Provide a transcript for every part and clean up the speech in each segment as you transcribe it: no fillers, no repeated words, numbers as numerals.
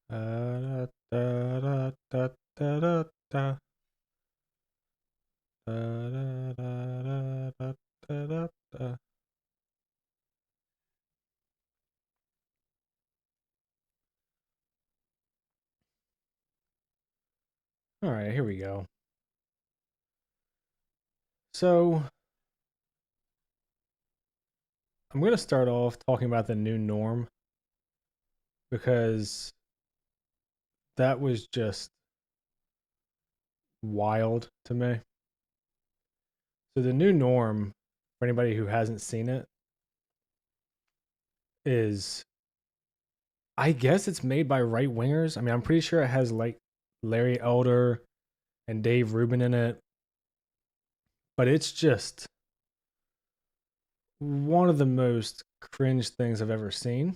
Da, da, da, da, da, da, da. Da, da, da, da, da, da, da. All right, here we go. So I'm going to start off talking about the new norm because that was just wild to me. So the new norm, for anybody who hasn't seen it, is I guess it's made by right wingers. I mean, I'm pretty sure it has like Larry Elder and Dave Rubin in it, but it's just one of the most cringe things I've ever seen.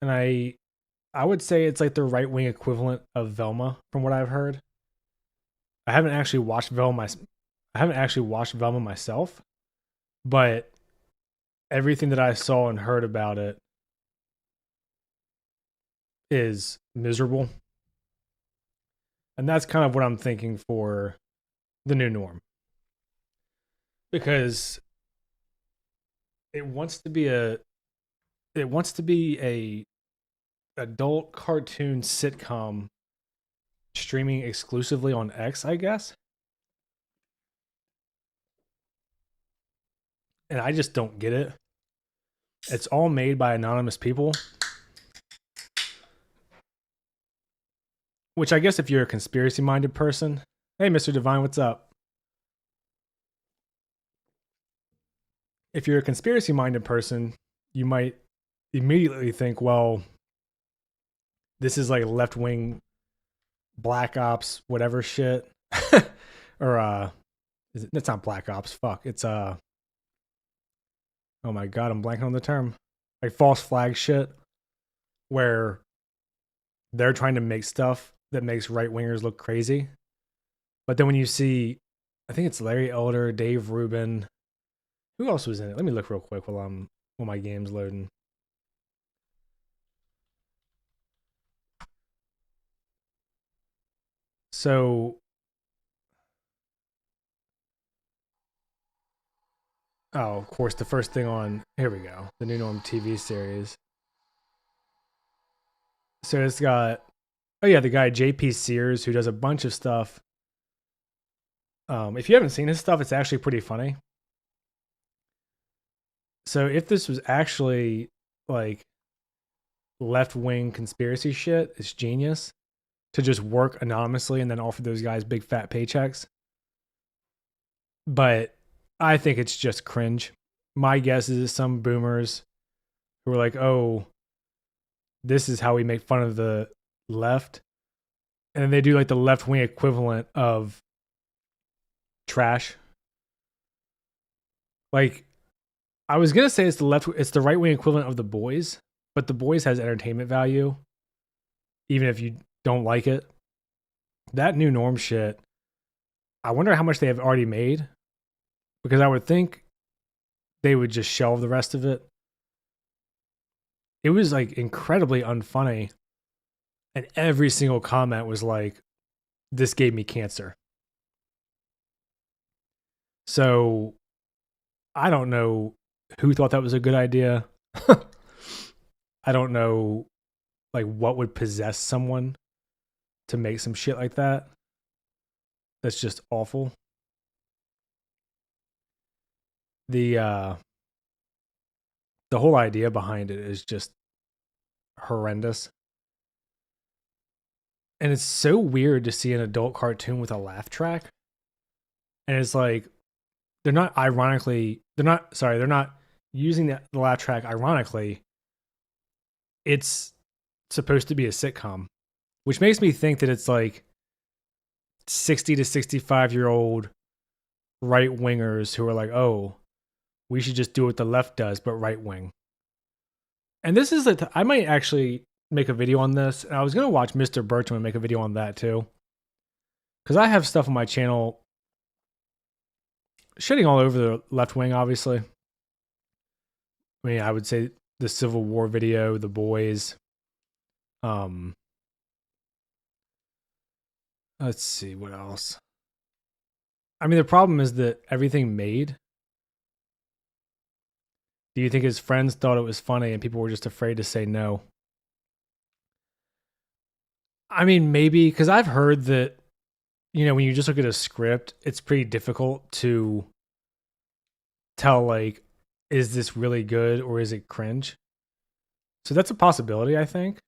And I would say it's like the right wing equivalent of Velma, from what I've heard. I haven't actually watched Velma. I haven't actually watched Velma myself, but everything that I saw and heard about it is miserable, and that's kind of what I'm thinking for the new norm because it wants to be a it wants to be a adult cartoon sitcom streaming exclusively on X, I guess. And I just don't get it. It's all made by anonymous people, which I guess if you're a conspiracy minded person, hey, Mr. Divine, what's up? If you're a conspiracy minded person, you might immediately think, well, this is like left wing black ops, whatever shit. Or, it's not black ops. Fuck. It's, oh my God, I'm blanking on the term. Like false flag shit, where they're trying to make stuff that makes right wingers look crazy. But then when you see, I think it's Larry Elder, Dave Rubin. Who else was in it? Let me look real quick while my game's loading. So, oh, of course, the first thing on here we go, the New Norm TV series. So it's got, oh yeah, the guy JP Sears who does a bunch of stuff. If you haven't seen his stuff, it's actually pretty funny. So if this was actually like left wing conspiracy shit, it's genius to just work anonymously and then offer those guys big fat paychecks. But I think it's just cringe. My guess is some boomers who are like, oh, this is how we make fun of the left. And then they do like the left wing equivalent of trash. Like, I was gonna say it's the right wing equivalent of the boys, but the boys has entertainment value, even if you don't like it. That new norm shit, I wonder how much they have already made, because I would think they would just shelve the rest of it. It was like incredibly unfunny, and every single comment was like, "This gave me cancer." So I don't know who thought that was a good idea. I don't know like what would possess someone to make some shit like that. That's just awful. The uh the whole idea behind it is just horrendous. And it's so weird to see an adult cartoon with a laugh track. And it's like they're not using the laugh track ironically. It's supposed to be a sitcom, which makes me think that it's like 60 to 65-year-old right wingers who are like, "Oh, we should just do what the left does but right wing." And this is I might actually make a video on this. And I was going to watch Mr. Birchman and make a video on that too. Cuz I have stuff on my channel shitting all over the left wing obviously. I mean, I would say the Civil War video, The Boys, Um, let's see what else. I mean, the problem is that everything made. Do you think his friends thought it was funny and people were just afraid to say no? I mean, maybe because I've heard that, when you just look at a script, it's pretty difficult to tell, like, is this really good or is it cringe? So that's a possibility, I think.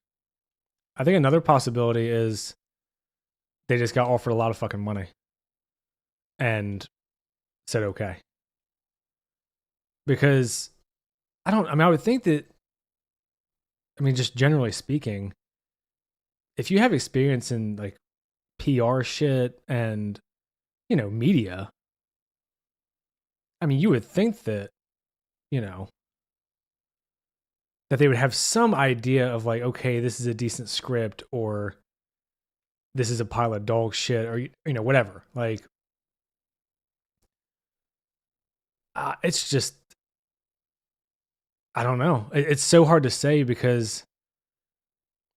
I think another possibility is they just got offered a lot of fucking money and said okay. Because I would think that, just generally speaking, if you have experience in like PR shit and, media, you would think that, you know, that they would have some idea of like, okay, this is a decent script or this is a pile of dog shit or, whatever. Like, it's just, I don't know. It's so hard to say because,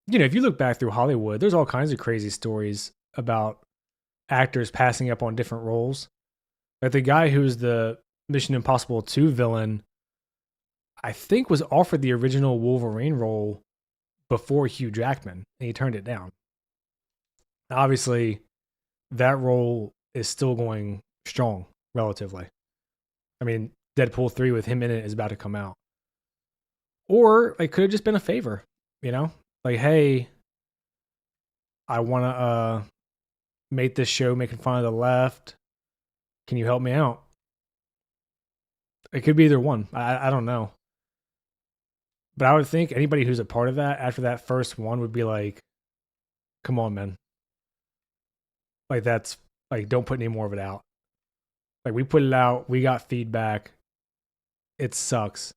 if you look back through Hollywood, there's all kinds of crazy stories about actors passing up on different roles. Like the guy who's the Mission Impossible 2 villain, I think was offered the original Wolverine role before Hugh Jackman, and he turned it down. Obviously, that role is still going strong, relatively. I mean, Deadpool 3 with him in it is about to come out. Or it could have just been a favor, Like, hey, I want to make this show making fun of the left. Can you help me out? It could be either one. I don't know. But I would think anybody who's a part of that after that first one would be like, come on, man. Like, that's like, don't put any more of it out. Like, we put it out, we got feedback. It sucks.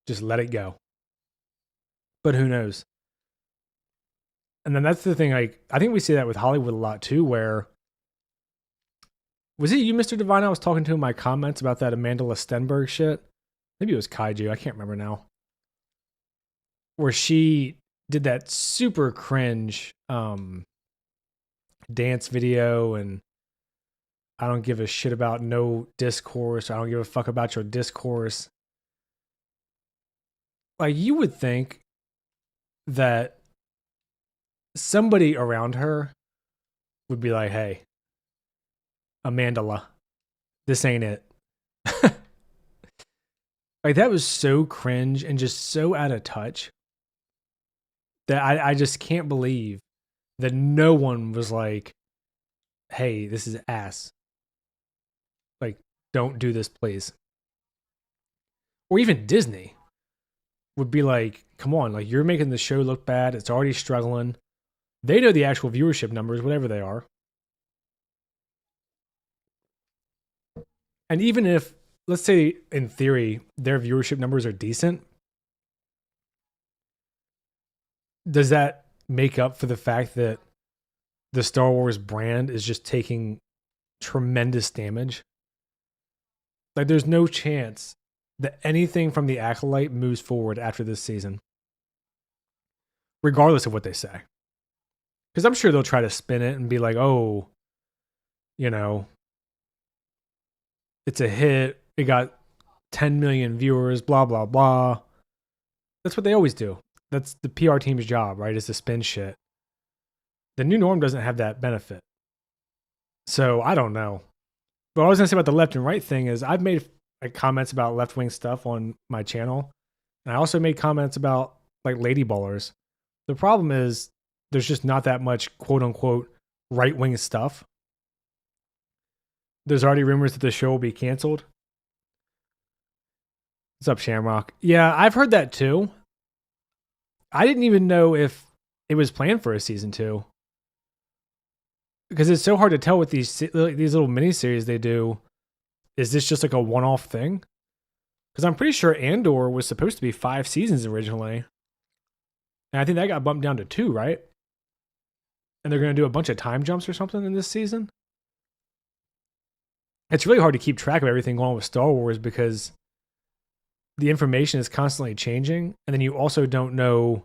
Just let it go. But who knows? And then that's the thing. Like, I think we see that with Hollywood a lot too, where was it you, Mr. Divine? I was talking to in my comments about that Amanda Stenberg shit. Maybe it was Kaiju. I can't remember now. Where she did that super cringe dance video and I don't give a shit about no discourse. I don't give a fuck about your discourse. Like, you would think that somebody around her would be like, hey, Amandala, this ain't it. Like, that was so cringe and just so out of touch that I just can't believe that no one was like, hey, this is ass. Like, don't do this, please. Or even Disney would be like, come on, like, you're making the show look bad. It's already struggling. They know the actual viewership numbers, whatever they are. And even if, let's say, in theory, their viewership numbers are decent, does that make up for the fact that the Star Wars brand is just taking tremendous damage? Like, there's no chance that anything from the Acolyte moves forward after this season, regardless of what they say. Because I'm sure they'll try to spin it and be like, oh, it's a hit. It got 10 million viewers, blah, blah, blah. That's what they always do. That's the PR team's job, right? Is to spin shit. The new norm doesn't have that benefit. So I don't know. But what I was going to say about the left and right thing is I've made comments about left wing stuff on my channel. And I also made comments about like lady ballers. The problem is there's just not that much quote unquote right wing stuff. There's already rumors that the show will be canceled. What's up, Shamrock? Yeah, I've heard that too. I didn't even know if it was planned for a season 2. Because it's so hard to tell with these little miniseries they do. Is this just like a one-off thing? Because I'm pretty sure Andor was supposed to be 5 seasons originally. And I think that got bumped down to 2, right? And they're going to do a bunch of time jumps or something in this season. It's really hard to keep track of everything going on with Star Wars because the information is constantly changing. And then you also don't know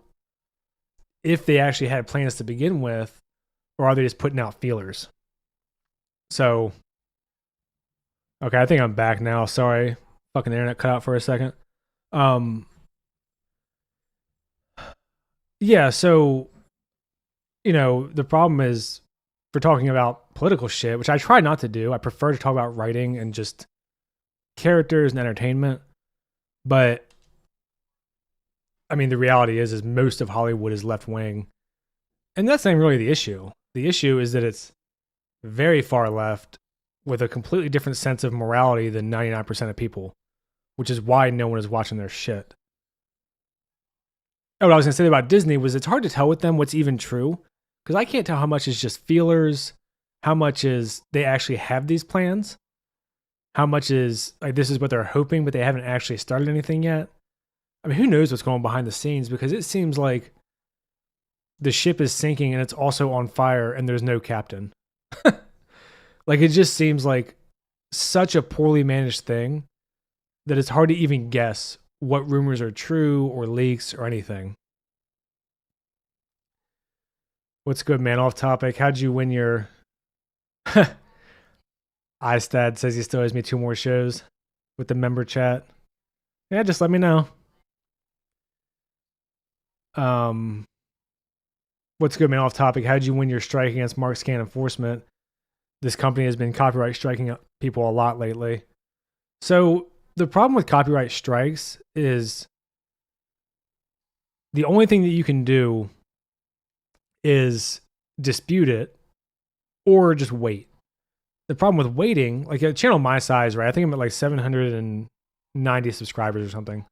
if they actually had plans to begin with, or are they just putting out feelers? So, okay, I think I'm back now. Sorry, fucking internet cut out for a second. Yeah, so the problem is for talking about political shit, which I try not to do. I prefer to talk about writing and just characters and entertainment. But I mean, the reality is most of Hollywood is left wing, and that's not even really the issue. The issue is that it's very far left with a completely different sense of morality than 99% of people, which is why no one is watching their shit. Oh, what I was going to say about Disney was it's hard to tell with them what's even true, because I can't tell how much is just feelers, how much is they actually have these plans, how much is like this is what they're hoping, but they haven't actually started anything yet. I mean, who knows what's going on behind the scenes, because it seems like the ship is sinking and it's also on fire and there's no captain. Like, it just seems like such a poorly managed thing that it's hard to even guess what rumors are true or leaks or anything. What's good, man? Off topic. How'd you win your... Istad says he still owes me 2 more shows with the member chat. Yeah, just let me know. What's good, man? Off topic. How'd you win your strike against Mark Scan enforcement? This company has been copyright striking people a lot lately. So the problem with copyright strikes is the only thing that you can do is dispute it or just wait. The problem with waiting, like a channel my size, right? I think I'm at like 790 subscribers or something.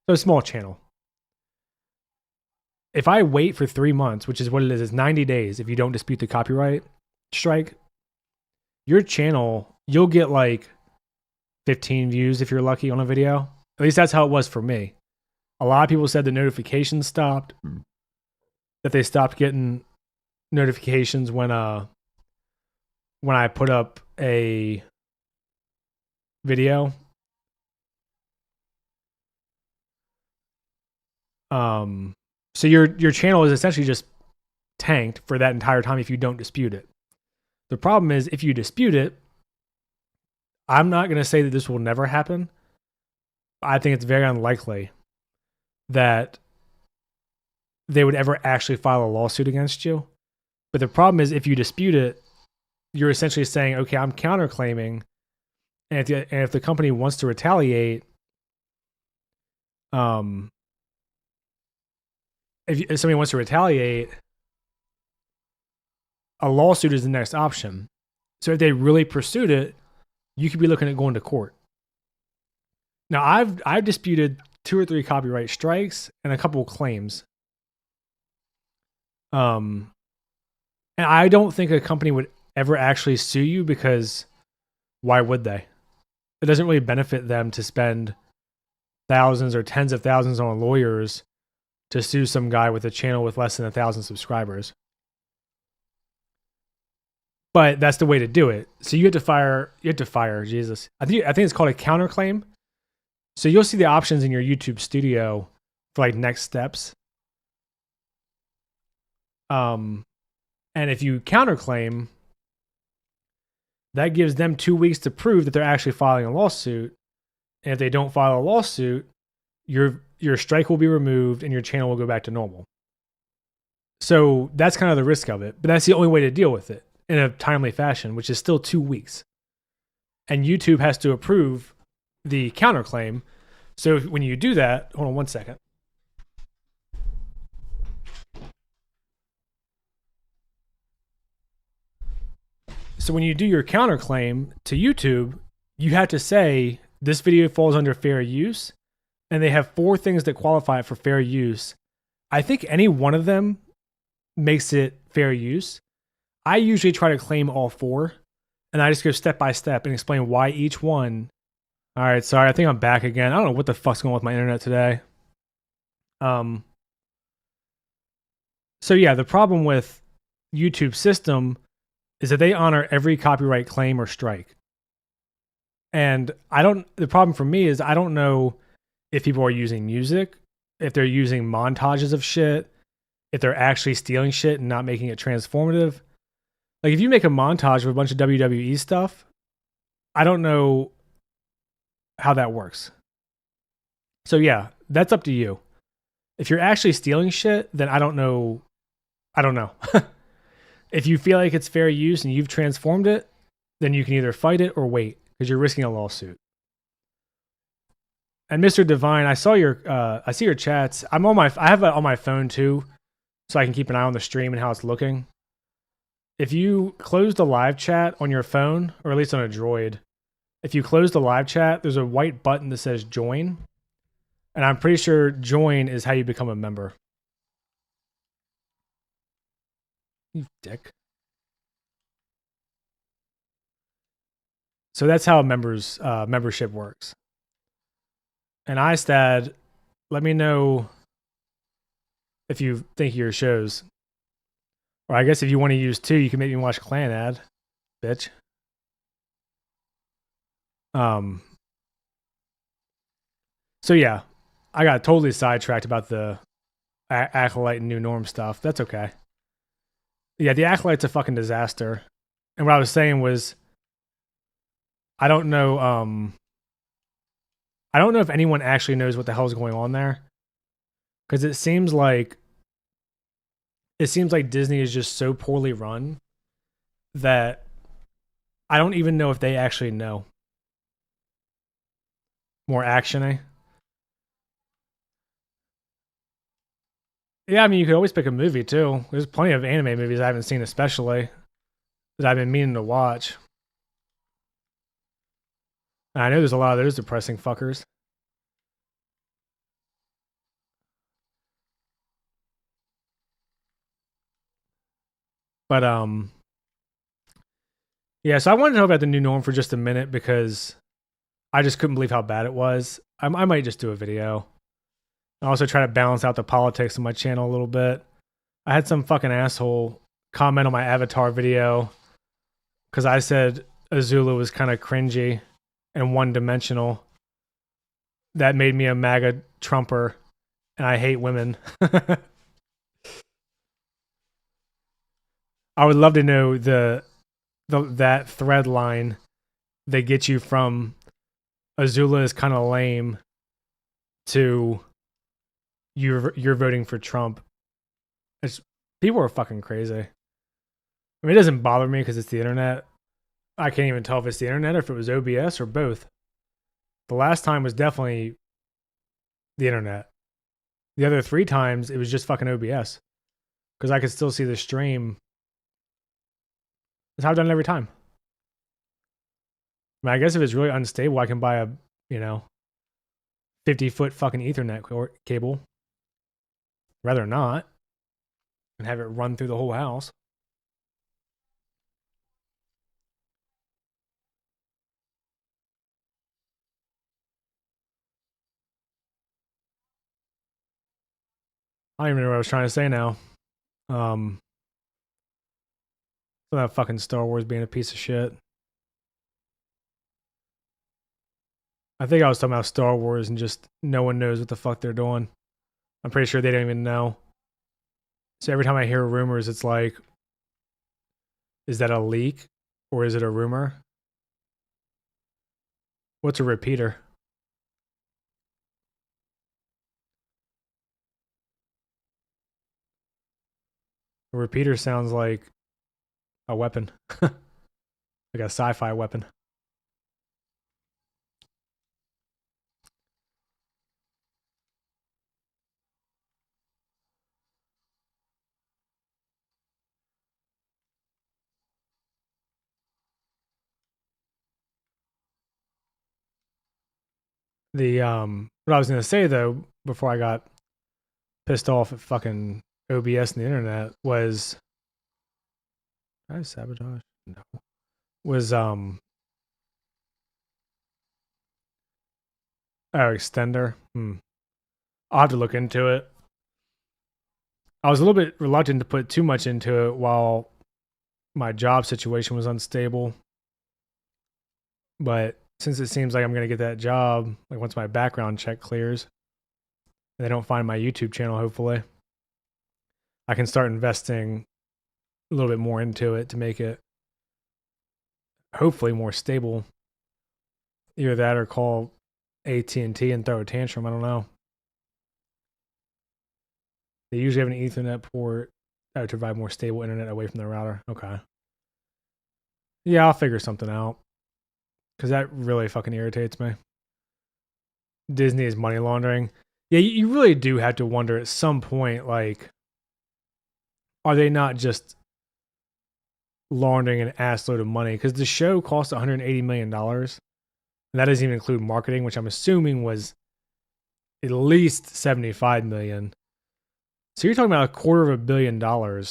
So a small channel. If I wait for 3 months, which is what it is, it's 90 days if you don't dispute the copyright strike, your channel, you'll get like 15 views if you're lucky on a video. At least that's how it was for me. A lot of people said the notifications stopped, that they stopped getting notifications when I put up a video. So your channel is essentially just tanked for that entire time if you don't dispute it. The problem is if you dispute it, I'm not going to say that this will never happen. I think it's very unlikely that they would ever actually file a lawsuit against you. But the problem is if you dispute it, you're essentially saying, okay, I'm counterclaiming. And if the company wants to retaliate, if somebody wants to retaliate, a lawsuit is the next option. So if they really pursued it, you could be looking at going to court. Now, I've disputed 2 or 3 copyright strikes and a couple of claims. And I don't think a company would ever actually sue you, because why would they? It doesn't really benefit them to spend thousands or tens of thousands on lawyers to sue some guy with a channel with less than 1,000 subscribers. But that's the way to do it. So you have to fire Jesus. I think it's called a counterclaim. So you'll see the options in your YouTube studio for like next steps. And if you counterclaim, that gives them 2 weeks to prove that they're actually filing a lawsuit. And if they don't file a lawsuit, your strike will be removed and your channel will go back to normal. So that's kind of the risk of it. But that's the only way to deal with it in a timely fashion, which is still 2 weeks. And YouTube has to approve the counterclaim. So when you do that, hold on 1 second. So when you do your counterclaim to YouTube, you have to say this video falls under fair use, and they have 4 things that qualify it for fair use. I think any one of them makes it fair use. I usually try to claim all 4, and I just go step by step and explain why each one. All right, sorry, I think I'm back again. I don't know what the fuck's going on with my internet today. So yeah, the problem with YouTube's system is that they honor every copyright claim or strike. And the problem for me is I don't know if people are using music, if they're using montages of shit, if they're actually stealing shit and not making it transformative. Like if you make a montage of a bunch of WWE stuff, I don't know how that works. So yeah, that's up to you. If you're actually stealing shit, then I don't know. I don't know. If you feel like it's fair use and you've transformed it, then you can either fight it or wait because you're risking a lawsuit. And Mr. Divine, I see your chats. I have it on my phone too, so I can keep an eye on the stream and how it's looking. If you close the live chat on your phone, or at least on a Droid, if you close the live chat, there's a white button that says join. And I'm pretty sure join is how you become a member. You dick. So that's how membership works. And iStad, let me know if you think of your shows. Or I guess if you want to use 2, you can make me watch Clan Ad, bitch. So yeah, I got totally sidetracked about the Acolyte and New Norm stuff. That's okay. Yeah, the Acolyte's a fucking disaster. And what I was saying was, I don't know if anyone actually knows what the hell is going on there. Because it seems like Disney is just so poorly run that I don't even know if they actually know. More action-y. Yeah, I mean, you could always pick a movie, too. There's plenty of anime movies I haven't seen especially that I've been meaning to watch. And I know there's a lot of those depressing fuckers. But, yeah, so I wanted to know about the New Norm for just a minute because I just couldn't believe how bad it was. I might just do a video. I also try to balance out the politics on my channel a little bit. I had some fucking asshole comment on my Avatar video because I said Azula was kind of cringy and one-dimensional. That made me a MAGA Trumper, and I hate women. I would love to know that thread line that gets you from Azula is kind of lame to you're voting for Trump. People are fucking crazy. I mean, it doesn't bother me because it's the internet. I can't even tell if it's the internet or if it was OBS or both. The last time was definitely the internet. The other 3 times, it was just fucking OBS. Because I could still see the stream. That's how I've done it every time. I mean, I guess if it's really unstable, I can buy a, 50-foot fucking Ethernet cable. Rather not. And have it run through the whole house. I don't even know what I was trying to say now. That fucking Star Wars being a piece of shit. I think I was talking about Star Wars and just no one knows what the fuck they're doing. I'm pretty sure they don't even know. So every time I hear rumors, it's like, is that a leak or is it a rumor? What's a repeater? A repeater sounds like a weapon. Like a sci-fi weapon. What I was gonna say though, before I got pissed off at fucking OBS and the internet was, did I sabotage? No. Was extender. I'll have to look into it. I was a little bit reluctant to put too much into it while my job situation was unstable. But since it seems like I'm going to get that job, like once my background check clears, and they don't find my YouTube channel, hopefully, I can start investing a little bit more into it to make it hopefully more stable. Either that or call AT&T and throw a tantrum. I don't know. They usually have an Ethernet port to provide more stable internet away from the router. Okay. Yeah, I'll figure something out. Because that really fucking irritates me. Disney is money laundering. Yeah, you really do have to wonder at some point, like, are they not just laundering an assload of money? Because the show cost $180 million. And that doesn't even include marketing, which I'm assuming was at least $75 million. So you're talking about $250 million.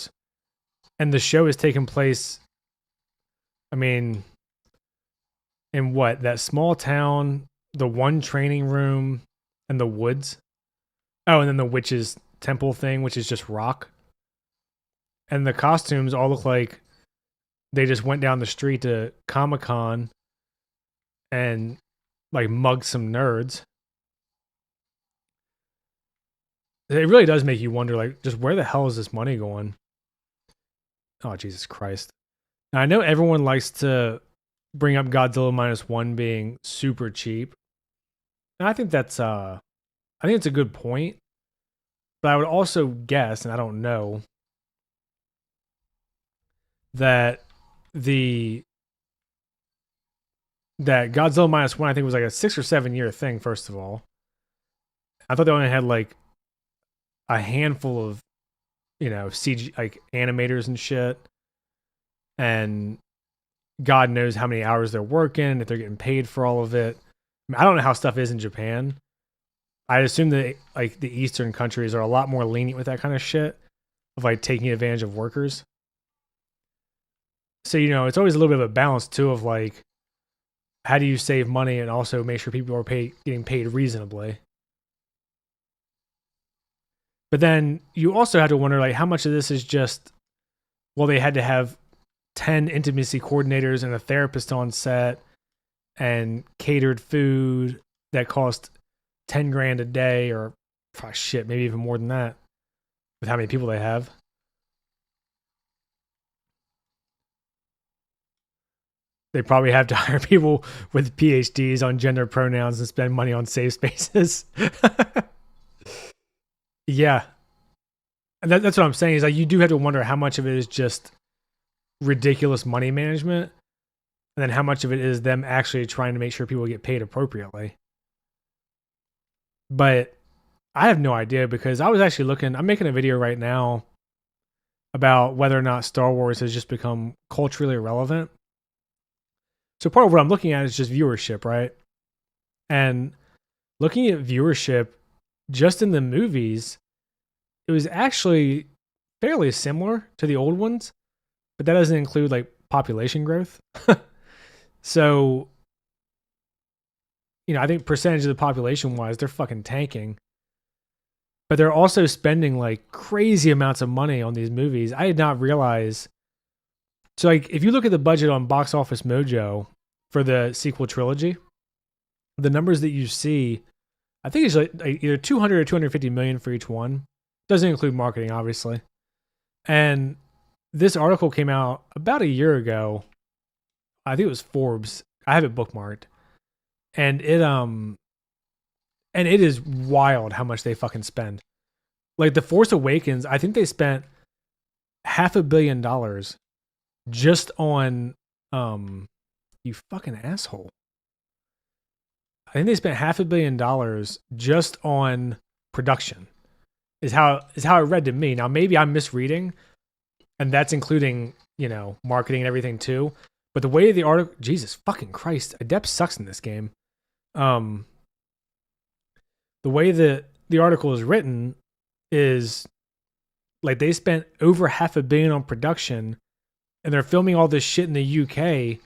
And the show is taking place, I mean, in what? That small town, the one training room, and the woods. Oh, and then the witch's temple thing, which is just rock. And the costumes all look like they just went down the street to Comic-Con and like mugged some nerds. It really does make you wonder, like, just where the hell is this money going? Oh, Jesus Christ. Now, I know everyone likes to bring up Godzilla Minus One being super cheap. And I think that's I think it's a good point. But I would also guess, and I don't know, that Godzilla Minus One, I think, was like a 6 or 7 year thing, first of all. I thought they only had like a handful of, CG, like animators and shit. And God knows how many hours they're working, if they're getting paid for all of it. I don't know how stuff is in Japan. I assume that like the Eastern countries are a lot more lenient with that kind of shit, of like taking advantage of workers. So, it's always a little bit of a balance too of like, how do you save money and also make sure people are getting paid reasonably? But then you also have to wonder, like, how much of this is just, well, they had to have 10 intimacy coordinators and a therapist on set and catered food that cost 10 grand a day, or shit, maybe even more than that with how many people they have. They probably have to hire people with PhDs on gender pronouns and spend money on safe spaces. Yeah. That's what I'm saying, is like, you do have to wonder how much of it is just ridiculous money management, and then how much of it is them actually trying to make sure people get paid appropriately. But I have no idea, because I was actually I'm making a video right now about whether or not Star Wars has just become culturally irrelevant. So part of what I'm looking at is just viewership, right? And looking at viewership just in the movies, it was actually fairly similar to the old ones, but that doesn't include like population growth. So, I think percentage of the population wise, they're fucking tanking. But they're also spending like crazy amounts of money on these movies. I did not realize. So, like, if you look at the budget on Box Office Mojo for the sequel trilogy, the numbers that you see, I think it's like either 200 or 250 million for each one. Doesn't include marketing, obviously. And this article came out about a year ago. I think it was Forbes. I have it bookmarked. And it is wild how much they fucking spend. Like, The Force Awakens, I think they spent $500 million just on you fucking asshole. I think they spent $500 million just on production. Is how it read to me. Now, maybe I'm misreading, and that's including, marketing and everything too. But the way the article, Jesus fucking Christ, Adept sucks in this game. The way that the article is written is like they spent over $500 million on production, and they're filming all this shit in the UK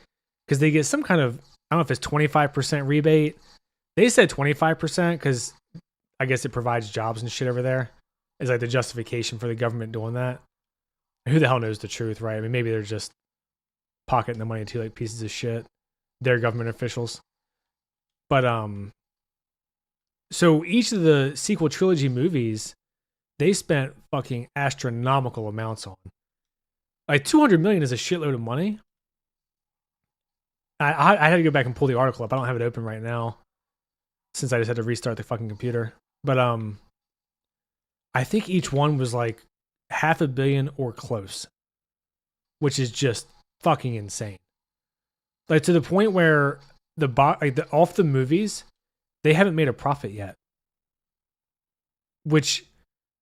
because they get some kind of, I don't know if it's 25% rebate. They said 25% because I guess it provides jobs and shit over there. It's like the justification for the government doing that. Who the hell knows the truth, right? I mean, maybe they're just pocketing the money too, like pieces of shit. They're government officials. But so each of the sequel trilogy movies, they spent fucking astronomical amounts on. Like 200 million is a shitload of money. I had to go back and pull the article up. I don't have it open right now since I just had to restart the fucking computer. But I think each one was like $500 million or close, which is just fucking insane. Like to the point where off the movies, they haven't made a profit yet. Which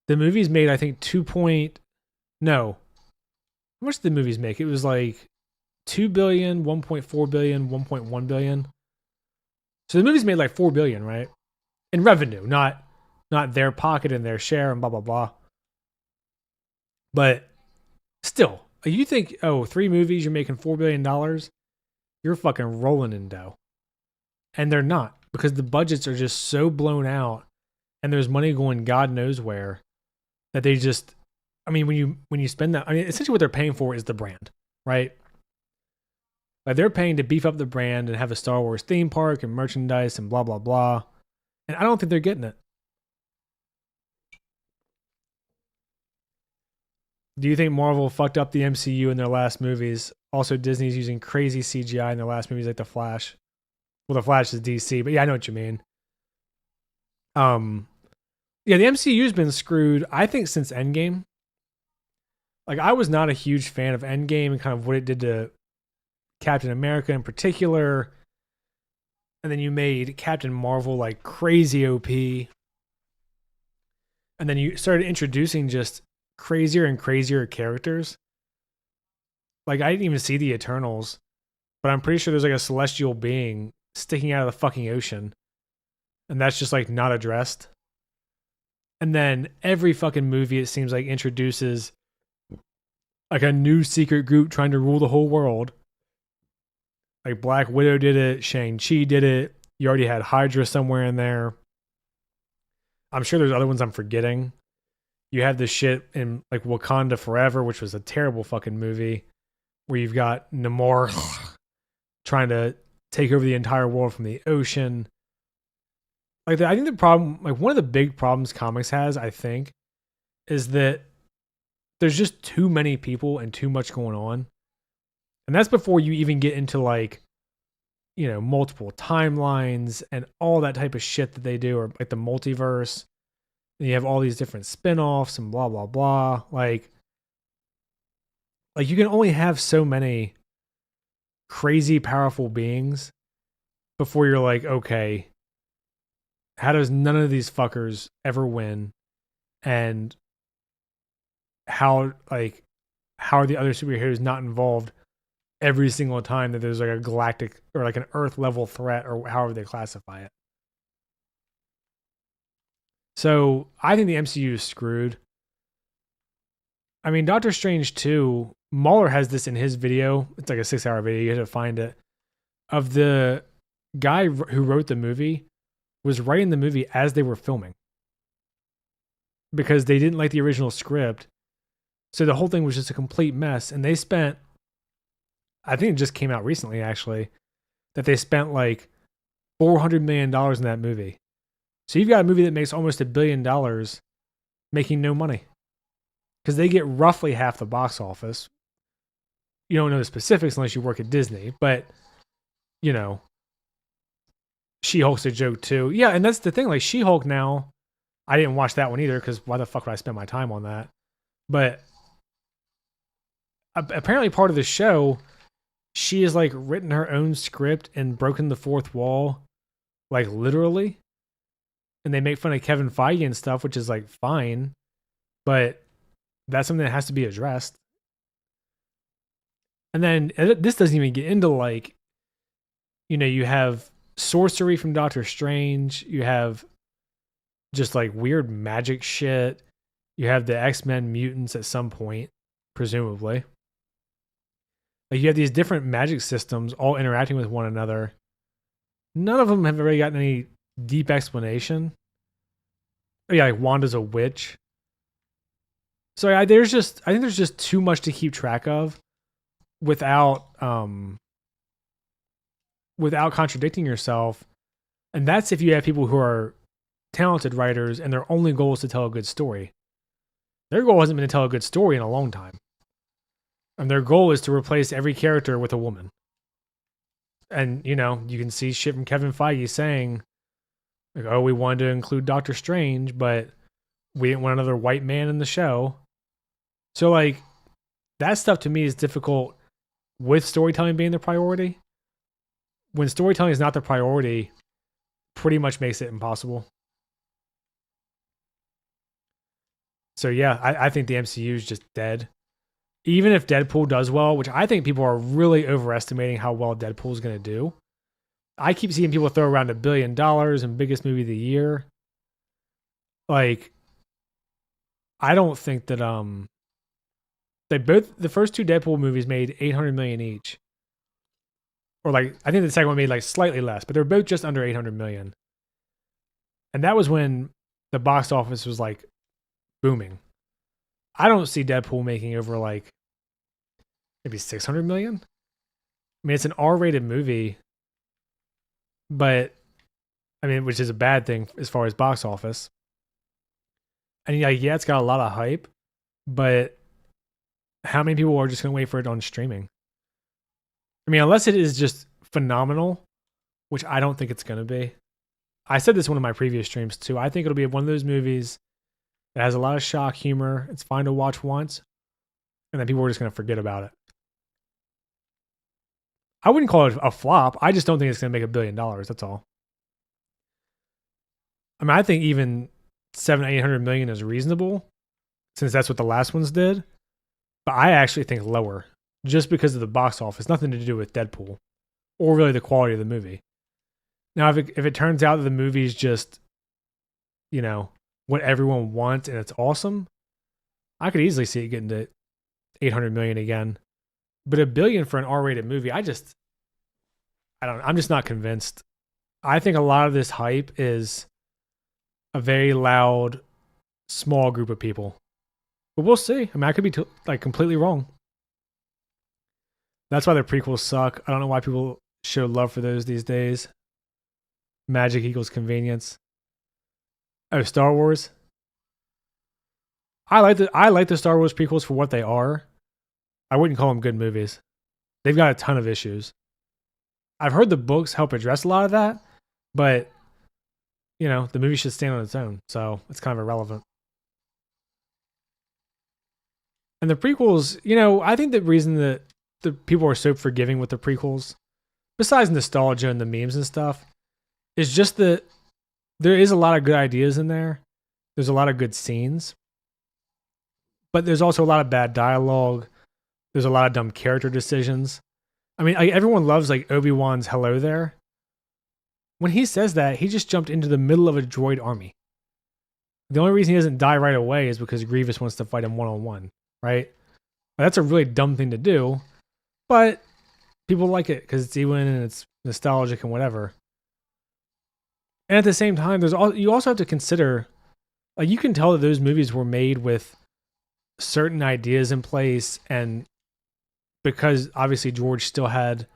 the movies made, I think, how much did the movies make? It was like 2 billion, 1.4 billion, 1.1 billion. So the movies made like 4 billion, right? In revenue, not their pocket and their share and blah blah blah. But still, you think, 3 movies, you're making $4 billion, you're fucking rolling in dough. And they're not, because the budgets are just so blown out and there's money going God knows where that they just, I mean, when you spend that, I mean, essentially what they're paying for is the brand, right? Like they're paying to beef up the brand and have a Star Wars theme park and merchandise and blah, blah, blah. And I don't think they're getting it. Do you think Marvel fucked up the MCU in their last movies? Also, Disney's using crazy CGI in their last movies like The Flash. Well, The Flash is DC, but yeah, I know what you mean. Yeah, the MCU's been screwed, I think, since Endgame. Like, I was not a huge fan of Endgame and kind of what it did to Captain America in particular. And then you made Captain Marvel like crazy OP. And then you started introducing just crazier and crazier characters. Like, I didn't even see the Eternals, but I'm pretty sure there's like a celestial being sticking out of the fucking ocean. And that's just like not addressed. And then every fucking movie, it seems like, introduces like a new secret group trying to rule the whole world. Like Black Widow did it, Shang-Chi did it. You already had Hydra somewhere in there. I'm sure there's other ones I'm forgetting. You had this shit in like Wakanda Forever, which was a terrible fucking movie, where you've got Namor trying to take over the entire world from the ocean. Like, I think the problem, like one of the big problems comics has, I think, is that there's just too many people and too much going on. And that's before you even get into like, multiple timelines and all that type of shit that they do, or like the multiverse. And you have all these different spin-offs and blah, blah, blah. Like you can only have so many crazy powerful beings before you're like, okay, how does none of these fuckers ever win? And how are the other superheroes not involved every single time that there's like a galactic or like an Earth level threat, or however they classify it? So I think the MCU is screwed. I mean, Doctor Strange 2, Mahler has this in his video. It's like a 6-hour video. You have to find it. Of the guy who wrote the movie was writing the movie as they were filming, because they didn't like the original script. So the whole thing was just a complete mess. And they spent, I think it just came out recently actually, that they spent like $400 million in that movie. So you've got a movie that makes almost $1 billion making no money, because they get roughly half the box office. You don't know the specifics unless you work at Disney, but She-Hulk's a joke too. Yeah, and that's the thing. Like She-Hulk now, I didn't watch that one either, because why the fuck would I spend my time on that? But apparently part of the show, she has like written her own script and broken the fourth wall, like literally. And they make fun of Kevin Feige and stuff, which is like fine, but that's something that has to be addressed. And then this doesn't even get into like, you have sorcery from Doctor Strange. You have just like weird magic shit. You have the X-Men mutants at some point, presumably. Like you have these different magic systems all interacting with one another. None of them have really gotten any deep explanation. Oh yeah, like Wanda's a witch. So I think there's just too much to keep track of without contradicting yourself. And that's if you have people who are talented writers and their only goal is to tell a good story. Their goal hasn't been to tell a good story in a long time. And their goal is to replace every character with a woman. And, you know, you can see shit from Kevin Feige saying, like, oh, we wanted to include Doctor Strange, but we didn't want another white man in the show. So, like, that stuff to me is difficult with storytelling being the priority. When storytelling is not the priority, pretty much makes it impossible. So, yeah, I think the MCU is just dead. Even if Deadpool does well, which I think people are really overestimating how well Deadpool is going to do. I keep seeing people throw around $1 billion and biggest movie of the year. Like, I don't think that they both, the first two Deadpool movies made $800 million each, or like I think the second one made like slightly less, but they're both just under $800 million. And that was when the box office was like booming. I don't see Deadpool making over like maybe 600 million. I mean, it's an R-rated movie, but I mean, which is a bad thing as far as box office. And yeah, it's got a lot of hype, but how many people are just going to wait for it on streaming? I mean, unless it is just phenomenal, which I don't think it's going to be. I said this in one of my previous streams too. I think it'll be one of those movies that has a lot of shock humor. It's fine to watch once, and then people are just going to forget about it. I wouldn't call it a flop. I just don't think it's going to make $1 billion. That's all. I mean, I think even 700-800 million is reasonable, since that's what the last ones did. But I actually think lower, just because of the box office. Nothing to do with Deadpool, or really the quality of the movie. Now, if it turns out that the movie's just, you know, what everyone wants and it's awesome, I could easily see it getting to 800 million again. But $1 billion for an R-rated movie, I don't know. I'm just not convinced. I think a lot of this hype is a very loud, small group of people. But we'll see. I mean, I could be like completely wrong. That's why the prequels suck. I don't know why people show love for those these days. Magic equals convenience. Oh, Star Wars. I like the Star Wars prequels for what they are. I wouldn't call them good movies. They've got a ton of issues. I've heard the books help address a lot of that, but you know, the movie should stand on its own, so it's kind of irrelevant. And the prequels, you know, I think the reason that the people are so forgiving with the prequels, besides nostalgia and the memes and stuff, is just that there is a lot of good ideas in there. There's a lot of good scenes, but there's also a lot of bad dialogue. There's a lot of dumb character decisions. I mean, like, everyone loves like Obi-Wan's "Hello there." When he says that, he just jumped into the middle of a droid army. The only reason he doesn't die right away is because Grievous wants to fight him one-on-one, right? That's a really dumb thing to do, but people like it because it's Ewan and it's nostalgic and whatever. And at the same time, you also have to consider, like, you can tell that those movies were made with certain ideas in place, and because obviously George still had.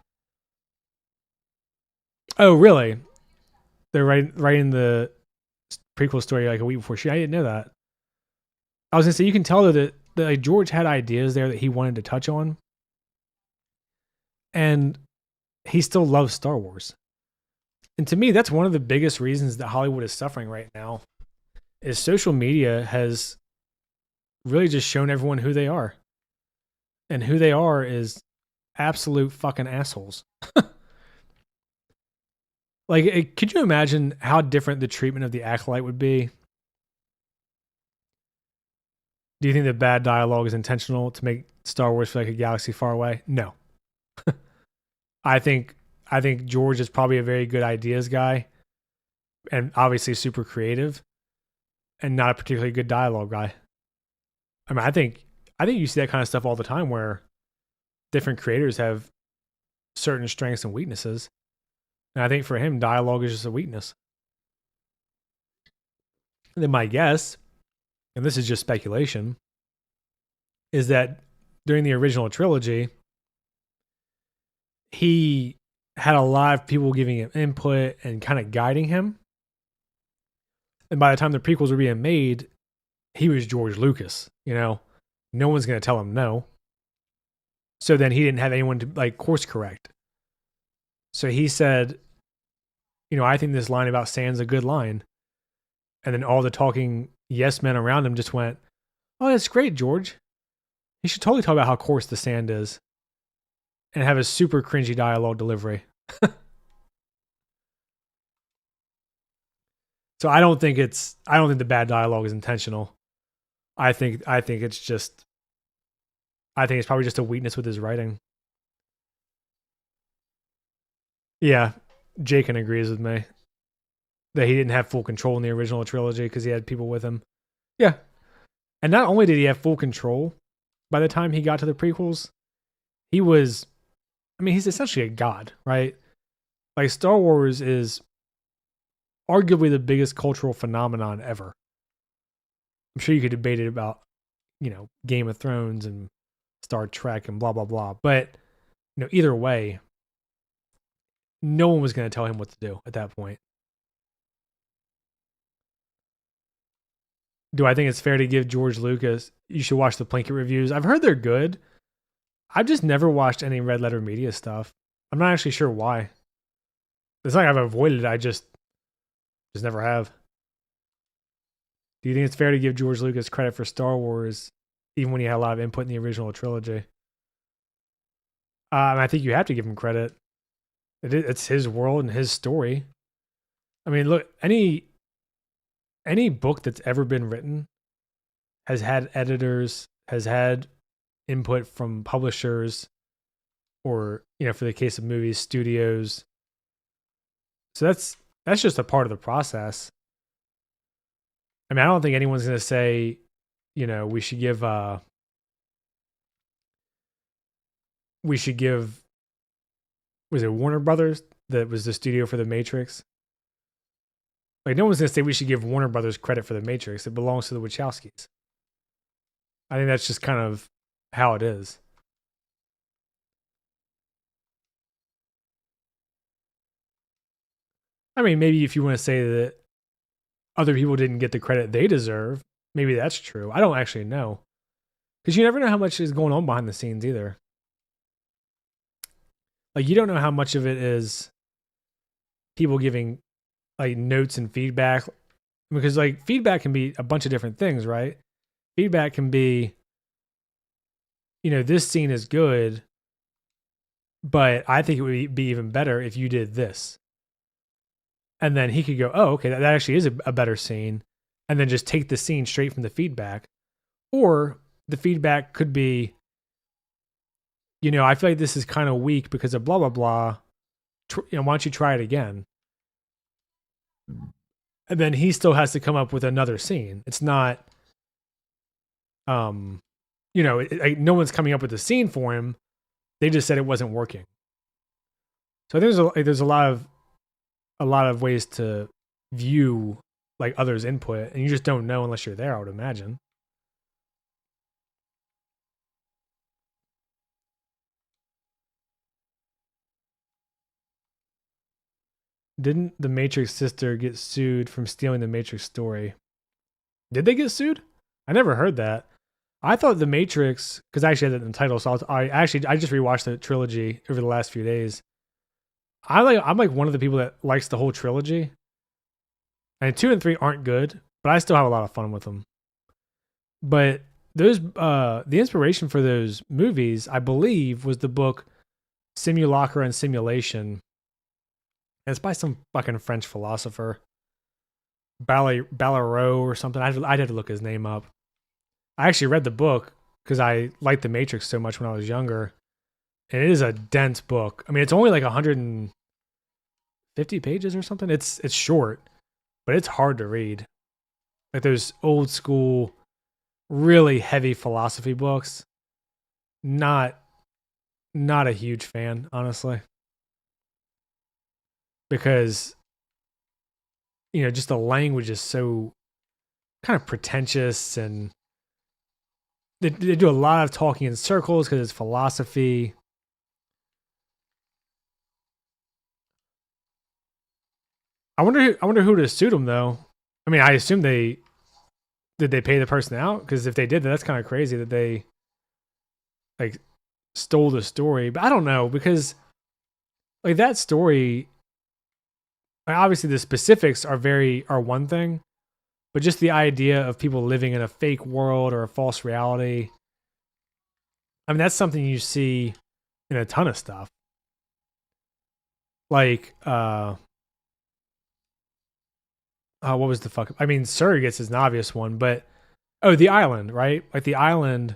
Oh, really? They're writing the prequel story like a week before. I didn't know that. I was gonna say, you can tell that like George had ideas there that he wanted to touch on, and he still loves Star Wars. And to me, that's one of the biggest reasons that Hollywood is suffering right now. Is social media has really just shown everyone who they are, and who they are is absolute fucking assholes. Like, could you imagine how different the treatment of the Acolyte would be? Do you think the bad dialogue is intentional to make Star Wars feel like a galaxy far away? No. I think George is probably a very good ideas guy, and obviously super creative, and not a particularly good dialogue guy. I mean, I think you see that kind of stuff all the time where different creators have certain strengths and weaknesses. And I think for him, dialogue is just a weakness. And then my guess, and this is just speculation, is that during the original trilogy, he had a lot of people giving him input and kind of guiding him. And by the time the prequels were being made, he was George Lucas, you know? No one's going to tell him no. So then he didn't have anyone to like course correct. So he said, I think this line about sand's a good line. And then all the talking yes men around him just went, "Oh, that's great, George. You should totally talk about how coarse the sand is and have a super cringy dialogue delivery." So I don't think the bad dialogue is intentional. I think it's probably just a weakness with his writing. Yeah, Jakin agrees with me that he didn't have full control in the original trilogy because he had people with him. Yeah. And not only did he have full control by the time he got to the prequels, he was, he's essentially a god, right? Like, Star Wars is arguably the biggest cultural phenomenon ever. I'm sure you could debate it about, Game of Thrones and Star Trek and blah, blah, blah. But, either way, no one was going to tell him what to do at that point. Do I think it's fair to give George Lucas, you should watch the Plinkett reviews? I've heard they're good. I've just never watched any Red Letter Media stuff. I'm not actually sure why. It's not like I've avoided it. I just never have. Do you think it's fair to give George Lucas credit for Star Wars, even when he had a lot of input in the original trilogy? I think you have to give him credit. It's his world and his story. I mean, look, any book that's ever been written has had editors, has had input from publishers, or for the case of movies, studios. So that's just a part of the process. I mean, I don't think anyone's going to say, we should give was it Warner Brothers that was the studio for The Matrix? Like, no one's going to say we should give Warner Brothers credit for The Matrix. It belongs to the Wachowskis. I think that's just kind of how it is. I mean, maybe if you want to say that other people didn't get the credit they deserve, maybe that's true. I don't actually know. Because you never know how much is going on behind the scenes either. Like, you don't know how much of it is people giving like notes and feedback, because like feedback can be a bunch of different things, right? Feedback can be, this scene is good, but I think it would be even better if you did this. And then he could go, "Oh, okay, that actually is a better scene," and then just take the scene straight from the feedback. Or the feedback could be, "I feel like this is kind of weak because of blah blah blah. Why don't you try it again?" And then he still has to come up with another scene. It's not, no one's coming up with a scene for him. They just said it wasn't working. So there's a lot of ways to view like others' input, and you just don't know unless you're there, I would imagine. Didn't the Matrix sister get sued from stealing the Matrix story? Did they get sued? I never heard that. I thought the Matrix, because I actually had that in the title, so I just rewatched the trilogy over the last few days. I'm like one of the people that likes the whole trilogy. And 2 and 3 aren't good, but I still have a lot of fun with them. But those the inspiration for those movies, I believe, was the book Simulacra and Simulation. And it's by some fucking French philosopher, Ballereau or something. I'd have to look his name up. I actually read the book because I liked The Matrix so much when I was younger. And it is a dense book. I mean, it's only like 150 pages or something. It's short, but it's hard to read. Like those old school, really heavy philosophy books. Not a huge fan, honestly. Because just the language is so kind of pretentious, and they do a lot of talking in circles because it's philosophy. I wonder who to suit them though. I mean, I assume they Did they pay the person out? Because if they did, that's kind of crazy that they like stole the story. But I don't know because like that story, like, obviously the specifics are one thing, but just the idea of people living in a fake world or a false reality. I mean, that's something you see in a ton of stuff. Like, what was the fuck? I mean, Surrogates is an obvious one, but The Island, right? Like The Island,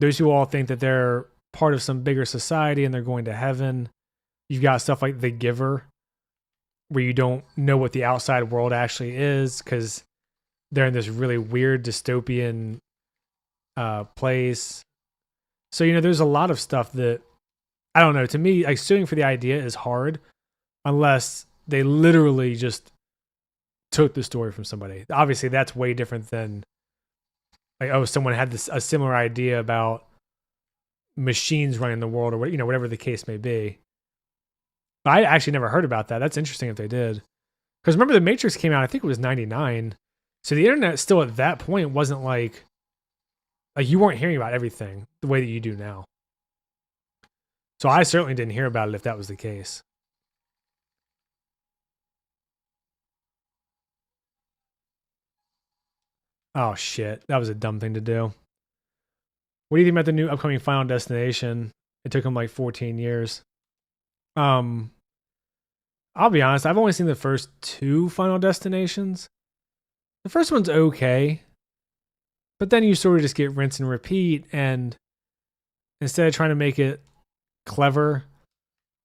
those who all think that they're part of some bigger society and they're going to heaven. You've got stuff like The Giver, where you don't know what the outside world actually is because they're in this really weird dystopian place. So, there's a lot of stuff that, I don't know, to me, like suing for the idea is hard unless they literally just took the story from somebody. Obviously, that's way different than like, oh, someone had a similar idea about machines running the world or whatever the case may be. But I actually never heard about that. That's interesting if they did. Because remember, The Matrix came out, I think it was 99. So the internet still at that point wasn't like you weren't hearing about everything the way that you do now. So I certainly didn't hear about it if that was the case. Oh shit, that was a dumb thing to do. What do you think about the new upcoming Final Destination? It took them like 14 years. I'll be honest, I've only seen the first 2 Final Destinations. The first one's okay, but then you sort of just get rinse and repeat, and instead of trying to make it clever,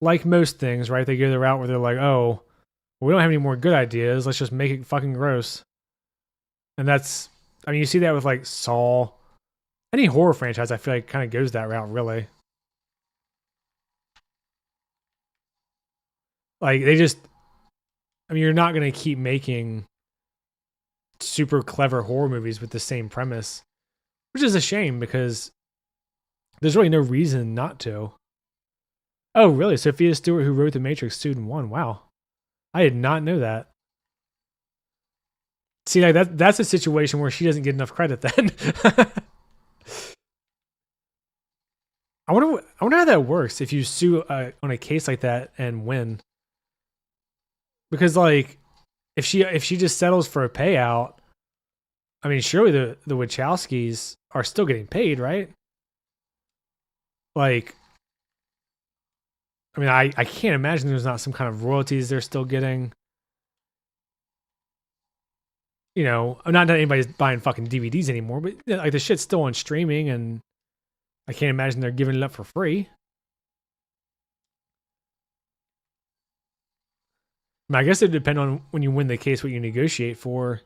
like most things, right? They go the route where they're like, oh, well, we don't have any more good ideas. Let's just make it fucking gross. And that's, I mean, you see that with like Saw. Any horror franchise, I feel like kind of goes that route, really. Like, they just, I mean, you're not going to keep making super clever horror movies with the same premise, which is a shame because there's really no reason not to. Oh, really? Sophia Stewart, who wrote The Matrix, sued and won. Wow. I did not know that. See, like that's a situation where she doesn't get enough credit then. I wonder how that works if you sue on a case like that and win. Because like if she just settles for a payout, I mean surely the Wachowskis are still getting paid, right? Like I mean I can't imagine there's not some kind of royalties they're still getting. Not that anybody's buying fucking DVDs anymore, but like the shit's still on streaming, and I can't imagine they're giving it up for free. I mean, I guess it would depend on when you win the case what you negotiate for,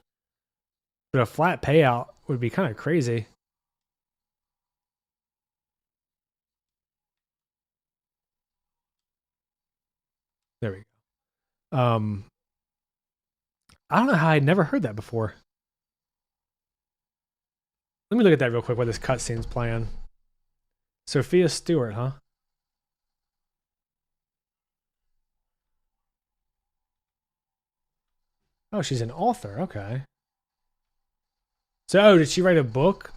but a flat payout would be kind of crazy. There we go. I don't know how I'd never heard that before. Let me look at that real quick while this cutscene's playing. Sophia Stewart, huh? Oh, she's an author. Okay. So, did she write a book?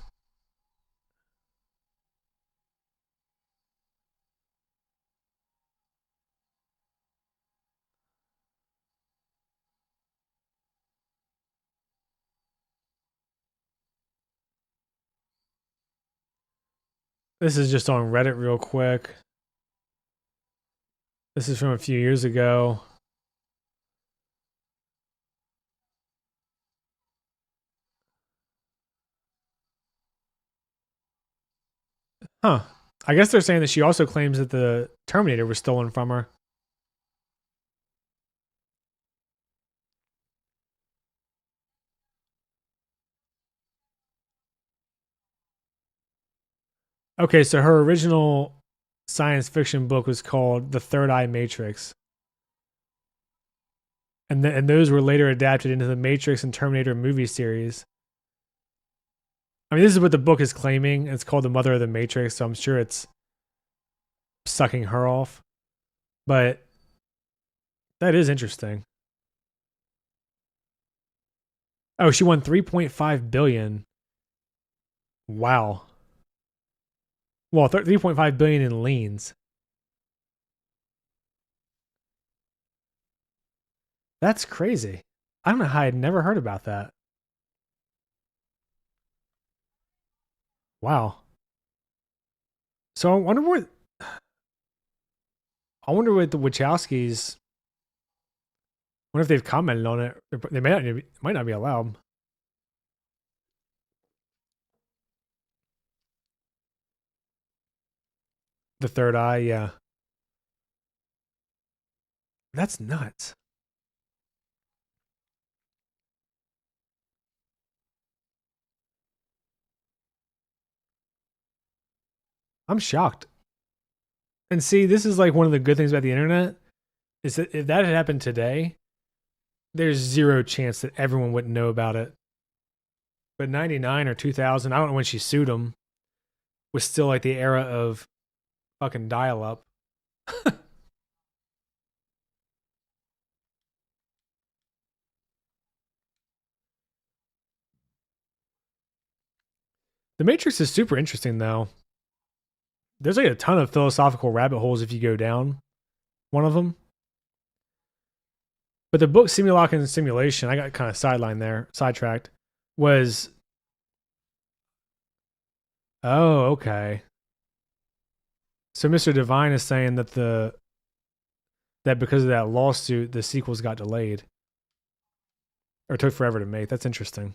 This is just on Reddit real quick. This is from a few years ago. Huh. I guess they're saying that she also claims that the Terminator was stolen from her. Okay, so her original science fiction book was called The Third Eye Matrix. And those were later adapted into the Matrix and Terminator movie series. I mean, this is what the book is claiming. It's called The Mother of the Matrix, so I'm sure it's sucking her off. But that is interesting. Oh, she won 3.5 billion. Wow. Well, 3.5 billion in liens. That's crazy. I don't know how I'd never heard about that. Wow. So I wonder what the Wachowskis. Wonder if they've commented on it. They might not be allowed. The third eye, yeah. That's nuts. I'm shocked. And see, this is like one of the good things about the internet is that if that had happened today, there's zero chance that everyone wouldn't know about it. But 99 or 2000, I don't know when she sued him, was still like the era of fucking dial up. The Matrix is super interesting though. There's like a ton of philosophical rabbit holes if you go down one of them. But the book Simulacrum and Simulation, I got kind of sidelined there, sidetracked, was oh, okay. So Mr. Divine is saying that that because of that lawsuit, the sequels got delayed or took forever to make. That's interesting.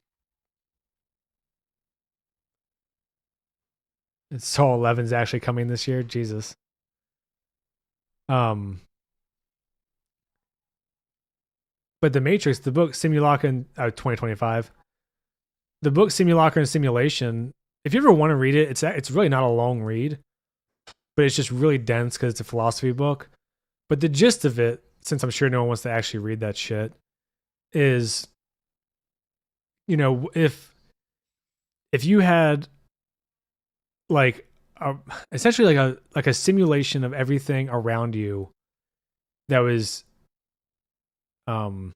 And Saw 11's actually coming this year. Jesus. Um, but the Matrix, the book Simulacrum, 2025, the book Simulacrum and Simulation. If you ever want to read it, it's really not a long read, but it's just really dense because it's a philosophy book. But the gist of it, since I'm sure no one wants to actually read that shit, is if you had like essentially like a simulation of everything around you that was um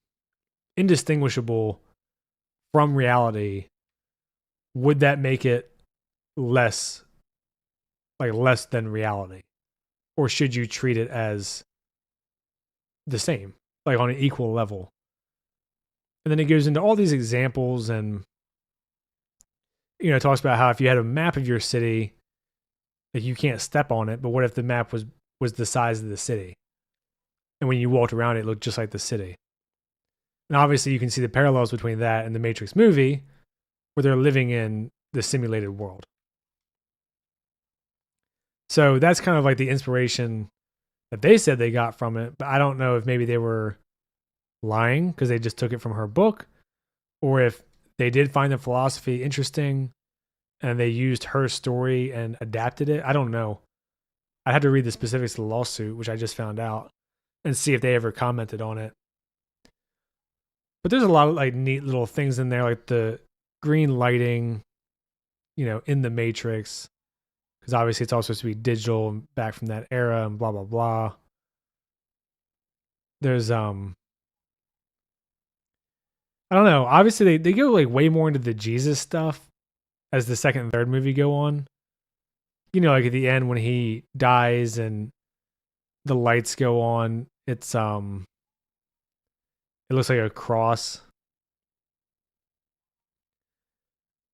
indistinguishable from reality, would that make it less less than reality, or should you treat it as the same, like on an equal level? And then it goes into all these examples, and it talks about how if you had a map of your city, like you can't step on it, but what if the map was the size of the city, and when you walked around it looked just like the city? And obviously you can see the parallels between that and the Matrix movie, where they're living in the simulated world. So that's kind of like the inspiration that they said they got from it, but I don't know if maybe they were lying because they just took it from her book, or if they did find the philosophy interesting and they used her story and adapted it. I don't know. I had to read the specifics of the lawsuit, which I just found out, and see if they ever commented on it. But there's a lot of like neat little things in there, like the green lighting, in the Matrix, because obviously it's all supposed to be digital and back from that era and blah blah blah. There's I don't know. Obviously they go like way more into the Jesus stuff as the second and third movie go on. Like at the end when he dies and the lights go on, it looks like a cross.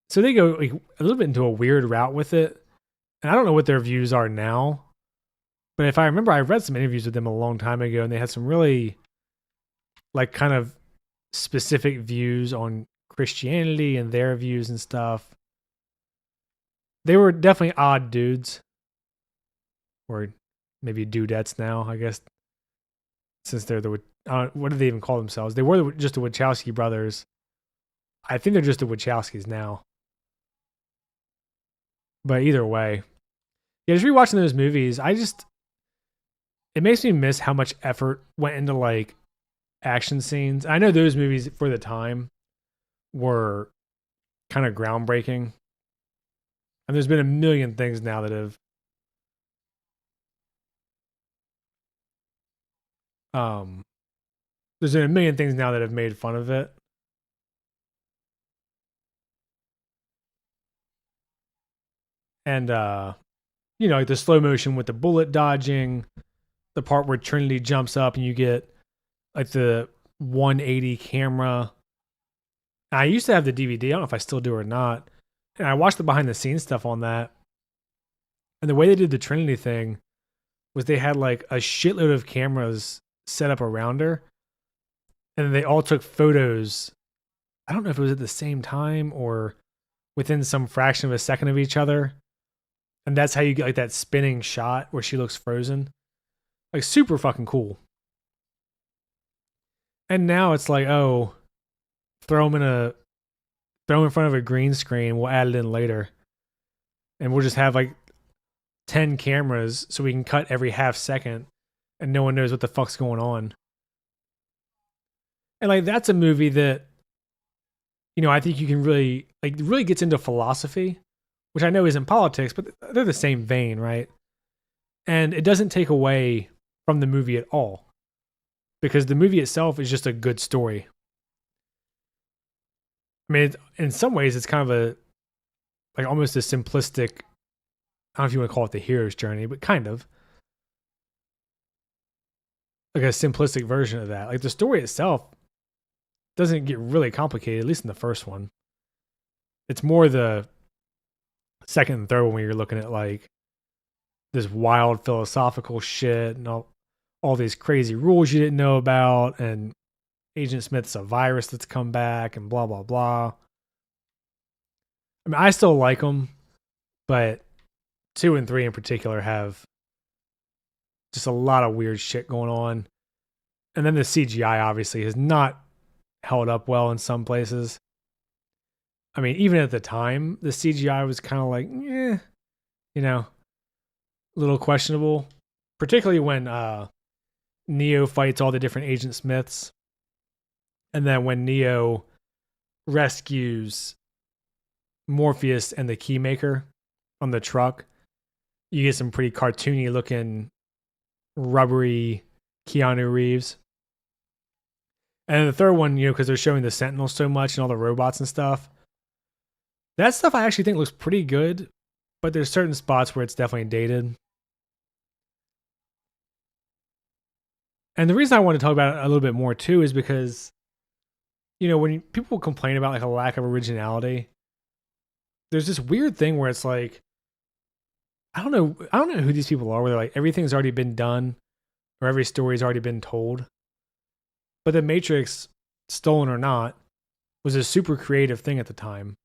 So they go like a little bit into a weird route with it. And I don't know what their views are now. But if I remember, I read some interviews with them a long time ago, and they had some really like kind of specific views on Christianity and their views and stuff. They were definitely odd dudes, or maybe dudettes now, I guess, since they're what do they even call themselves? They were just the Wachowski brothers. I think they're just the Wachowskis now. But either way, yeah, just rewatching those movies, it makes me miss how much effort went into like action scenes. I know those movies for the time were kind of groundbreaking. And there's been a million things now that have um there's been a million things now that have made fun of it. And like the slow motion with the bullet dodging, the part where Trinity jumps up and you get like the 180 camera. I used to have the DVD. I don't know if I still do or not. And I watched the behind the scenes stuff on that. And the way they did the Trinity thing was they had like a shitload of cameras set up around her. And then they all took photos. I don't know if it was at the same time or within some fraction of a second of each other. And that's how you get like that spinning shot where she looks frozen. Like super fucking cool. And now it's like, oh, throw them in front of a green screen. We'll add it in later. And we'll just have like 10 cameras so we can cut every half second and no one knows what the fuck's going on. And like that's a movie that, I think you can really gets into philosophy, which I know isn't politics, but they're the same vein, right? And it doesn't take away from the movie at all because the movie itself is just a good story. I mean, in some ways, it's kind of almost a simplistic, I don't know if you want to call it the hero's journey, but kind of like a simplistic version of that. Like the story itself doesn't get really complicated, at least in the first one. It's more the second and third one where you're looking at like this wild philosophical shit and all these crazy rules you didn't know about, and Agent Smith's a virus that's come back and blah, blah, blah. I mean, I still like them, but 2 and 3 in particular have just a lot of weird shit going on. And then the CGI obviously has not held up well in some places. I mean, even at the time, the CGI was kind of like, a little questionable. Particularly when Neo fights all the different Agent Smiths. And then when Neo rescues Morpheus and the Keymaker on the truck, you get some pretty cartoony looking, rubbery Keanu Reeves. And then the third one, because they're showing the Sentinels so much and all the robots and stuff. That stuff I actually think looks pretty good, but there's certain spots where it's definitely dated. And the reason I want to talk about it a little bit more too is because, when people complain about like a lack of originality, there's this weird thing where it's like, I don't know who these people are, where they're like, everything's already been done or every story's already been told. But The Matrix, stolen or not, was a super creative thing at the time.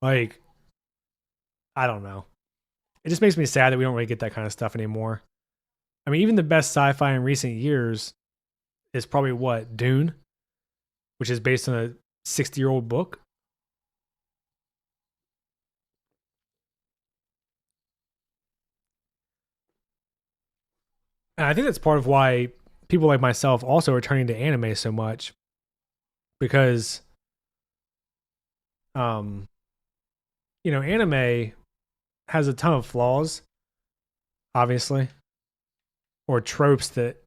Like, I don't know. It just makes me sad that we don't really get that kind of stuff anymore. I mean, even the best sci-fi in recent years is probably what? Dune, which is based on a 60-year-old book. And I think that's part of why people like myself also are turning to anime so much, because anime has a ton of flaws, obviously, or tropes that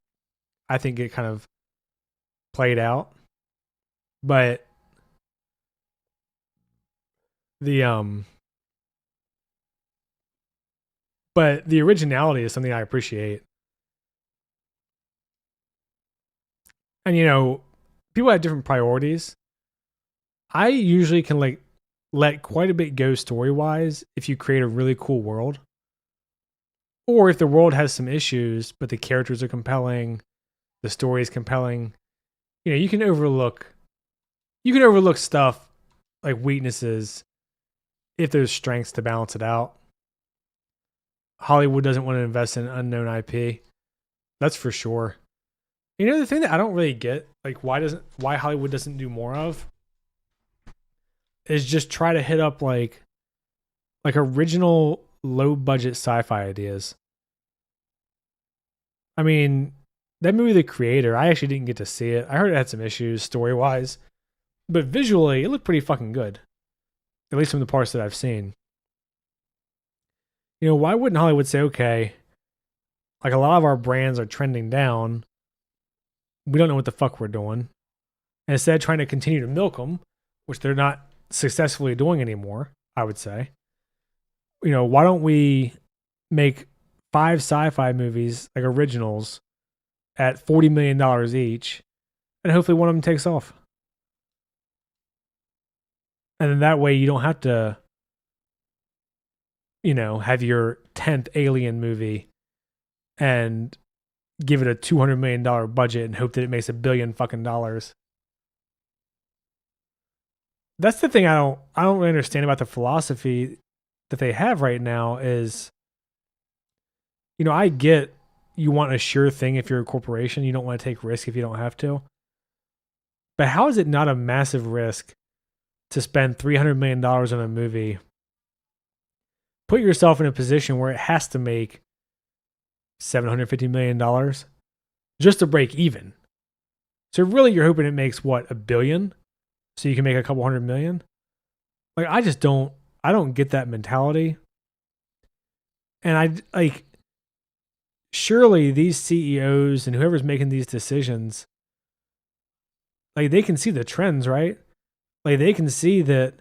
I think get kind of played out. But the originality is something I appreciate. And people have different priorities. I usually can let quite a bit go story-wise if you create a really cool world. Or if the world has some issues, but the characters are compelling, the story is compelling. You can overlook stuff like weaknesses if there's strengths to balance it out. Hollywood doesn't want to invest in an unknown IP. That's for sure. The thing that I don't really get, like why Hollywood doesn't do more of, is just try to hit up like original low budget sci-fi ideas. I mean, that movie The Creator, I actually didn't get to see it. I heard it had some issues story-wise, but visually it looked pretty fucking good. At least from the parts that I've seen. Why wouldn't Hollywood say, okay, like a lot of our brands are trending down, we don't know what the fuck we're doing. And instead of trying to continue to milk them, which they're not successfully doing anymore, I would say, why don't we make 5 sci-fi movies like originals at $40 million each, and hopefully one of them takes off. And then that way you don't have to, have your 10th Alien movie and give it a $200 million budget and hope that it makes $1 billion fucking dollars. That's the thing I don't really understand about the philosophy that they have right now is, I get you want a sure thing if you're a corporation. You don't want to take risk if you don't have to. But how is it not a massive risk to spend $300 million on a movie, put yourself in a position where it has to make $750 million just to break even? So really you're hoping it makes what, $1 billion? So you can make a couple $100 million? Like, I don't get that mentality. And surely these CEOs and whoever's making these decisions, like, they can see the trends, right? Like, they can see that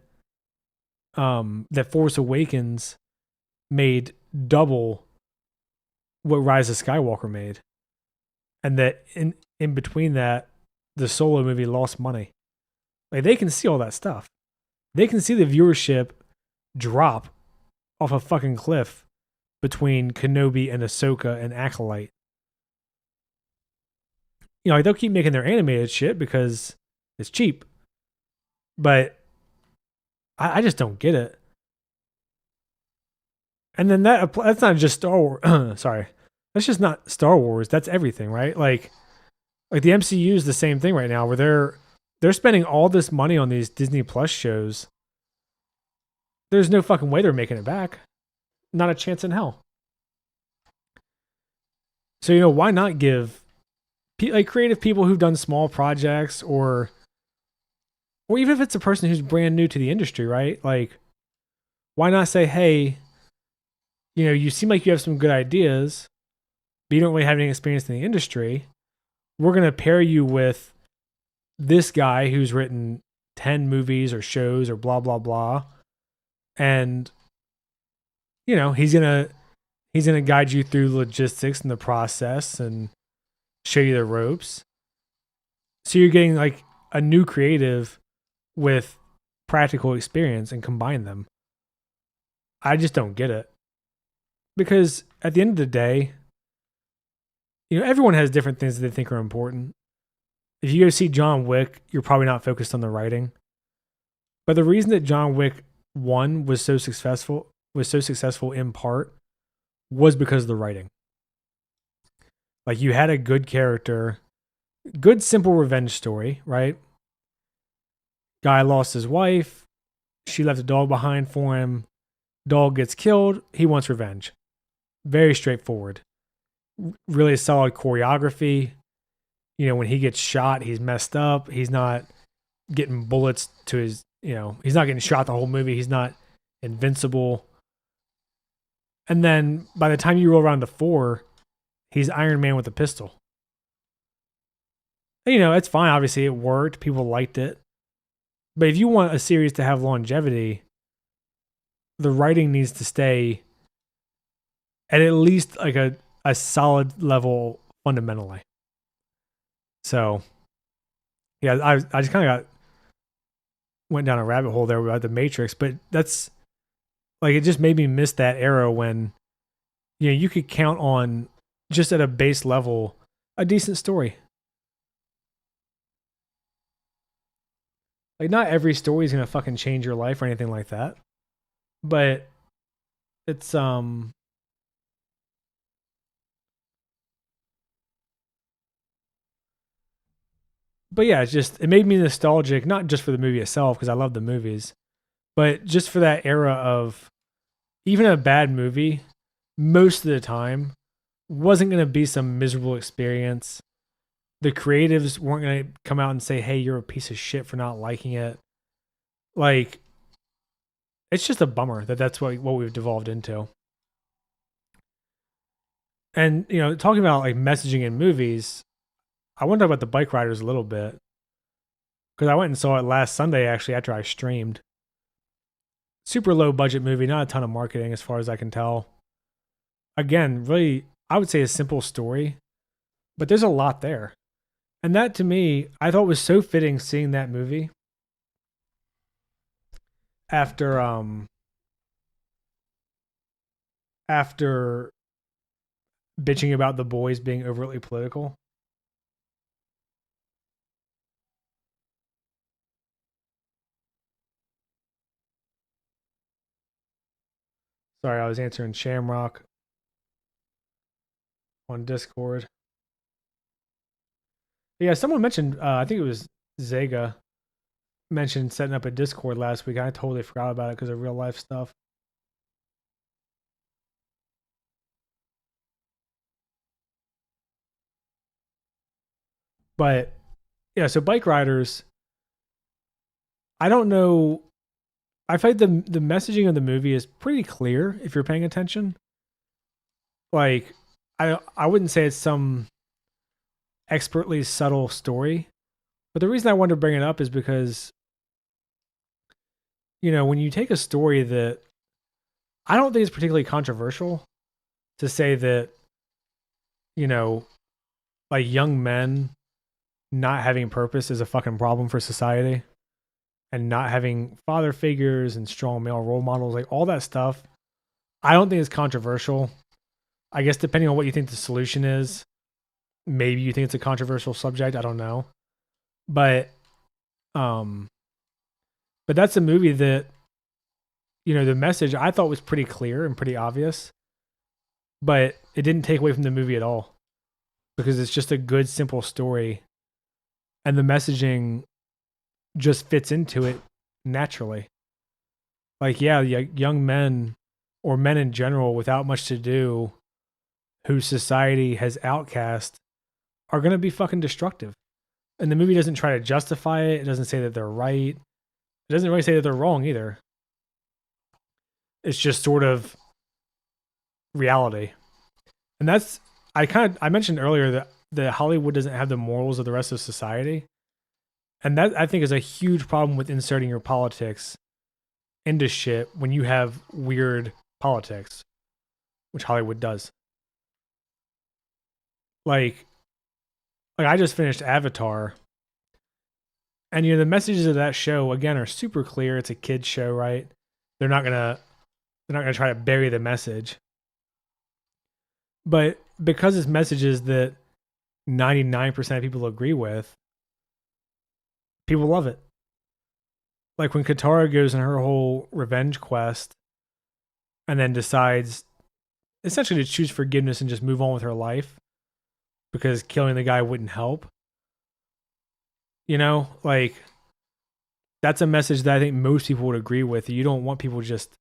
that Force Awakens made double what Rise of Skywalker made. And that in between that, the Solo movie lost money. Like, they can see all that stuff. They can see the viewership drop off a fucking cliff between Kenobi and Ahsoka and Acolyte. Like, they'll keep making their animated shit because it's cheap. But I just don't get it. And then that's not just Star Wars. Sorry. That's just not Star Wars. That's everything, right? Like the MCU is the same thing right now where they're spending all this money on these Disney Plus shows. There's no fucking way they're making it back. Not a chance in hell. So, why not give creative people who've done small projects or even if it's a person who's brand new to the industry, right? Like, why not say, hey, you seem like you have some good ideas, but you don't really have any experience in the industry. We're going to pair you with this guy who's written 10 movies or shows or blah, blah, blah. And, he's going to guide you through logistics and the process and show you the ropes. So you're getting like a new creative with practical experience and combine them. I just don't get it. Because at the end of the day, everyone has different things that they think are important. If you go see John Wick, you're probably not focused on the writing. But the reason that John Wick 1 was so successful in part was because of the writing. Like, you had a good character, good simple revenge story, right? Guy lost his wife, she left a dog behind for him. Dog gets killed, he wants revenge. Very straightforward. Really solid choreography. When he gets shot, he's messed up. He's not getting bullets to his, he's not getting shot the whole movie. He's not invincible. And then by the time you roll around to 4, he's Iron Man with a pistol. And, it's fine. Obviously, it worked. People liked it. But if you want a series to have longevity, the writing needs to stay at least like a solid level fundamentally. So, yeah, I just kind of went down a rabbit hole there about the Matrix, but that's like, it just made me miss that era when, you could count on just at a base level, a decent story. Like, not every story is going to fucking change your life or anything like that. But it's, but yeah, it made me nostalgic, not just for the movie itself, because I love the movies, but just for that era of even a bad movie, most of the time, wasn't going to be some miserable experience. The creatives weren't going to come out and say, hey, you're a piece of shit for not liking it. Like, it's just a bummer that's what we've devolved into. And, talking about like messaging in movies, I want to talk about the Bikeriders a little bit. Because I went and saw it last Sunday, actually, after I streamed. super low budget movie, not a ton of marketing as far as I can tell. Again, really, I would say a simple story, but there's a lot there. And that to me, I thought was so fitting seeing that movie after after bitching about The Boys being overtly political. Sorry, I was answering Shamrock on Discord. Yeah, someone mentioned, I think it was Zega mentioned setting up a Discord last week. I totally forgot about it because of real life stuff. But yeah, so Bikeriders, I don't know. I find the messaging of the movie is pretty clear if you're paying attention. Like, I wouldn't say it's some expertly subtle story, but the reason I wanted to bring it up is because when you take a story that I don't think it's particularly controversial to say that you know like young men not having purpose is a fucking problem for society, and not having father figures and strong male role models, like all that stuff, I don't think it's controversial. I guess depending on what you think the solution is, maybe you think it's a controversial subject. I don't know, but um, but that's a movie that the message I thought was pretty clear and pretty obvious, but it didn't take away from the movie at all because it's just a good, simple story, and the messaging just fits into it naturally. Like, yeah, young men or men in general without much to do, who society has outcast, are going to be fucking destructive. And the movie doesn't try to justify it. It doesn't say that they're right. It doesn't really say that they're wrong either. It's just sort of reality. And that's, I mentioned earlier that Hollywood doesn't have the morals of the rest of society. And that, I think, is a huge problem with inserting your politics into shit when you have weird politics, which Hollywood does. Like I just finished Avatar, and the messages of that show again are super clear. It's a kids show, right? They're not gonna try to bury the message, but because it's messages that 99% of people agree with, people love it. Like when Katara goes on her whole revenge quest and then decides essentially to choose forgiveness and just move on with her life because killing the guy wouldn't help. Like that's a message that I think most people would agree with. You don't want people just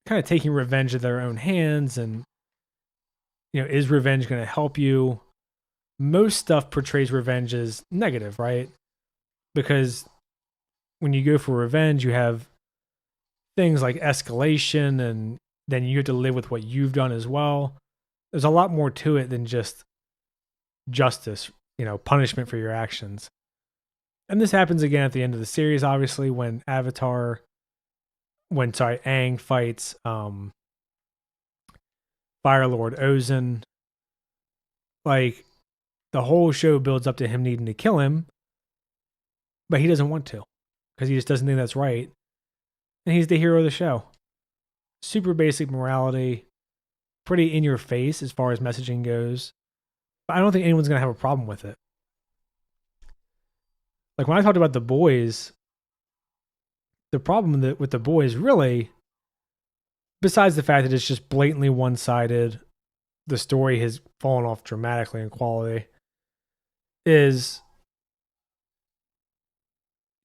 kind of taking revenge in their own hands, and is revenge going to help you? Most stuff portrays revenge as negative, right? Because when you go for revenge, you have things like escalation, and then you have to live with what you've done as well. There's a lot more to it than just justice, punishment for your actions. And this happens again at the end of the series, obviously, when Aang fights Fire Lord Ozan. Like, the whole show builds up to him needing to kill him, but he doesn't want to because he just doesn't think that's right. And he's the hero of the show. Super basic morality, pretty in your face as far as messaging goes. But I don't think anyone's going to have a problem with it. Like when I talked about The Boys, the problem with The Boys really, besides the fact that it's just blatantly one-sided, the story has fallen off dramatically in quality, is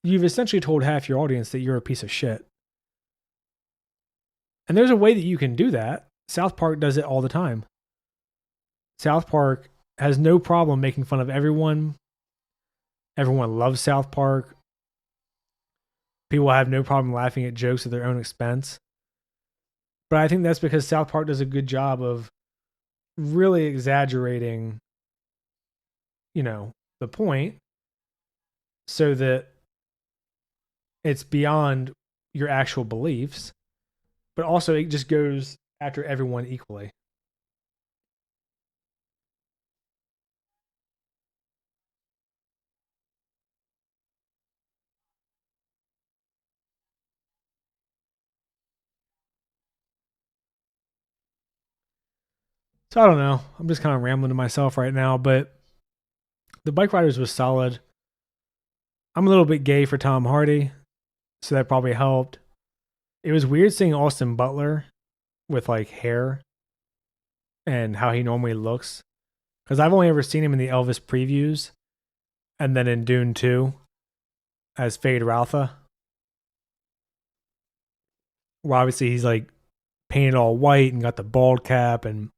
you've essentially told half your audience that you're a piece of shit. And there's a way that you can do that. South Park does it all the time. South Park has no problem making fun of everyone. Everyone loves South Park. People have no problem laughing at jokes at their own expense. But I think that's because South Park does a good job of really exaggerating, the point so that it's beyond, your actual beliefs, but also it just goes after everyone equally. So I don't know. I'm just kind of rambling to myself right now, but the Bikeriders was solid. I'm a little bit gay for Tom Hardy, so that probably helped. It was weird seeing Austin Butler with like hair and how he normally looks, because I've only ever seen him in the Elvis previews and then in Dune 2 as Fade Routha. Where obviously he's like painted all white and got the bald cap and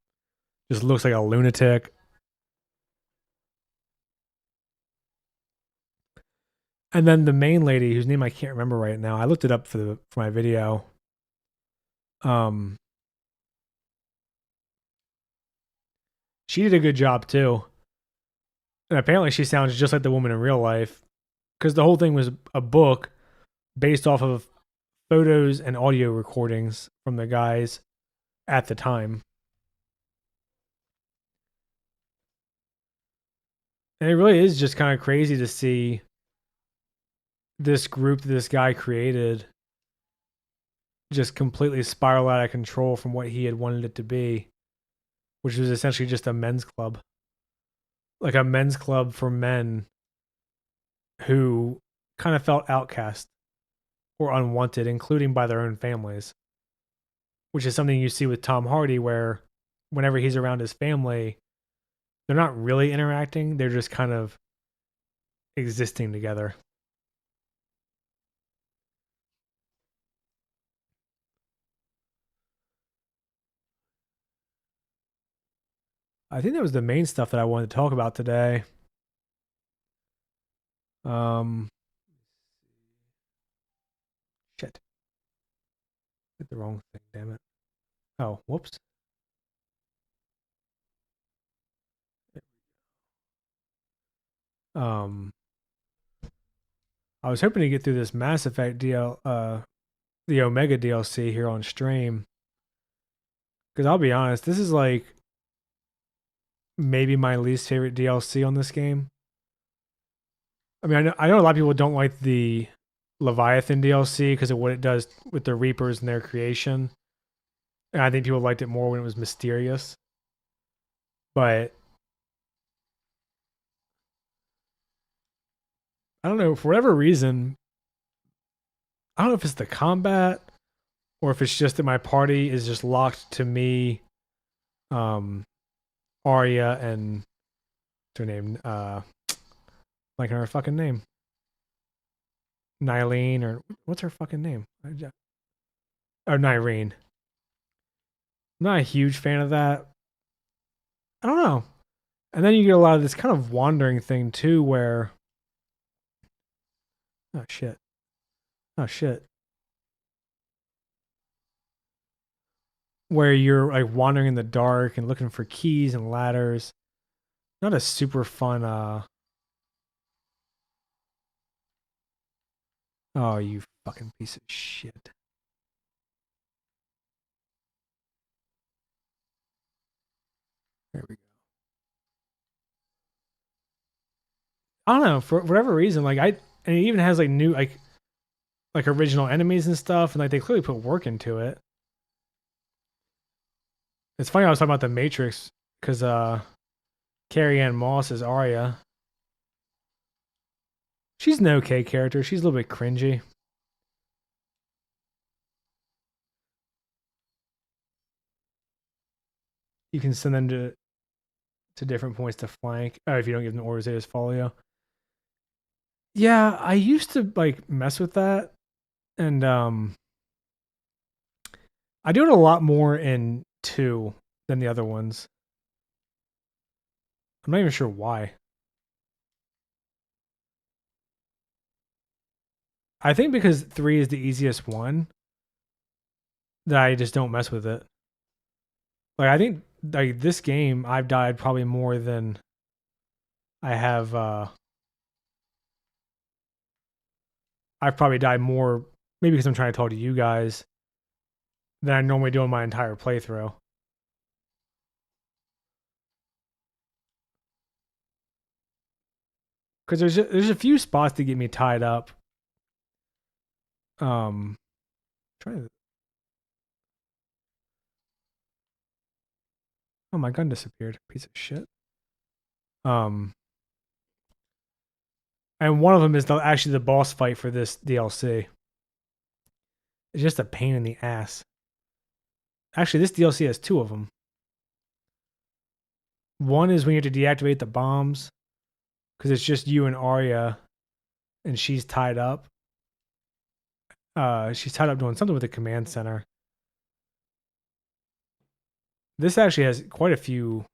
just looks like a lunatic. And then the main lady, whose name I can't remember right now, I looked it up for my video. Um, she did a good job too, and apparently she sounds just like the woman in real life, because the whole thing was a book based off of photos and audio recordings from the guys at the time. And it really is just kind of crazy to see this group that this guy created just completely spiral out of control from what he had wanted it to be, which was essentially just a men's club. Like a men's club for men who kind of felt outcast or unwanted, including by their own families, which is something you see with Tom Hardy, where whenever he's around his family, they're not really interacting, they're just kind of existing together. I think that was the main stuff that I wanted to talk about today. Um, shit, hit the wrong thing. Damn it. Oh, whoops. Um, I was hoping to get through this Mass Effect the Omega DLC here on stream. Because I'll be honest, this is like maybe my least favorite DLC on this game. I mean, I know a lot of people don't like the Leviathan DLC because of what it does with the Reapers and their creation. And I think people liked it more when it was mysterious. But I don't know, for whatever reason, I don't know if it's the combat or if it's just that my party is just locked to me, um, Arya and what's her name? Like her fucking name. Nylene, or what's her fucking name? Or Nyrene. I'm not a huge fan of that. I don't know. And then you get a lot of this kind of wandering thing too, where oh shit, oh shit, where you're like wandering in the dark and looking for keys and ladders. Not a super fun. Oh, you fucking piece of shit. There we go. I don't know, for whatever reason, like and it even has like new like original enemies and stuff, and like they clearly put work into it. It's funny I was talking about the Matrix because Carrie Ann Moss is Arya. She's an okay character. She's a little bit cringy. You can send them to different points to flank. Oh, if you don't give them orders, they just follow you. Yeah, I used to like mess with that, and I do it a lot more in two than the other ones. I'm not even sure why. I think because three is the easiest one that I just don't mess with it. Like I think like this game, I've died probably more than I have. I've probably died more maybe because I'm trying to talk to you guys, than I normally do in my entire playthrough. Because there's a few spots that get me tied up. Trying to. Oh, my gun disappeared. Piece of shit. Um, and one of them is actually the boss fight for this DLC. It's just a pain in the ass. Actually, this DLC has two of them. One is when you have to deactivate the bombs because it's just you and Arya, and she's tied up. She's tied up doing something with the command center. This actually has quite a few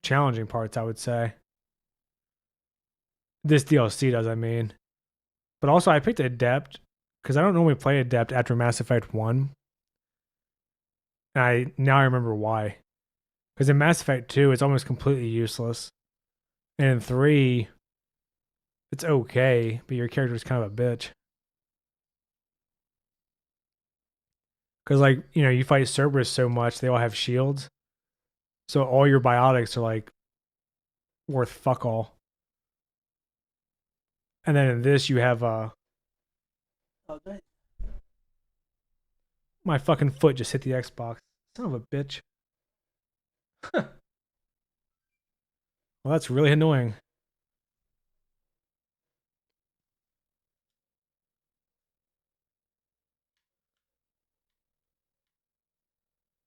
challenging parts, I would say. This DLC does, I mean. But also, I picked Adept because I don't normally play Adept after Mass Effect 1. And now I remember why. Because in Mass Effect 2, it's almost completely useless. And in 3, it's okay, but your character's kind of a bitch. Because, like, you know, you fight Cerberus so much, they all have shields. So all your biotics are, like, worth fuck all. And then in this, you have, my fucking foot just hit the Xbox. Son of a bitch. Well, that's really annoying.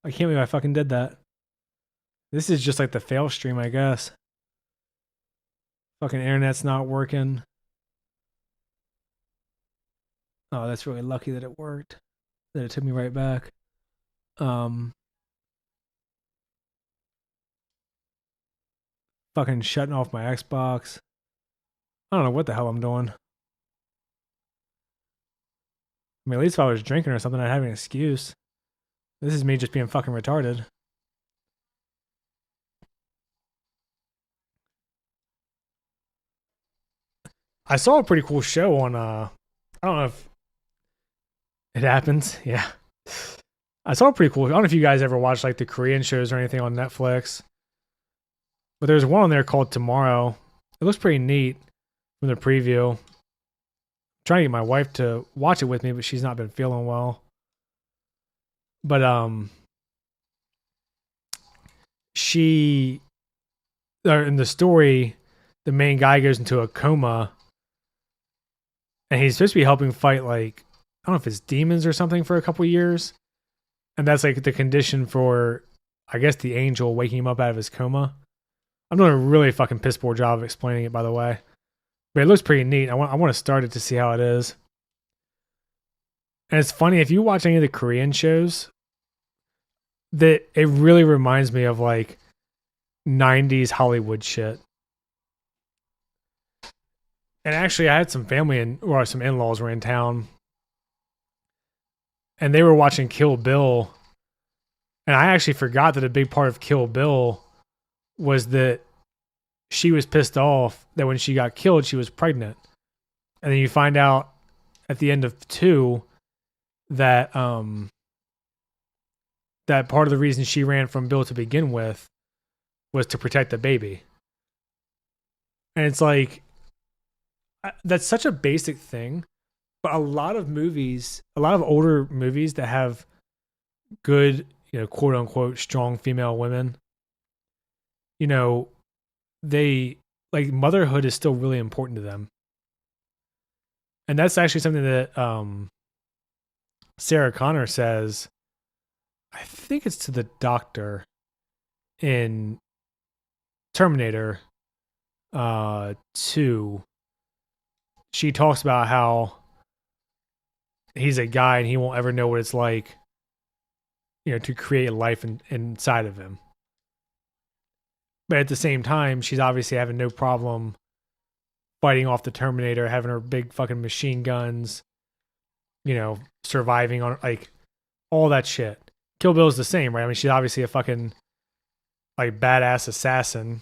I can't believe I fucking did that. This is just like the fail stream, I guess. Fucking internet's not working. Oh, that's really lucky that it worked. That it took me right back. Fucking shutting off my Xbox. I don't know what the hell I'm doing. I mean, at least if I was drinking or something, I'd have an excuse. This is me just being fucking retarded. I saw a pretty cool show on I don't know if it happens. Yeah. I saw a pretty cool. I don't know if you guys ever watched like the Korean shows or anything on Netflix. But there's one on there called Tomorrow. It looks pretty neat from the preview. I'm trying to get my wife to watch it with me, but she's not been feeling well. But she in the story, the main guy goes into a coma, and he's supposed to be helping fight like I don't know if it's demons or something for a couple years, and that's like the condition for I guess the angel waking him up out of his coma. I'm doing a really fucking piss poor job of explaining it, by the way, but it looks pretty neat. I want to start it to see how it is. And it's funny if you watch any of the Korean shows, that it really reminds me of like 90s Hollywood shit. And actually, I had some family or some in-laws were in town, and they were watching Kill Bill. And I actually forgot that a big part of Kill Bill was that she was pissed off that when she got killed, she was pregnant. And then you find out at the end of 2 that that part of the reason she ran from Bill to begin with was to protect the baby. And it's like that's such a basic thing, but a lot of movies, a lot of older movies that have good, you know, quote unquote strong female women, you know, they like motherhood is still really important to them. And that's actually something that Sarah Connor says, I think it's to the doctor in Terminator 2. She talks about how he's a guy and he won't ever know what it's like, you know, to create life inside of him. But at the same time, she's obviously having no problem fighting off the Terminator, having her big fucking machine guns, you know, surviving on like all that shit. Kill Bill's the same, right? I mean, she's obviously a fucking like badass assassin.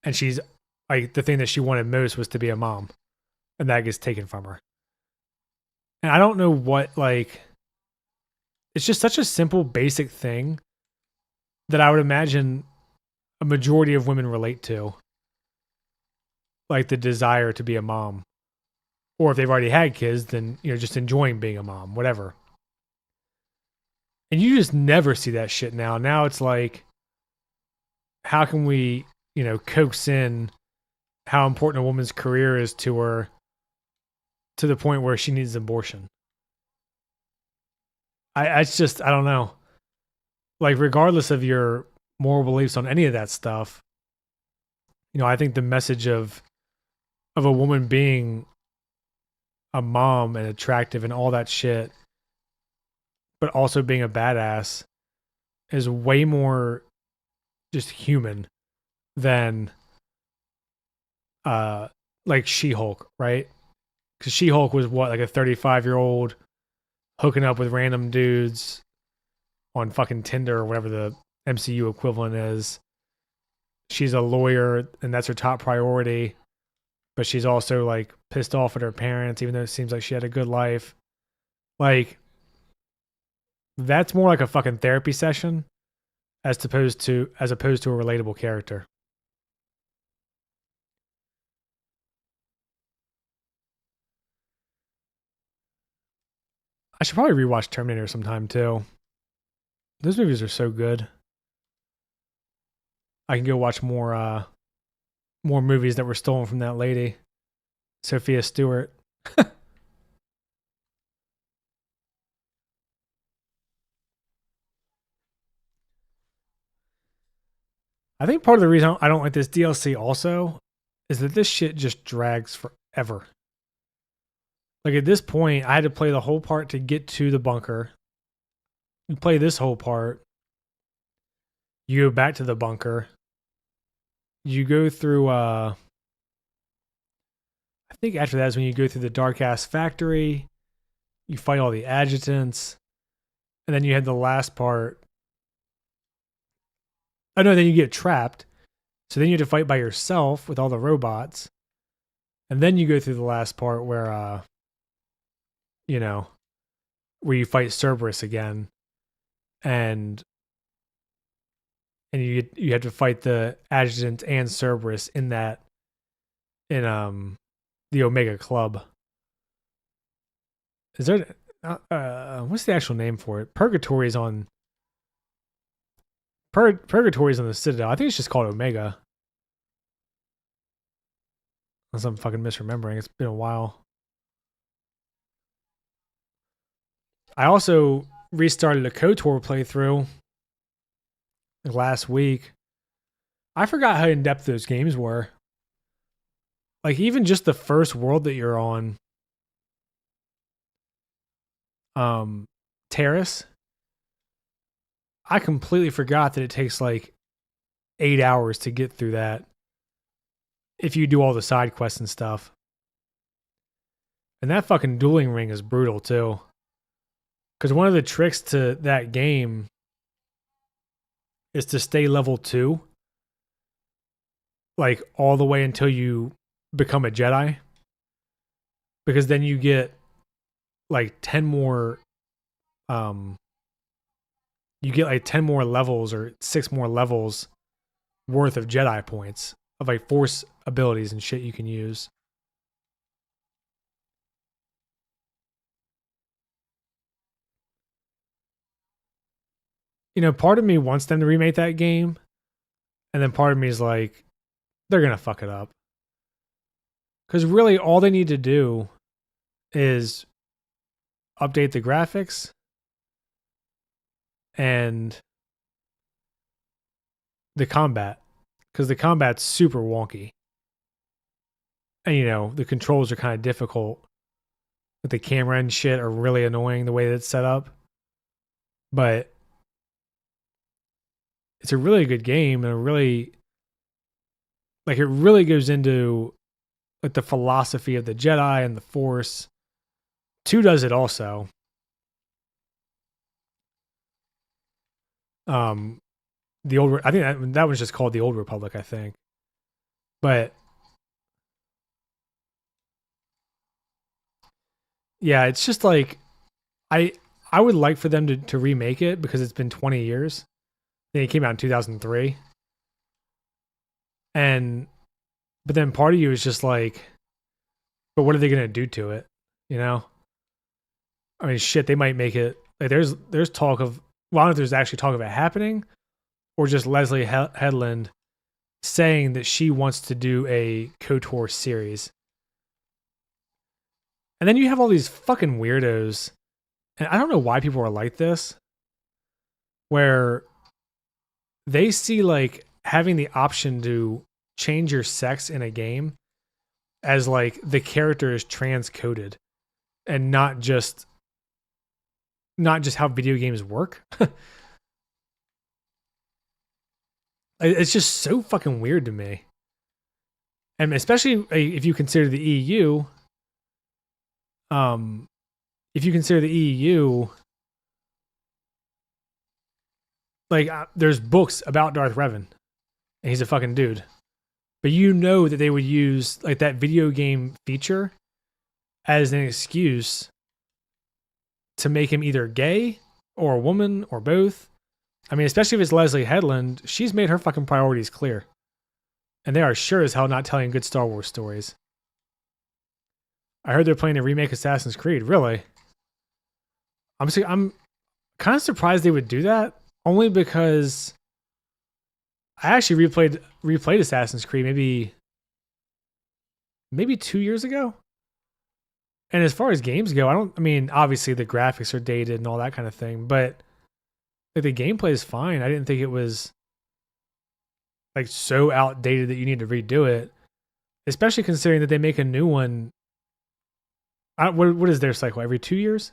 And she's like the thing that she wanted most was to be a mom. And that gets taken from her. And I don't know what, like, it's just such a simple, basic thing that I would imagine a majority of women relate to, like the desire to be a mom. Or if they've already had kids, then, just enjoying being a mom, whatever. And you just never see that shit now. Now it's like, how can we, coax in how important a woman's career is to her to the point where she needs an abortion? It's just, I don't know. Like, regardless of your moral beliefs on any of that stuff, I think the message of a woman being a mom and attractive and all that shit, but also being a badass is way more just human than like She-Hulk, right? Because She-Hulk was what, like a 35-year-old hooking up with random dudes on fucking Tinder or whatever the MCU equivalent is. She's a lawyer and that's her top priority, but she's also like pissed off at her parents, even though it seems like she had a good life. Like, that's more like a fucking therapy session as opposed to a relatable character. I should probably rewatch Terminator sometime too. Those movies are so good. I can go watch more movies that were stolen from that lady, Sophia Stewart. I think part of the reason I don't like this DLC also is that this shit just drags forever. Like, at this point, I had to play the whole part to get to the bunker. You play this whole part. You go back to the bunker. You go through I think after that is when you go through the dark ass factory. You fight all the adjutants. And then you had the last part. Oh no, then you get trapped. So then you have to fight by yourself with all the robots. And then you go through the last part where where you fight Cerberus again. And you have to fight the adjutant and Cerberus in the Omega Club. Is there what's the actual name for it? Purgatory's on the Citadel. I think it's just called Omega. Unless I'm fucking misremembering. It's been a while. I also restarted a KOTOR playthrough last week. I forgot how in-depth those games were. Like, even just the first world that you're on, Terrace, I completely forgot that it takes like 8 hours to get through that if you do all the side quests and stuff. And that fucking dueling ring is brutal too. Because one of the tricks to that game is to stay level 2, like all the way until you become a Jedi. Because then you get like 10 more you get like 10 more levels or 6 more levels worth of Jedi points of like force abilities and shit you can use. Part of me wants them to remake that game, and then part of me is like, they're gonna fuck it up. Because really, all they need to do is update the graphics and the combat, because the combat's super wonky, and the controls are kind of difficult. But the camera and shit are really annoying the way that it's set up. But it's a really good game, and it really goes into like the philosophy of the Jedi and the Force. 2 does it also. The old, I think that was just called the Old Republic, I think. But yeah, it's just like I I would like for them to remake it because it's been 20 years. Then it came out in 2003, and but then part of you is just like, but what are they gonna do to it? You know, I mean, shit, they might make it. Like, there's talk of, well, I don't know if there's actually talk of it happening, or just Leslie Headland saying that she wants to do a KOTOR series. And then you have all these fucking weirdos, and I don't know why people are like this, where they see like having the option to change your sex in a game as like the character is transcoded and not just how video games work. It's just so fucking weird to me. And especially if you consider the EU, um, if you consider the EU, like there's books about Darth Revan, and he's a fucking dude. But you know that they would use like that video game feature as an excuse to make him either gay or a woman or both. I mean, especially if it's Leslie Headland, she's made her fucking priorities clear. And they are sure as hell not telling good Star Wars stories. I heard they're planning to remake Assassin's Creed. Really? I'm kind of surprised they would do that, only because I actually replayed Assassin's Creed maybe 2 years ago. And as far as games go, I mean, obviously the graphics are dated and all that kind of thing, but like the gameplay is fine. I didn't think it was like so outdated that you need to redo it, especially considering that they make a new one. What is their cycle? Every 2 years?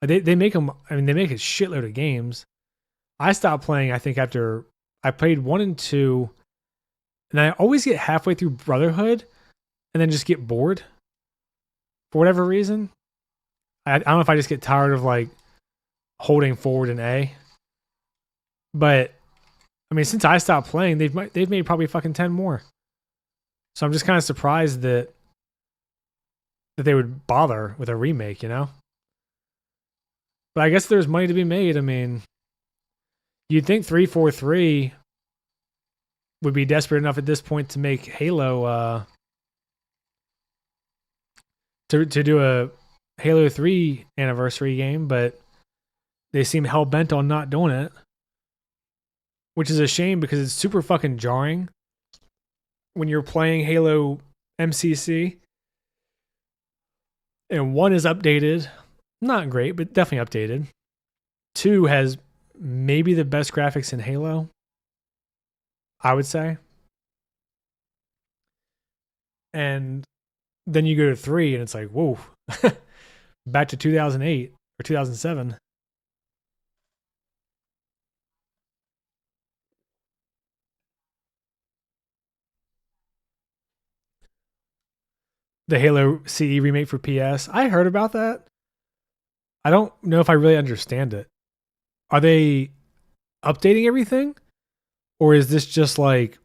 They make them. I mean, they make a shitload of games. I stopped playing, I think, after I played 1 and 2, and I always get halfway through Brotherhood and then just get bored for whatever reason. I don't know if I just get tired of like holding forward an A, but I mean, since I stopped playing, they've made probably fucking 10 more. So I'm just kind of surprised that they would bother with a remake, you know? But I guess there's money to be made. I mean, you'd think 343 would be desperate enough at this point to make Halo to do a Halo 3 anniversary game, but they seem hell bent on not doing it, which is a shame because it's super fucking jarring when you're playing Halo MCC and 1 is updated, not great, but definitely updated. 2 has maybe the best graphics in Halo, I would say. And then you go to 3 and it's like, whoa, back to 2008 or 2007. The Halo CE remake for PS. I heard about that. I don't know if I really understand it. Are they updating everything? Or is this just like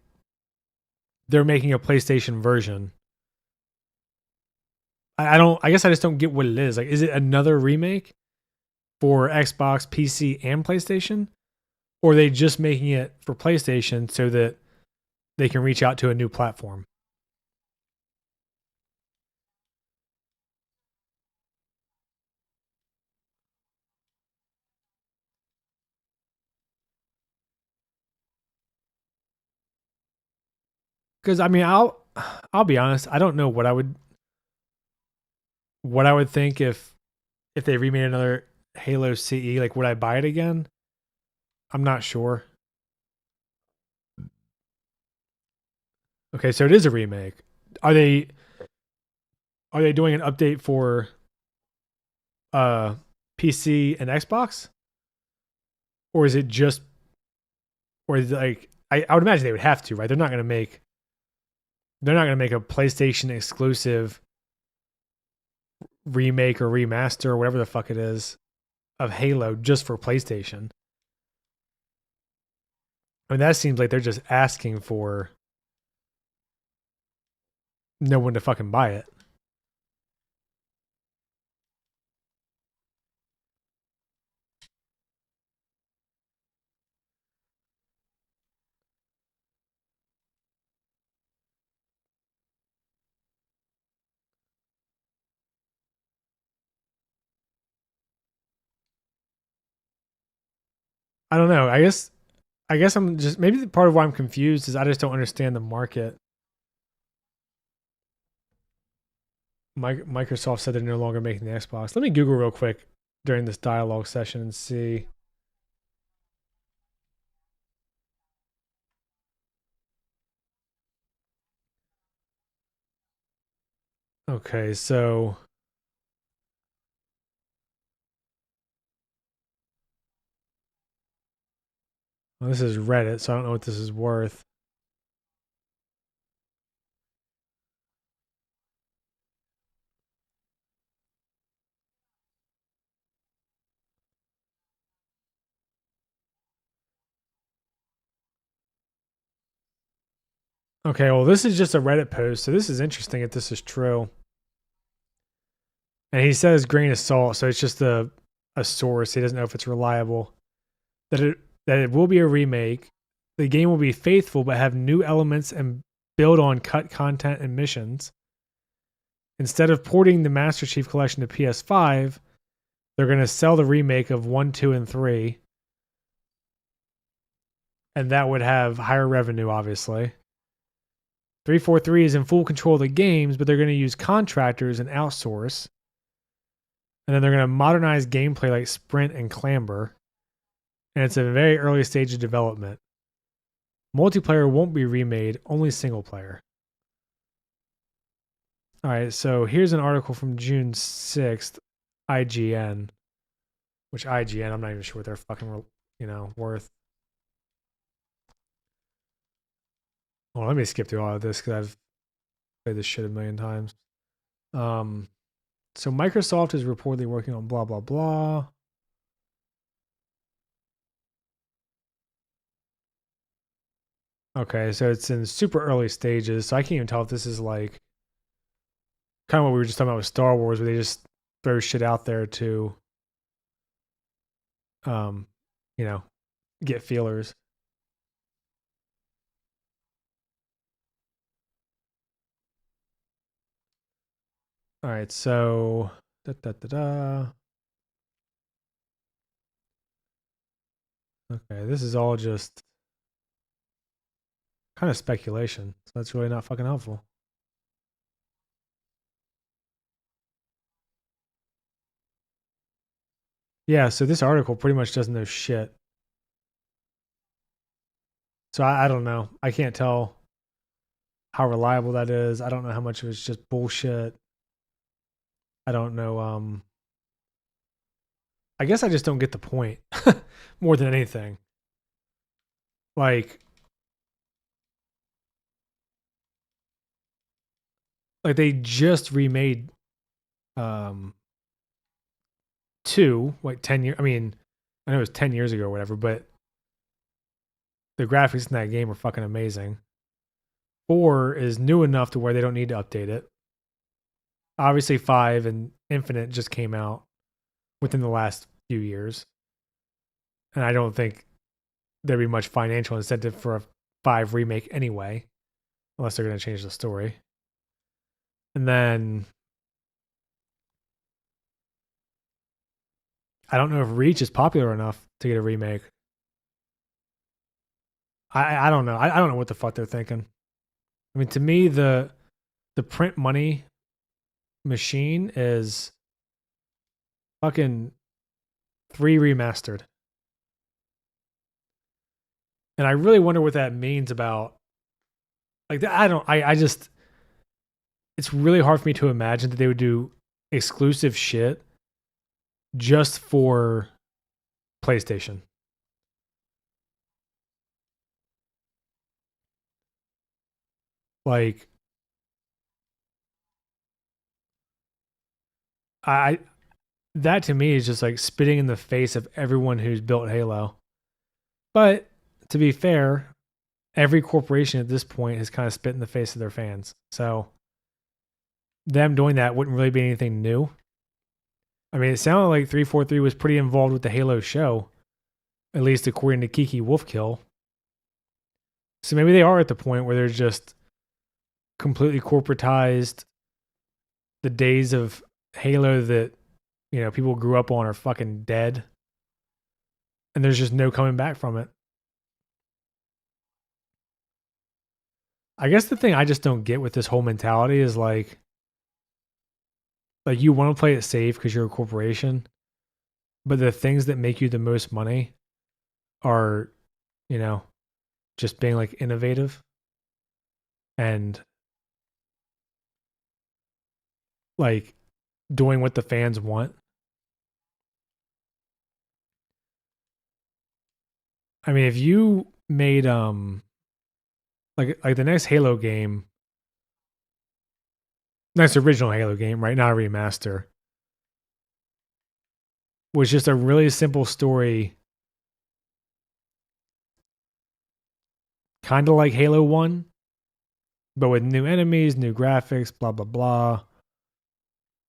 they're making a PlayStation version? I guess I just don't get what it is. Like, is it another remake for Xbox, PC, and PlayStation? Or are they just making it for PlayStation so that they can reach out to a new platform? Because I mean, I'll be honest. I don't know what I would think if they remade another Halo CE. Like, would I buy it again? I'm not sure. Okay, so it is a remake. Are they are they doing an update for uh PC and Xbox, or is it just, or is it like I would imagine they would have to, right? They're not gonna make a PlayStation exclusive remake or remaster or whatever the fuck it is of Halo just for PlayStation. I mean, that seems like they're just asking for no one to fucking buy it. I don't know. I guess I'm just maybe the part of why I'm confused is I just don't understand the market. Microsoft said they're no longer making the Xbox. Let me Google real quick during this dialogue session and see. Okay, so well, this is Reddit, so I don't know what this is worth. Okay, well, this is just a Reddit post, so this is interesting if this is true. And he says grain of salt, so it's just a source. He doesn't know if it's reliable. That it will be a remake. The game will be faithful but have new elements and build on cut content and missions. Instead of porting the Master Chief Collection to PS5, they're going to sell the remake of 1, 2, and 3. And that would have higher revenue, obviously. 343 is in full control of the games, but they're going to use contractors and outsource. And then they're going to modernize gameplay like sprint and clamber. And it's a very early stage of development. Multiplayer won't be remade, only single player. All right, so here's an article from June 6th, IGN, which IGN, I'm not even sure what they're fucking, worth. Well, let me skip through all of this because I've played this shit a million times. So Microsoft is reportedly working on blah, blah, blah. Okay, so it's in super early stages, so I can't even tell if this is like kind of what we were just talking about with Star Wars, where they just throw shit out there to, um, you know, get feelers. All right, so da, da, da, da. Okay, this is all just kind of speculation, so that's really not fucking helpful. Yeah, so this article pretty much doesn't know shit. So I don't know. I can't tell how reliable that is. I don't know how much of it's just bullshit. I don't know. I guess I just don't get the point more than anything. Like, they just remade um 2 like 10 years. I mean, I know it was 10 years ago or whatever, but the graphics in that game are fucking amazing. 4 is new enough to where they don't need to update it. Obviously 5 and Infinite just came out within the last few years. And I don't think there'd be much financial incentive for a 5 remake anyway, unless they're going to change the story. And then I don't know if Reach is popular enough to get a remake. I don't know. I don't know what the fuck they're thinking. I mean, to me, the print money machine is fucking 3 remastered. And I really wonder what that means about like I just it's really hard for me to imagine that they would do exclusive shit just for PlayStation. Like I that to me is just like spitting in the face of everyone who's built Halo. But to be fair, every corporation at this point has kind of spit in the face of their fans. So them doing that wouldn't really be anything new. I mean, it sounded like 343 was pretty involved with the Halo show, at least according to Kiki Wolfkill. So maybe they are at the point where they're just completely corporatized. The days of Halo that people grew up on are fucking dead, and there's just no coming back from it. I guess the thing I just don't get with this whole mentality is like you want to play it safe because you're a corporation, but the things that make you the most money are, you know, just being like innovative and like doing what the fans want. I mean, if you made like the next Halo game, next original Halo game, right? Not a remaster, was just a really simple story, kind of like Halo 1, but with new enemies, new graphics, blah blah blah.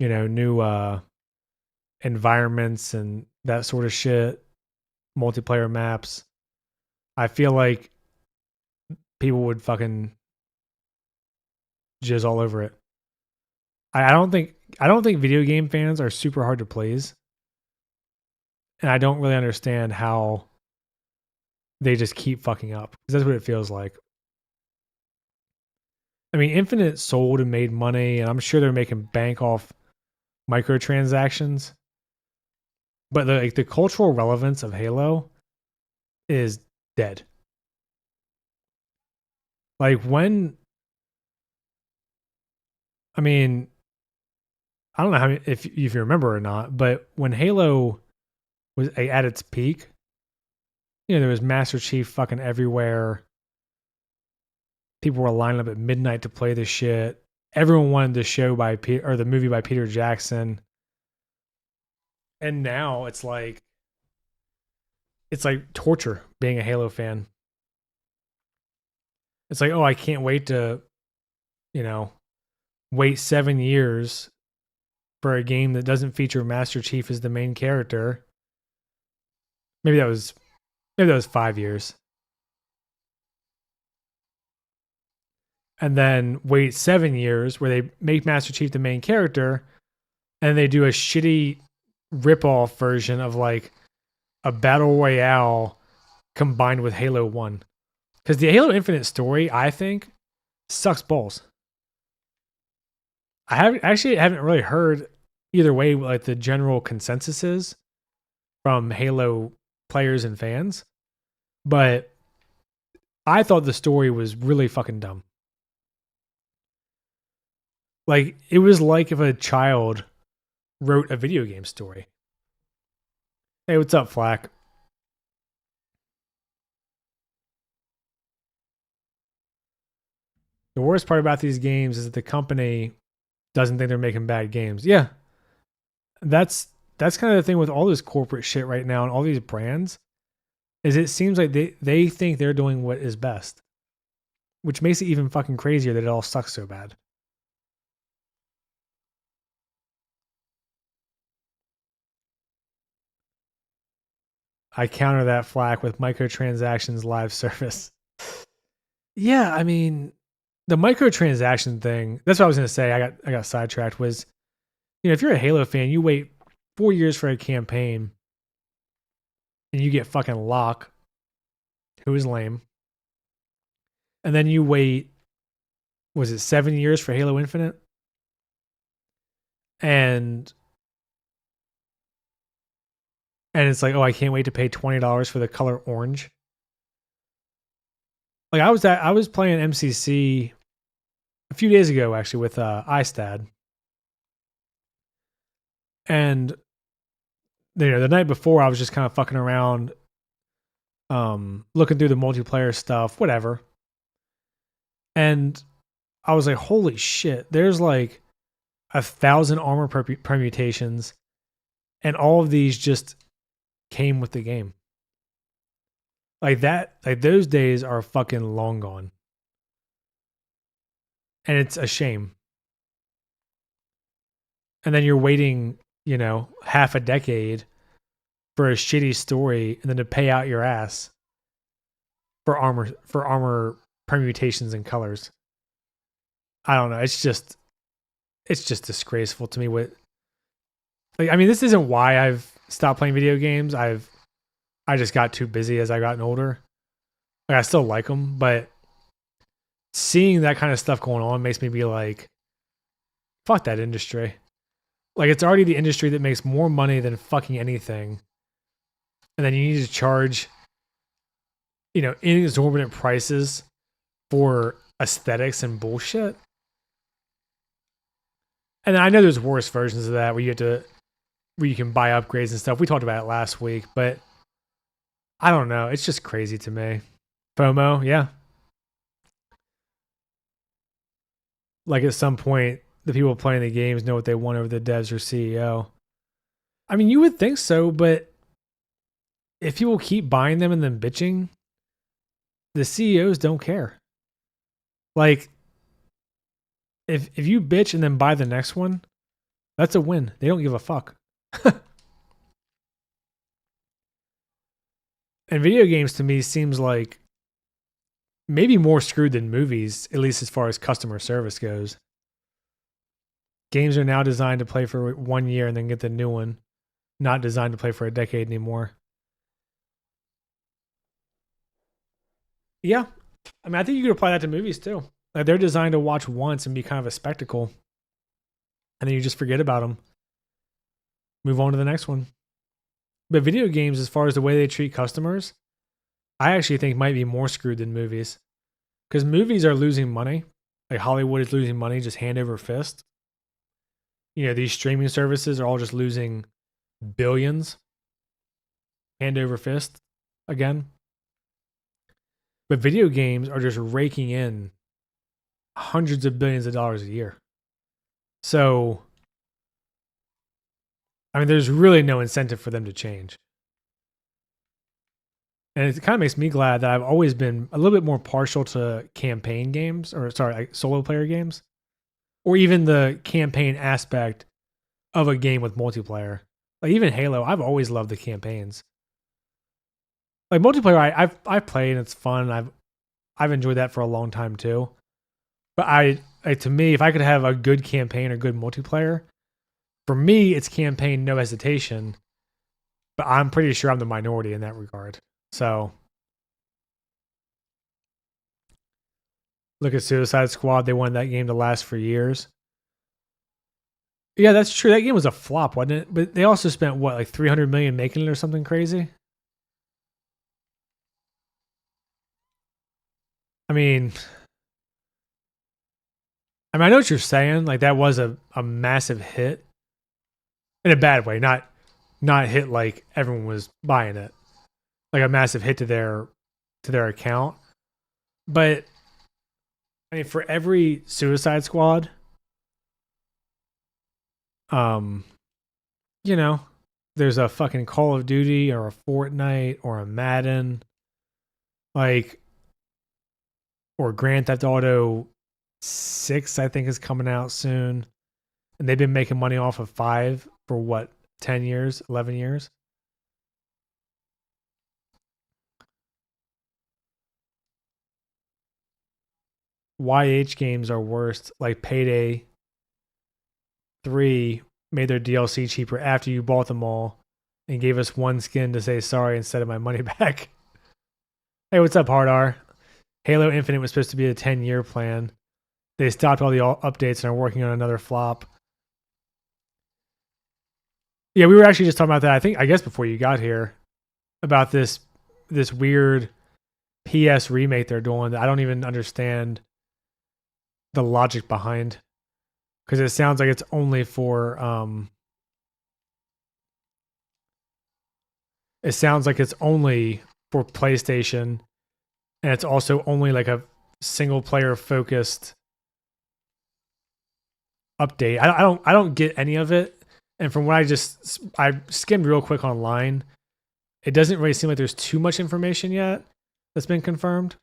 You know, new environments and that sort of shit, multiplayer maps. I feel like people would fucking jizz all over it. I don't think video game fans are super hard to please, and I don't really understand how they just keep fucking up, because that's what it feels like. I mean, Infinite sold and made money, and I'm sure they're making bank off microtransactions. But the cultural relevance of Halo is dead. Like when, I mean, I don't know if you remember or not, but when Halo was at its peak, you know, there was Master Chief fucking everywhere. People were lining up at midnight to play this shit. Everyone wanted the show or the movie by Peter Jackson. And now it's like torture being a Halo fan. It's like, oh, I can't wait to, you know, wait 7 years for a game that doesn't feature Master Chief as the main character. Maybe that was 5 years. And then wait 7 years where they make Master Chief the main character, and they do a shitty rip-off version of like a battle royale combined with Halo 1. Because the Halo Infinite story, I think, sucks balls. I haven't really heard either way what like the general consensus is from Halo players and fans, but I thought the story was really fucking dumb. Like, it was like if a child wrote a video game story. Hey, what's up, Flack? The worst part about these games is that the company doesn't think they're making bad games. Yeah. That's kind of the thing with all this corporate shit right now and all these brands, is it seems like they think they're doing what is best, which makes it even fucking crazier that it all sucks so bad. I counter that flack with microtransactions live service. Yeah, I mean, the microtransaction thing, that's what I was gonna say. I got sidetracked. Was, you know, if you're a Halo fan, you wait 4 years for a campaign and you get fucking Locke, who is lame. And then you wait, was it 7 years for Halo Infinite? And it's like, oh, I can't wait to pay $20 for the color orange. Like I was playing MCC a few days ago actually with iStad. And you know, the night before I was just kind of fucking around, looking through the multiplayer stuff, whatever. And I was like, holy shit, there's like 1,000 armor permutations, and all of these just came with the game. Like that, like those days are fucking long gone. And it's a shame. And then you're waiting, you know, half a decade for a shitty story and then to pay out your ass for armor permutations and colors. I don't know. It's just disgraceful to me. What, like, I mean, this isn't why I've stopped playing video games. I've I just got too busy as I gotten older. Like I still like them, but seeing that kind of stuff going on makes me be like, fuck that industry. Like it's already the industry that makes more money than fucking anything. And then you need to charge, exorbitant prices for aesthetics and bullshit. And I know there's worse versions of that where you can buy upgrades and stuff. We talked about it last week, but I don't know. It's just crazy to me. FOMO, yeah. Like at some point, the people playing the games know what they want over the devs or CEO. I mean, you would think so, but if people keep buying them and then bitching, the CEOs don't care. Like, if you bitch and then buy the next one, that's a win. They don't give a fuck. And video games to me seems like maybe more screwed than movies, at least as far as customer service goes. Games are now designed to play for 1 year and then get the new one, not designed to play for a decade anymore. Yeah. I mean, I think you could apply that to movies too. Like they're designed to watch once and be kind of a spectacle. And then you just forget about them. Move on to the next one. But video games, as far as the way they treat customers, I actually think might be more screwed than movies. Because movies are losing money. Like Hollywood is losing money just hand over fist. These streaming services are all just losing billions hand over fist again. But video games are just raking in hundreds of billions of dollars a year. So, I mean, there's really no incentive for them to change. And it kind of makes me glad that I've always been a little bit more partial to campaign games, like solo player games, or even the campaign aspect of a game with multiplayer. Like even Halo, I've always loved the campaigns. Like multiplayer, I've played and it's fun. I've enjoyed that for a long time too. But to me, if I could have a good campaign or good multiplayer, for me, it's campaign, no hesitation. But I'm pretty sure I'm the minority in that regard. So, look at Suicide Squad. They wanted that game to last for years. Yeah, that's true. That game was a flop, wasn't it? But they also spent what, like $300 million making it or something crazy? I mean, I know what you're saying. Like that was a massive hit in a bad way, not hit like everyone was buying it, like a massive hit to their account. But I mean, for every Suicide Squad, there's a fucking Call of Duty or a Fortnite or a Madden, like, or Grand Theft Auto 6, I think is coming out soon. And they've been making money off of 5 for what, 10 years, 11 years? YH games are worst. Like Payday 3 made their DLC cheaper after you bought them all and gave us one skin to say sorry instead of my money back. Hey, what's up, Hard R? Halo Infinite was supposed to be a 10-year plan. They stopped all the updates and are working on another flop. Yeah, we were actually just talking about that. I guess before you got here, about this weird PS remake they're doing that I don't even understand the logic behind, because it sounds like it's only for PlayStation, and it's also only like a single player focused update. I don't get any of it. And from what I skimmed real quick online, it doesn't really seem like there's too much information yet that's been confirmed.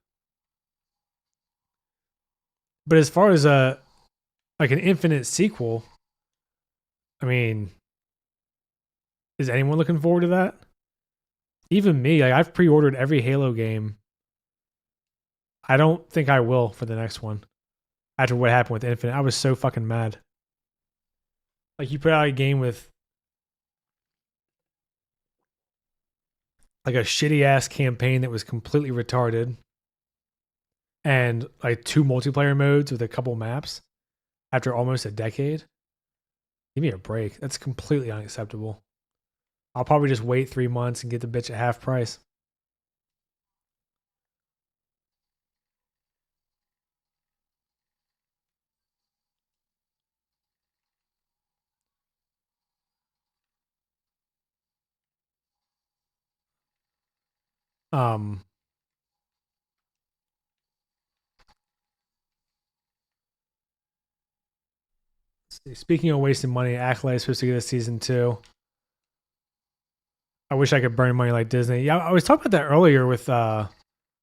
But as far as an Infinite sequel, I mean, is anyone looking forward to that? Even me, like I've pre-ordered every Halo game. I don't think I will for the next one. After what happened with Infinite, I was so fucking mad. Like you put out a game with like a shitty ass campaign that was completely retarded, and like 2 multiplayer modes with a couple maps after almost a decade. Give me a break. That's completely unacceptable. I'll probably just wait 3 months and get the bitch at half price. Um, Speaking of wasting money, Acolyte is supposed to get a season 2. I wish I could burn money like Disney. Yeah, I was talking about that earlier with I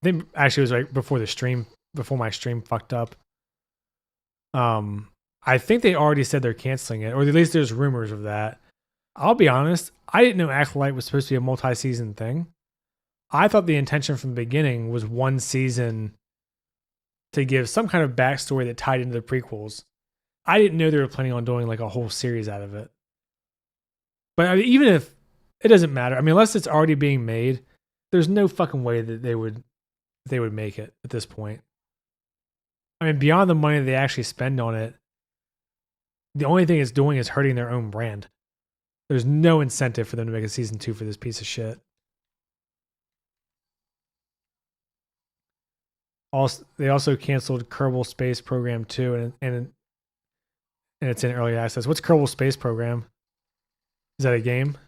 think actually it was right before the stream, before my stream fucked up. Um, I think they already said they're canceling it, or at least there's rumors of that. I'll be honest, I didn't know Acolyte was supposed to be a multi-season thing. I thought the intention from the beginning was one season to give some kind of backstory that tied into the prequels. I didn't know they were planning on doing like a whole series out of it. But I mean, even if it doesn't matter, I mean, unless it's already being made, there's no fucking way that they would make it at this point. I mean, beyond the money they actually spend on it, the only thing it's doing is hurting their own brand. There's no incentive for them to make a season 2 for this piece of shit. Also, they also canceled Kerbal Space Program 2, and it's in early access. What's Kerbal Space Program? Is that a game?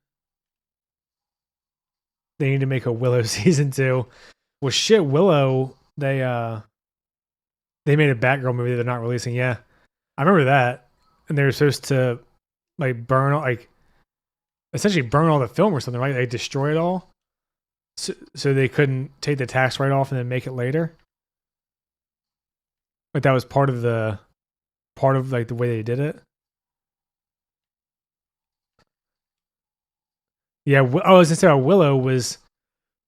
They need to make a Willow season 2. Well, shit, Willow. They made a Batgirl movie they're not releasing. Yeah, I remember that, and they were supposed to like essentially burn all the film or something, right? They destroy it all, so they couldn't take the tax write off and then make it later. Like that was part of like the way they did it. Yeah, I was gonna say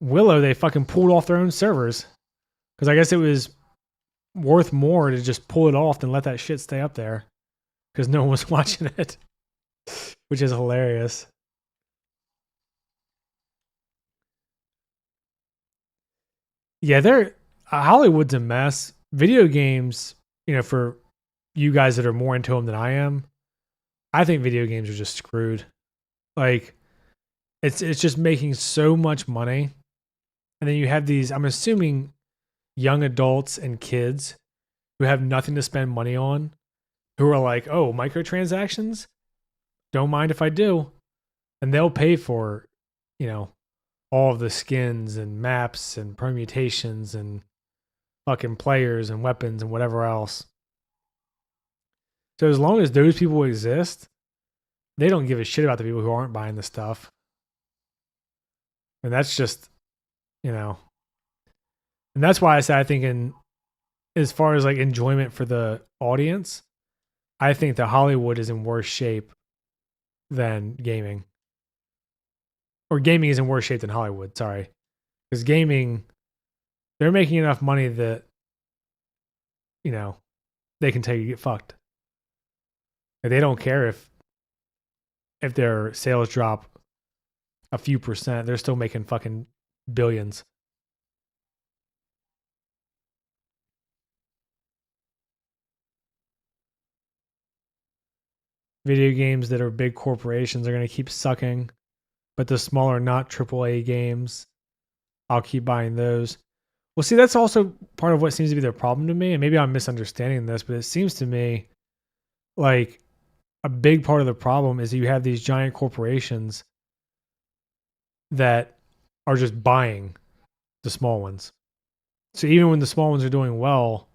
Willow. They fucking pulled off their own servers because I guess it was worth more to just pull it off than let that shit stay up there because no one was watching it, which is hilarious. Yeah, they're Hollywood's a mess. Video games, for you guys that are more into them than I am, I think video games are just screwed. Like it's just making so much money, and then you have these. I'm assuming young adults and kids who have nothing to spend money on, who are like, "Oh, microtransactions? Don't mind if I do," and they'll pay for, you know, all of the skins and maps and permutations and fucking players and weapons and whatever else. So as long as those people exist, they don't give a shit about the people who aren't buying the stuff. And that's just, you know, and that's why I say I think as far as like enjoyment for the audience, I think that Hollywood is in worse shape than gaming. Or gaming is in worse shape than Hollywood, sorry. Because gaming, they're making enough money that, you know, they can tell you get fucked. And they don't care if their sales drop a few percent, they're still making fucking billions. Video games that are big corporations are going to keep sucking, but the smaller, not AAA games, I'll keep buying those. Well, see, that's also part of what seems to be their problem to me, and maybe I'm misunderstanding this, but it seems to me like a big part of the problem is that you have these giant corporations that are just buying the small ones. So even when the small ones are doing well,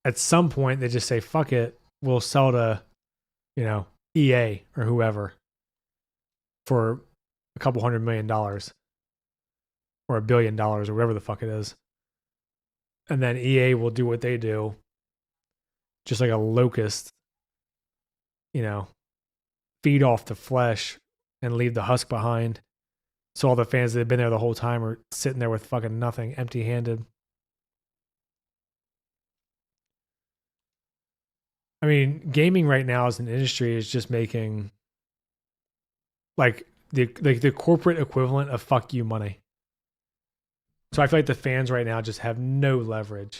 at some point they just say, fuck it, we'll sell to, EA or whoever for a couple $100 million or $1 billion or whatever the fuck it is. And then EA will do what they do, just like a locust, feed off the flesh and leave the husk behind. So all the fans that have been there the whole time are sitting there with fucking nothing, empty handed. I mean, gaming right now as an industry is just making like the corporate equivalent of fuck you money. So I feel like the fans right now just have no leverage.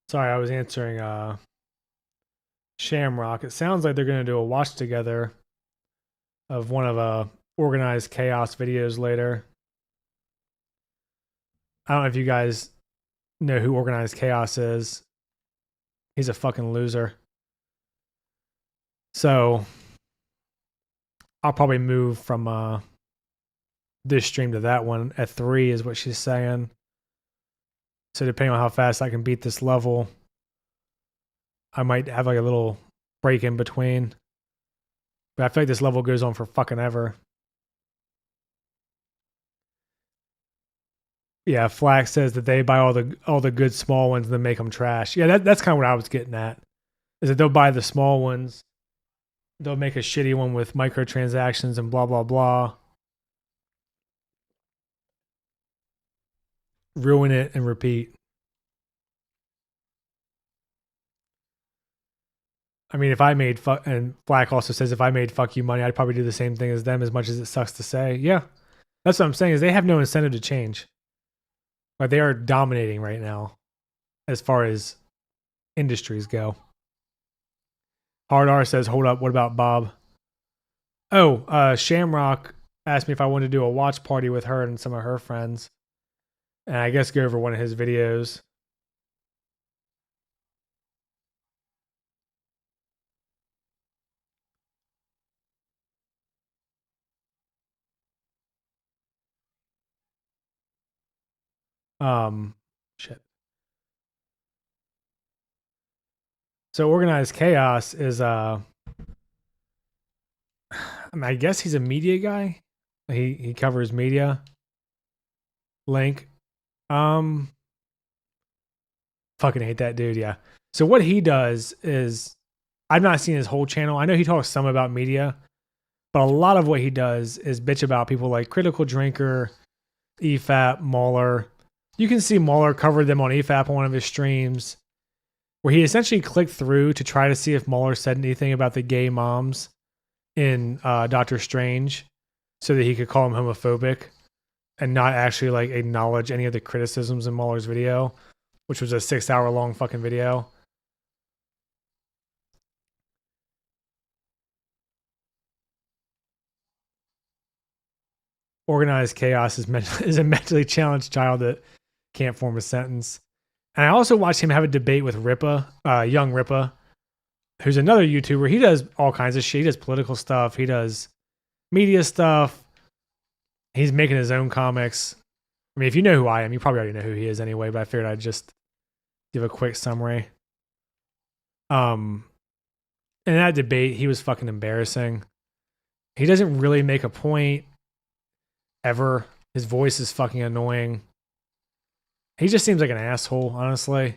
Sorry, I was answering Shamrock. It sounds like they're going to do a watch together of one of Organized Chaos videos later. I don't know if you guys know who Organized Chaos is. He's a fucking loser. So I'll probably move from this stream to that one at 3 is what she's saying. So depending on how fast I can beat this level, I might have like a little break in between. But I feel like this level goes on for fucking ever. Yeah, Flax says that they buy all the good small ones and then make them trash. Yeah, that's kind of what I was getting at. Is that they'll buy the small ones, they'll make a shitty one with microtransactions and blah blah blah, ruin it and repeat. I mean, if I made and Black also says if I made fuck you money, I'd probably do the same thing as them. As much as it sucks to say, yeah, that's what I'm saying. Is they have no incentive to change. Like they are dominating right now, as far as industries go. Hard R says, "Hold up, what about Bob?" Oh, Shamrock asked me if I wanted to do a watch party with her and some of her friends, and I guess go over one of his videos. Shit. So Organized Chaos is I mean, I guess he's a media guy. He covers media. Link. Fucking hate that dude, yeah. So what he does is I've not seen his whole channel. I know he talks some about media, but a lot of what he does is bitch about people like Critical Drinker, EFAP, Mauler. You can see Mauler covered them on EFAP on one of his streams, where he essentially clicked through to try to see if Mauler said anything about the gay moms in Doctor Strange so that he could call him homophobic and not actually like acknowledge any of the criticisms in Mauler's video, which was a 6-hour long fucking video. Organized Chaos is a mentally challenged child that can't form a sentence. And I also watched him have a debate with Ripa, young Ripa, who's another YouTuber. He does all kinds of shit. He does political stuff. He does media stuff. He's making his own comics. I mean, if you know who I am, you probably already know who he is anyway, but I figured I'd just give a quick summary. In that debate, he was fucking embarrassing. He doesn't really make a point ever. His voice is fucking annoying. He just seems like an asshole, honestly.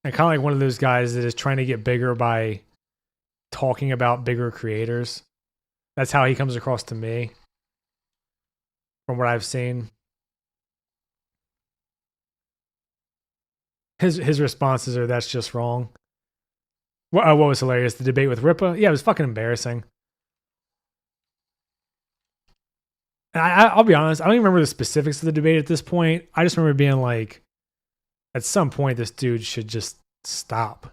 And kind of like one of those guys that is trying to get bigger by talking about bigger creators. That's how he comes across to me, from what I've seen. His responses are, "That's just wrong." What was hilarious? The debate with Ripa? Yeah, it was fucking embarrassing. And I'll be honest, I don't even remember the specifics of the debate at this point. I just remember being like, at some point, this dude should just stop.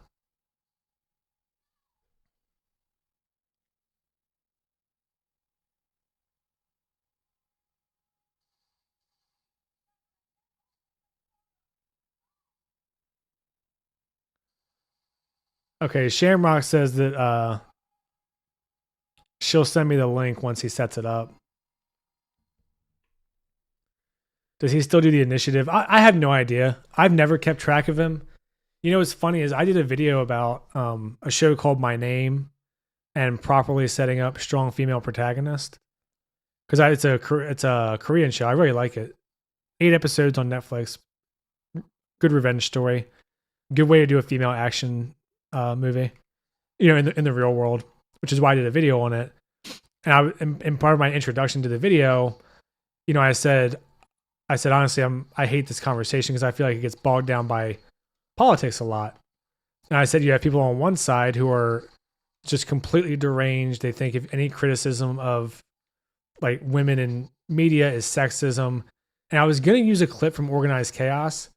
Okay, Shamrock says that she'll send me the link once he sets it up. Does he still do the initiative? I have no idea. I've never kept track of him. You know what's funny is I did a video about a show called My Name and properly setting up strong female protagonist, because it's a Korean show. I really like it. 8 episodes on Netflix. Good revenge story. Good way to do a female action movie, in the real world, which is why I did a video on it. And in part of my introduction to the video, I said honestly, I hate this conversation because I feel like it gets bogged down by politics a lot. And I said you have people on one side who are just completely deranged. They think if any criticism of like women in media is sexism. And I was gonna use a clip from Organized Chaos,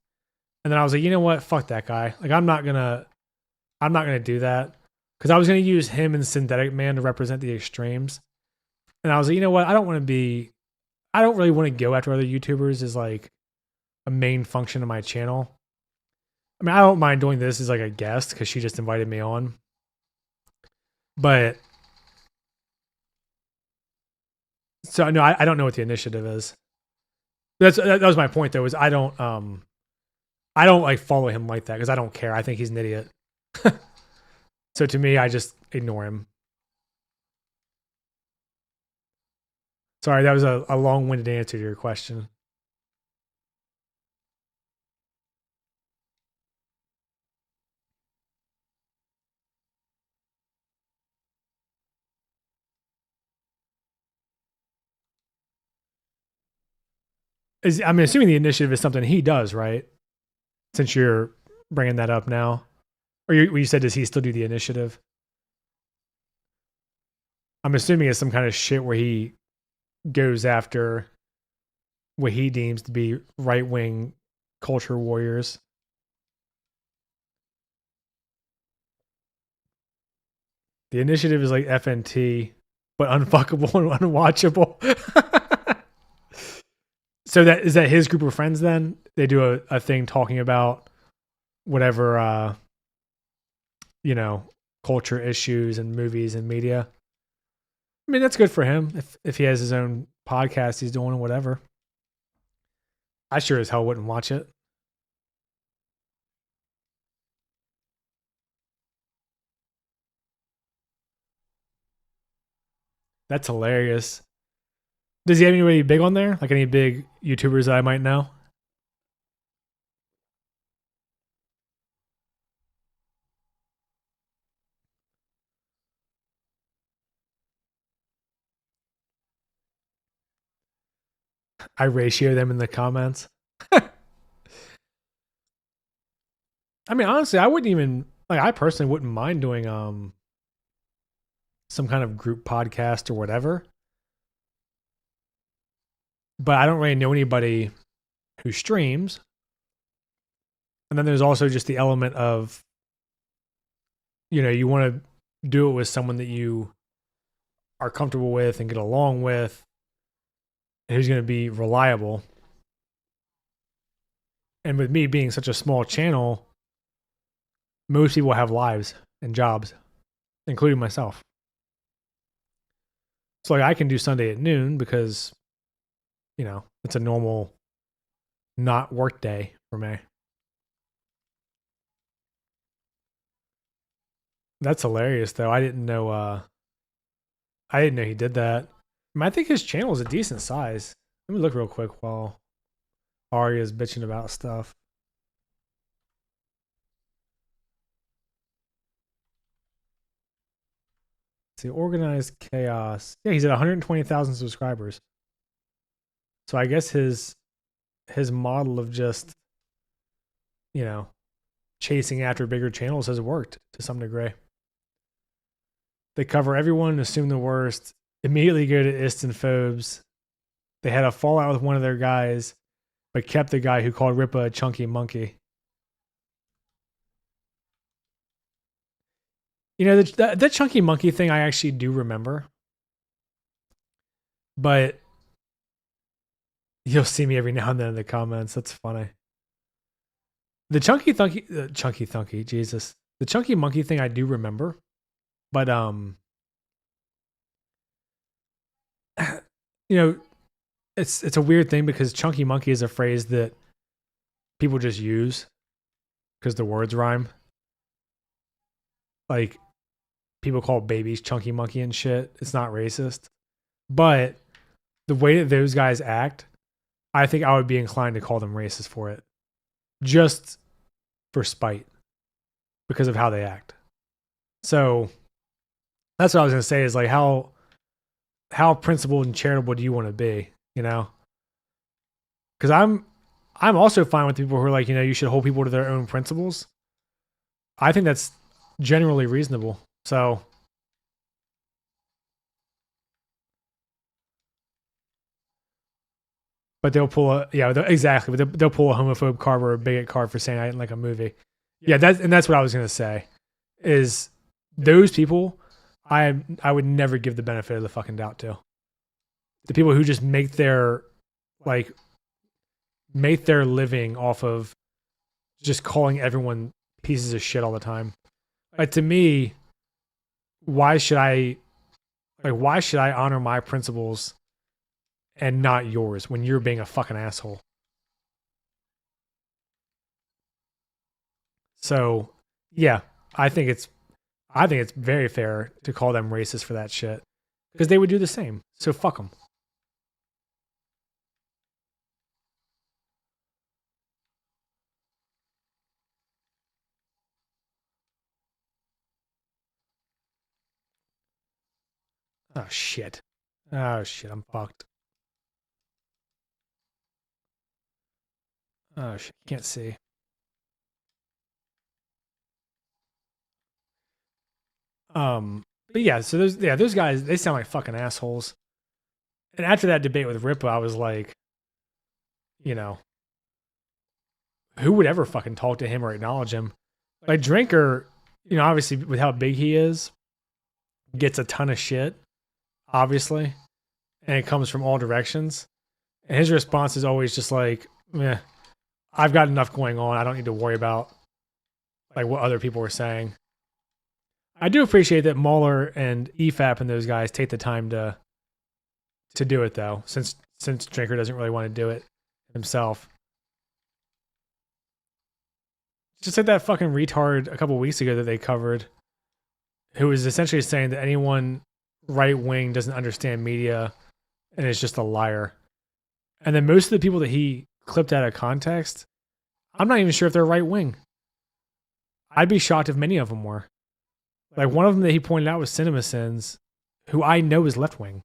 and then I was like, you know what, fuck that guy. Like I'm not gonna do that because I was gonna use him and Synthetic Man to represent the extremes. And I was like, you know what, I don't really want to go after other YouTubers as like a main function of my channel. I mean, I don't mind doing this as like a guest because she just invited me on. But so no, I don't know what the initiative is. That was my point though, is I don't like follow him like that because I don't care. I think he's an idiot. So to me, I just ignore him. Sorry, that was a long-winded answer to your question. I'm assuming the initiative is something he does, right? Since you're bringing that up now. Or you said, does he still do the initiative? I'm assuming it's some kind of shit where he goes after what he deems to be right-wing culture warriors. The initiative is like FNT, but unfuckable and unwatchable. So is that his group of friends then? They do a thing talking about whatever, culture issues and movies and media. I mean, that's good for him. If he has his own podcast he's doing or whatever. I sure as hell wouldn't watch it. That's hilarious. Does he have anybody big on there? Like any big YouTubers that I might know? I ratio them in the comments. I mean, honestly, I wouldn't even I personally wouldn't mind doing some kind of group podcast or whatever. But I don't really know anybody who streams. And then there's also just the element of you want to do it with someone that you are comfortable with and get along with and who's going to be reliable. And with me being such a small channel, most people have lives and jobs, including myself. So I can do Sunday at noon because, it's a normal not work day for me. That's hilarious though. I didn't know he did that. I think his channel is a decent size. Let me look real quick while Arya's bitching about stuff. See, Organized Chaos. Yeah, he's at 120,000 subscribers. So I guess his model of just, chasing after bigger channels has worked to some degree. They cover everyone, assume the worst, immediately go to Istanphobes. They had a fallout with one of their guys, but kept the guy who called Ripa a chunky monkey. The chunky monkey thing I actually do remember. But you'll see me every now and then in the comments. That's funny. The chunky monkey thing I do remember. But it's a weird thing because chunky monkey is a phrase that people just use because the words rhyme. Like people call babies chunky monkey and shit. It's not racist. But the way that those guys act, I think I would be inclined to call them racist for it. Just for spite. Because of how they act. So that's what I was gonna say is like how principled and charitable do you want to be? You know, because I'm also fine with people who are like, you should hold people to their own principles. I think that's generally reasonable. So, but they'll pull exactly, but they'll pull a homophobe card or a bigot card for saying I didn't like a movie. Yeah, that's what I was gonna say. Is those people I would never give the benefit of the fucking doubt to. The people who just like make their living off of just calling everyone pieces of shit all the time. Like to me, why should I honor my principles and not yours when you're being a fucking asshole? So, yeah, I think it's very fair to call them racist for that shit because they would do the same. So fuck them. Oh shit. Oh shit, I'm fucked. Oh shit, can't see. But yeah, so those guys, they sound like fucking assholes. And after that debate with Ripa, I was like, you know, who would ever fucking talk to him or acknowledge him? Like Drinker, obviously with how big he is, gets a ton of shit, obviously, and it comes from all directions. And his response is always just like, "Meh, I've got enough going on. I don't need to worry about like what other people are saying." I do appreciate that Mueller and EFAP and those guys take the time to do it though, since Drinker doesn't really want to do it himself. Just like that fucking retard a couple weeks ago that they covered, who was essentially saying that anyone right wing doesn't understand media and is just a liar. And then most of the people that he clipped out of context, I'm not even sure if they're right wing. I'd be shocked if many of them were. Like one of them that he pointed out was CinemaSins, who I know is left wing.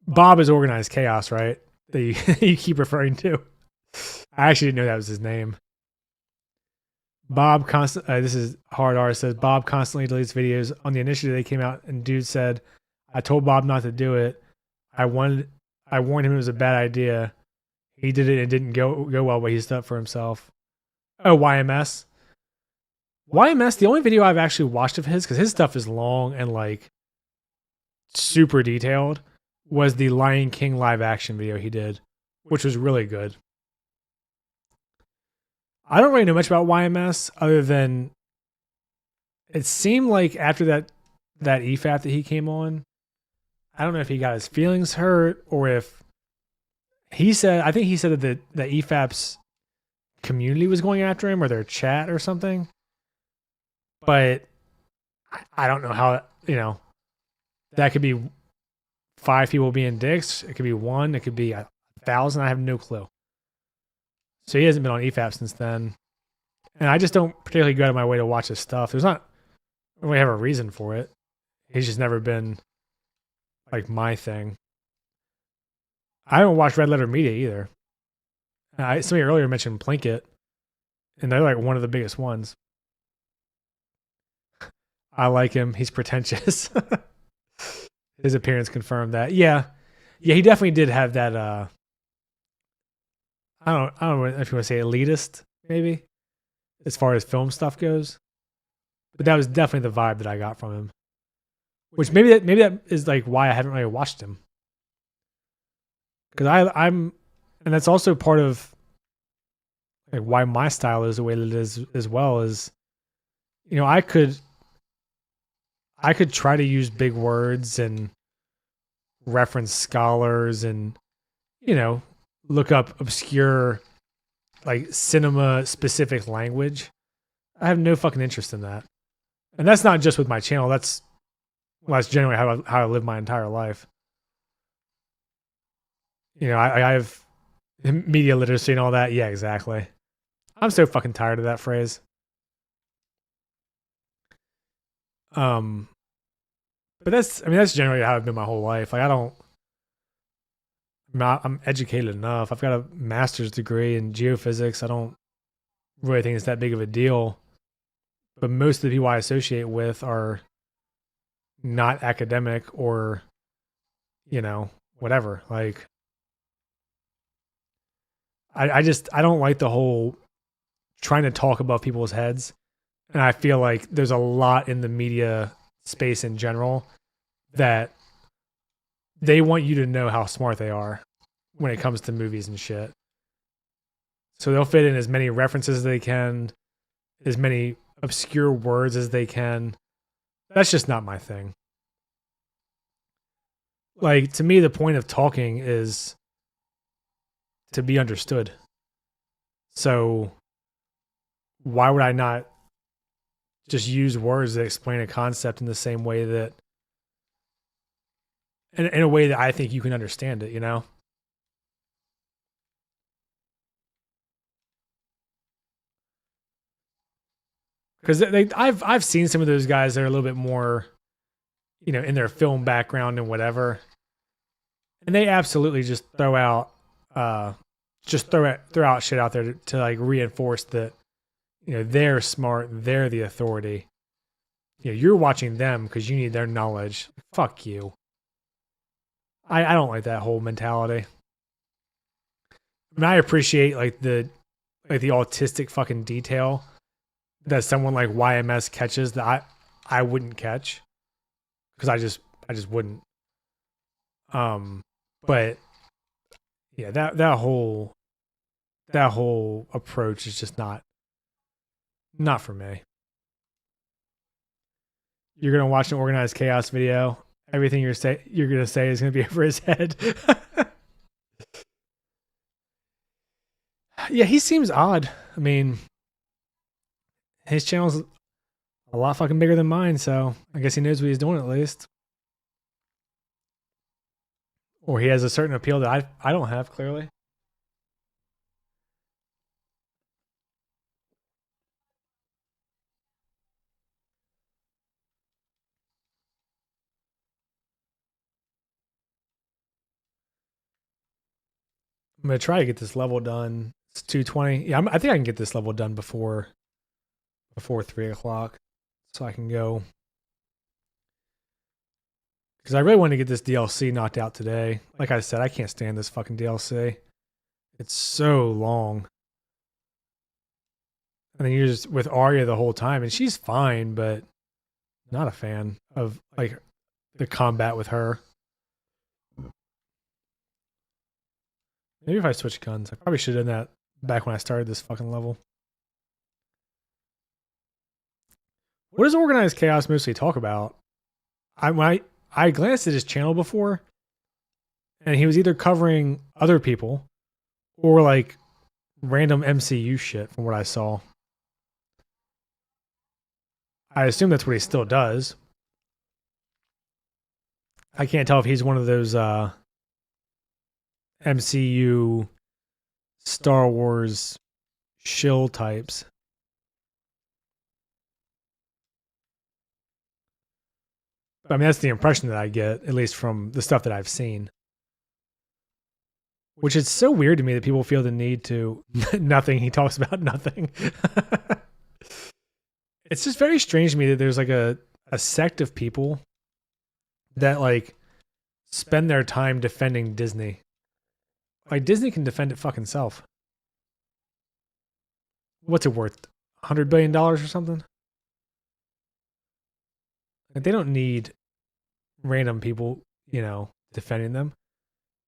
Bob is Organized Chaos, right? That you keep referring to. I actually didn't know that was his name. Bob this is Hard R says Bob constantly deletes videos on the initiative. They came out and dude said, "I told Bob not to do it. I warned him it was a bad idea. He did it and it didn't go well, but he stood up for himself." Oh, YMS. YMS, the only video I've actually watched of his, because his stuff is long and like super detailed, was the Lion King live action video he did, which was really good. I don't really know much about YMS other than it seemed like after that EFAP that he came on, I don't know if he got his feelings hurt or if I think he said that the EFAP's community was going after him or their chat or something. But I don't know how, that could be 5 people being dicks. It could be 1. It could be 1,000. I have no clue. So he hasn't been on EFAP since then. And I just don't particularly go out of my way to watch his stuff. I don't really have a reason for it. He's just never been like my thing. I don't watch Red Letter Media either. Somebody earlier mentioned Plinkett, and they're like one of the biggest ones. I like him. He's pretentious. His appearance confirmed that. Yeah, he definitely did have that. I don't know if you want to say elitist, maybe, as far as film stuff goes. But that was definitely the vibe that I got from him. Which maybe that is like why I haven't really watched him. Because I'm, and that's also part of like why my style is the way that it is as well. Is I could try to use big words and reference scholars and look up obscure like cinema specific language. I have no fucking interest in that. And that's not just with my channel. That's generally how I live my entire life. I have media literacy and all that. Yeah, exactly. I'm so fucking tired of that phrase. But that's generally how I've been my whole life. Like I'm educated enough. I've got a master's degree in geophysics. I don't really think it's that big of a deal. But most of the people I associate with are not academic or, whatever. Like, I don't like the whole trying to talk above people's heads. And I feel like there's a lot in the media space in general that they want you to know how smart they are when it comes to movies and shit. So they'll fit in as many references as they can, as many obscure words as they can. That's just not my thing. Like, to me, the point of talking is to be understood. So why would I not just use words that explain a concept in the same way that, in a way that I think you can understand it, Because I've seen some of those guys that are a little bit more, in their film background and whatever, and they absolutely just throw out shit out there to like reinforce that, they're smart, they're the authority. You're watching them because you need their knowledge. Fuck you. I don't like that whole mentality. I mean, I appreciate like the autistic fucking detail that someone like YMS catches that I wouldn't catch because I just wouldn't. But yeah, that whole approach is just not for me. You're gonna watch an Organized Chaos video. Everything you're gonna say is gonna be over his head. Yeah, he seems odd. I mean, his channel's a lot fucking bigger than mine, so I guess he knows what he's doing at least. Or he has a certain appeal that I don't have, clearly. I'm gonna try to get this level done. It's 2:20. Yeah, I think I can get this level done before 3:00, so I can go. Because I really want to get this DLC knocked out today. Like I said, I can't stand this fucking DLC. It's so long. And then you're just with Arya the whole time, and she's fine, but not a fan of like the combat with her. Maybe if I switch guns, I probably should have done that back when I started this fucking level. What does Organized Chaos mostly talk about? I glanced at his channel before, and he was either covering other people or like random MCU shit from what I saw. I assume that's what he still does. I can't tell if he's one of those MCU Star Wars shill types. I mean, that's the impression that I get, at least from the stuff that I've seen. Which is so weird to me that people feel the need to nothing. He talks about nothing. It's just very strange to me that there's like a sect of people that like spend their time defending Disney. Like Disney can defend it fucking self. What's it worth? $100 billion or something? Like they don't need random people, defending them.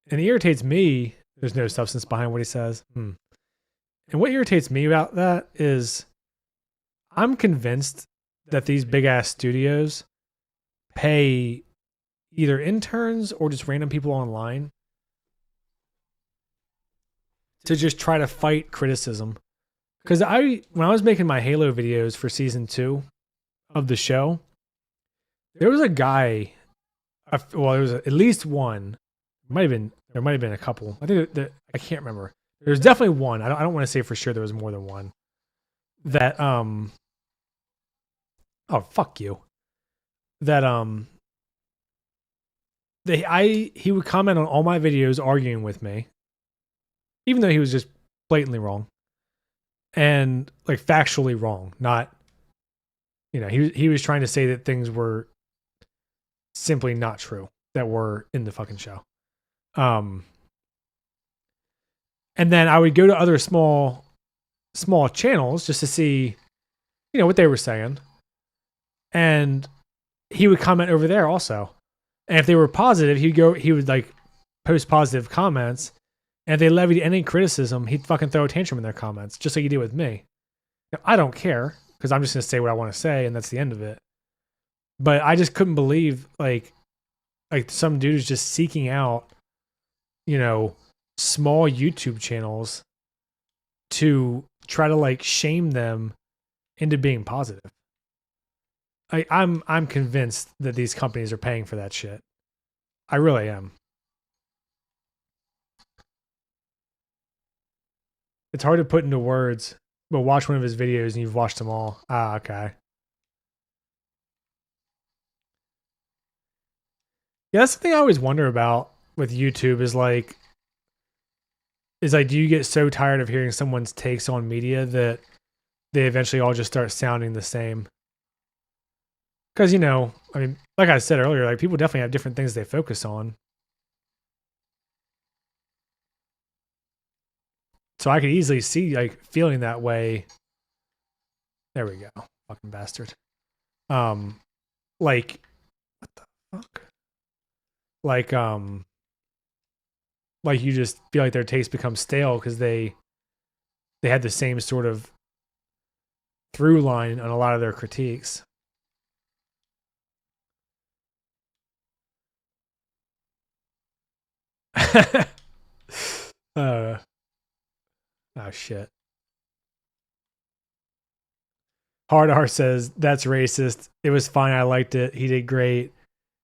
And it irritates me. There's no substance behind what he says. And what irritates me about that is I'm convinced that these big ass studios pay either interns or just random people online to just try to fight criticism. Because when I was making my Halo videos for season 2 of the show, there was a guy. Well, there was at least one. There might have been a couple. I think I can't remember. There's definitely one. I don't want to say for sure there was more than one. that oh fuck you. That he would comment on all my videos arguing with me, even though he was just blatantly wrong and like factually wrong. Not, he was trying to say that things were simply not true that were in the fucking show. Um, and then I would go to other small channels just to see, what they were saying, and he would comment over there also. And if they were positive, he would like post positive comments. And if they levied any criticism, he'd fucking throw a tantrum in their comments, just like he did with me. Now, I don't care because I'm just gonna say what I want to say, and that's the end of it. But I just couldn't believe like some dude is just seeking out, small YouTube channels to try to like shame them into being positive. I'm convinced that these companies are paying for that shit. I really am. It's hard to put into words, but watch one of his videos and you've watched them all. Ah, okay. Yeah, that's the thing I always wonder about with YouTube is like, do you get so tired of hearing someone's takes on media that they eventually all just start sounding the same? Because, I mean, like I said earlier, like people definitely have different things they focus on. So I could easily see like feeling that way. There we go. Fucking bastard. Um, like, what the fuck? Like, like you just feel like their taste becomes stale because they had the same sort of through line on a lot of their critiques. uh, oh shit. Hard R says that's racist. It was fine. I liked it. He did great.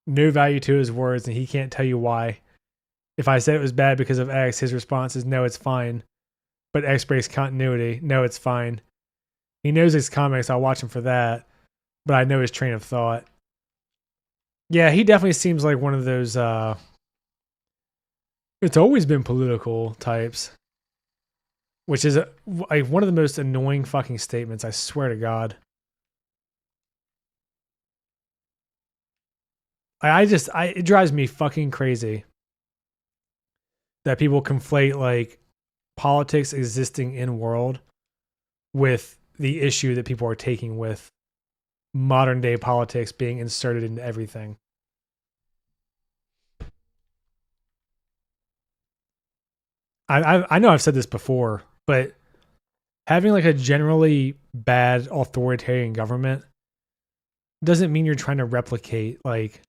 No value to his words, and he can't tell you why. If I said it was bad because of X, his response is no, it's fine. But X breaks continuity. No, it's fine. He knows his comics. I'll watch him for that. But I know his train of thought. Yeah, he definitely seems like one of those it's always been political types, which is like one of the most annoying fucking statements, I swear to God. It drives me fucking crazy that people conflate like politics existing in world with the issue that people are taking with modern day politics being inserted into everything. I know I've said this before, but having like a generally bad authoritarian government doesn't mean you're trying to replicate like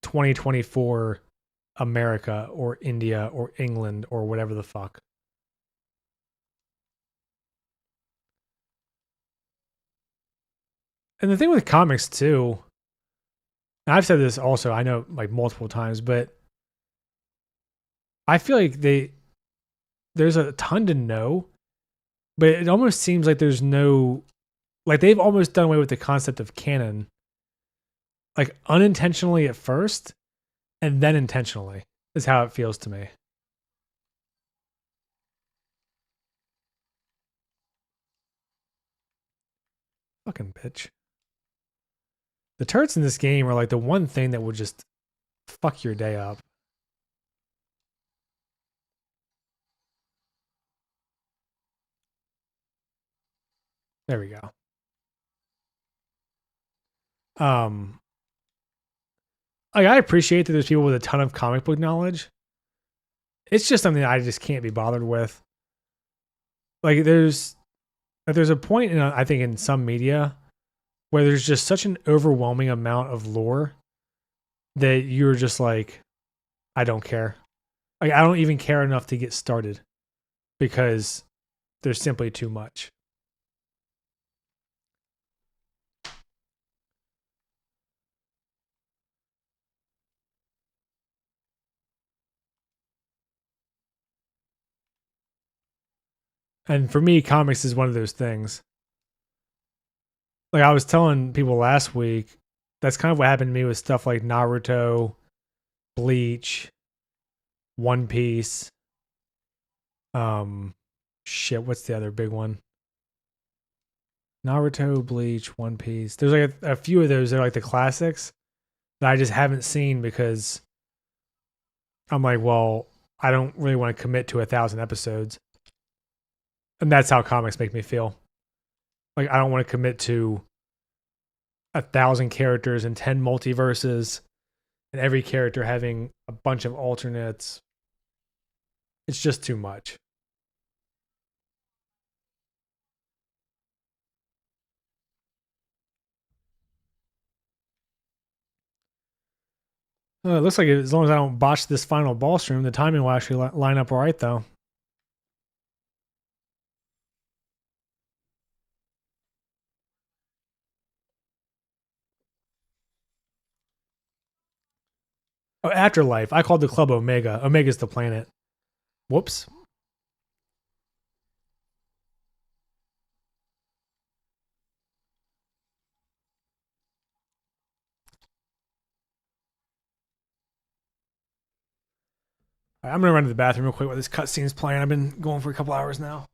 2024 America or India or England or whatever the fuck. And the thing with comics too, and I've said this also, I know like multiple times, but I feel like there's a ton to know, but it almost seems like there's no, like they've almost done away with the concept of canon, like unintentionally at first and then intentionally is how it feels to me. Fucking bitch. The turrets in this game are like the one thing that would just fuck your day up. There we go. Um, I appreciate that there's people with a ton of comic book knowledge. It's just something that I just can't be bothered with. Like there's a point in I think in some media where there's just such an overwhelming amount of lore that you're just like, I don't care. Like I don't even care enough to get started because there's simply too much. And for me, comics is one of those things. Like I was telling people last week, that's kind of what happened to me with stuff like Naruto, Bleach, One Piece. Um, shit, what's the other big one? Naruto, Bleach, One Piece. There's like a few of those that are like the classics that I just haven't seen because I'm like, well, I don't really want to commit to 1,000 episodes. And that's how comics make me feel. Like I don't want to commit to 1,000 characters and 10 multiverses and every character having a bunch of alternates. It's just too much. It looks like as long as I don't botch this final ball stream, the timing will actually line up all right, though. Oh, Afterlife. I called the club Omega. Omega's the planet. Whoops. All right, I'm gonna run to the bathroom real quick while this cutscene's playing. I've been going for a couple hours now.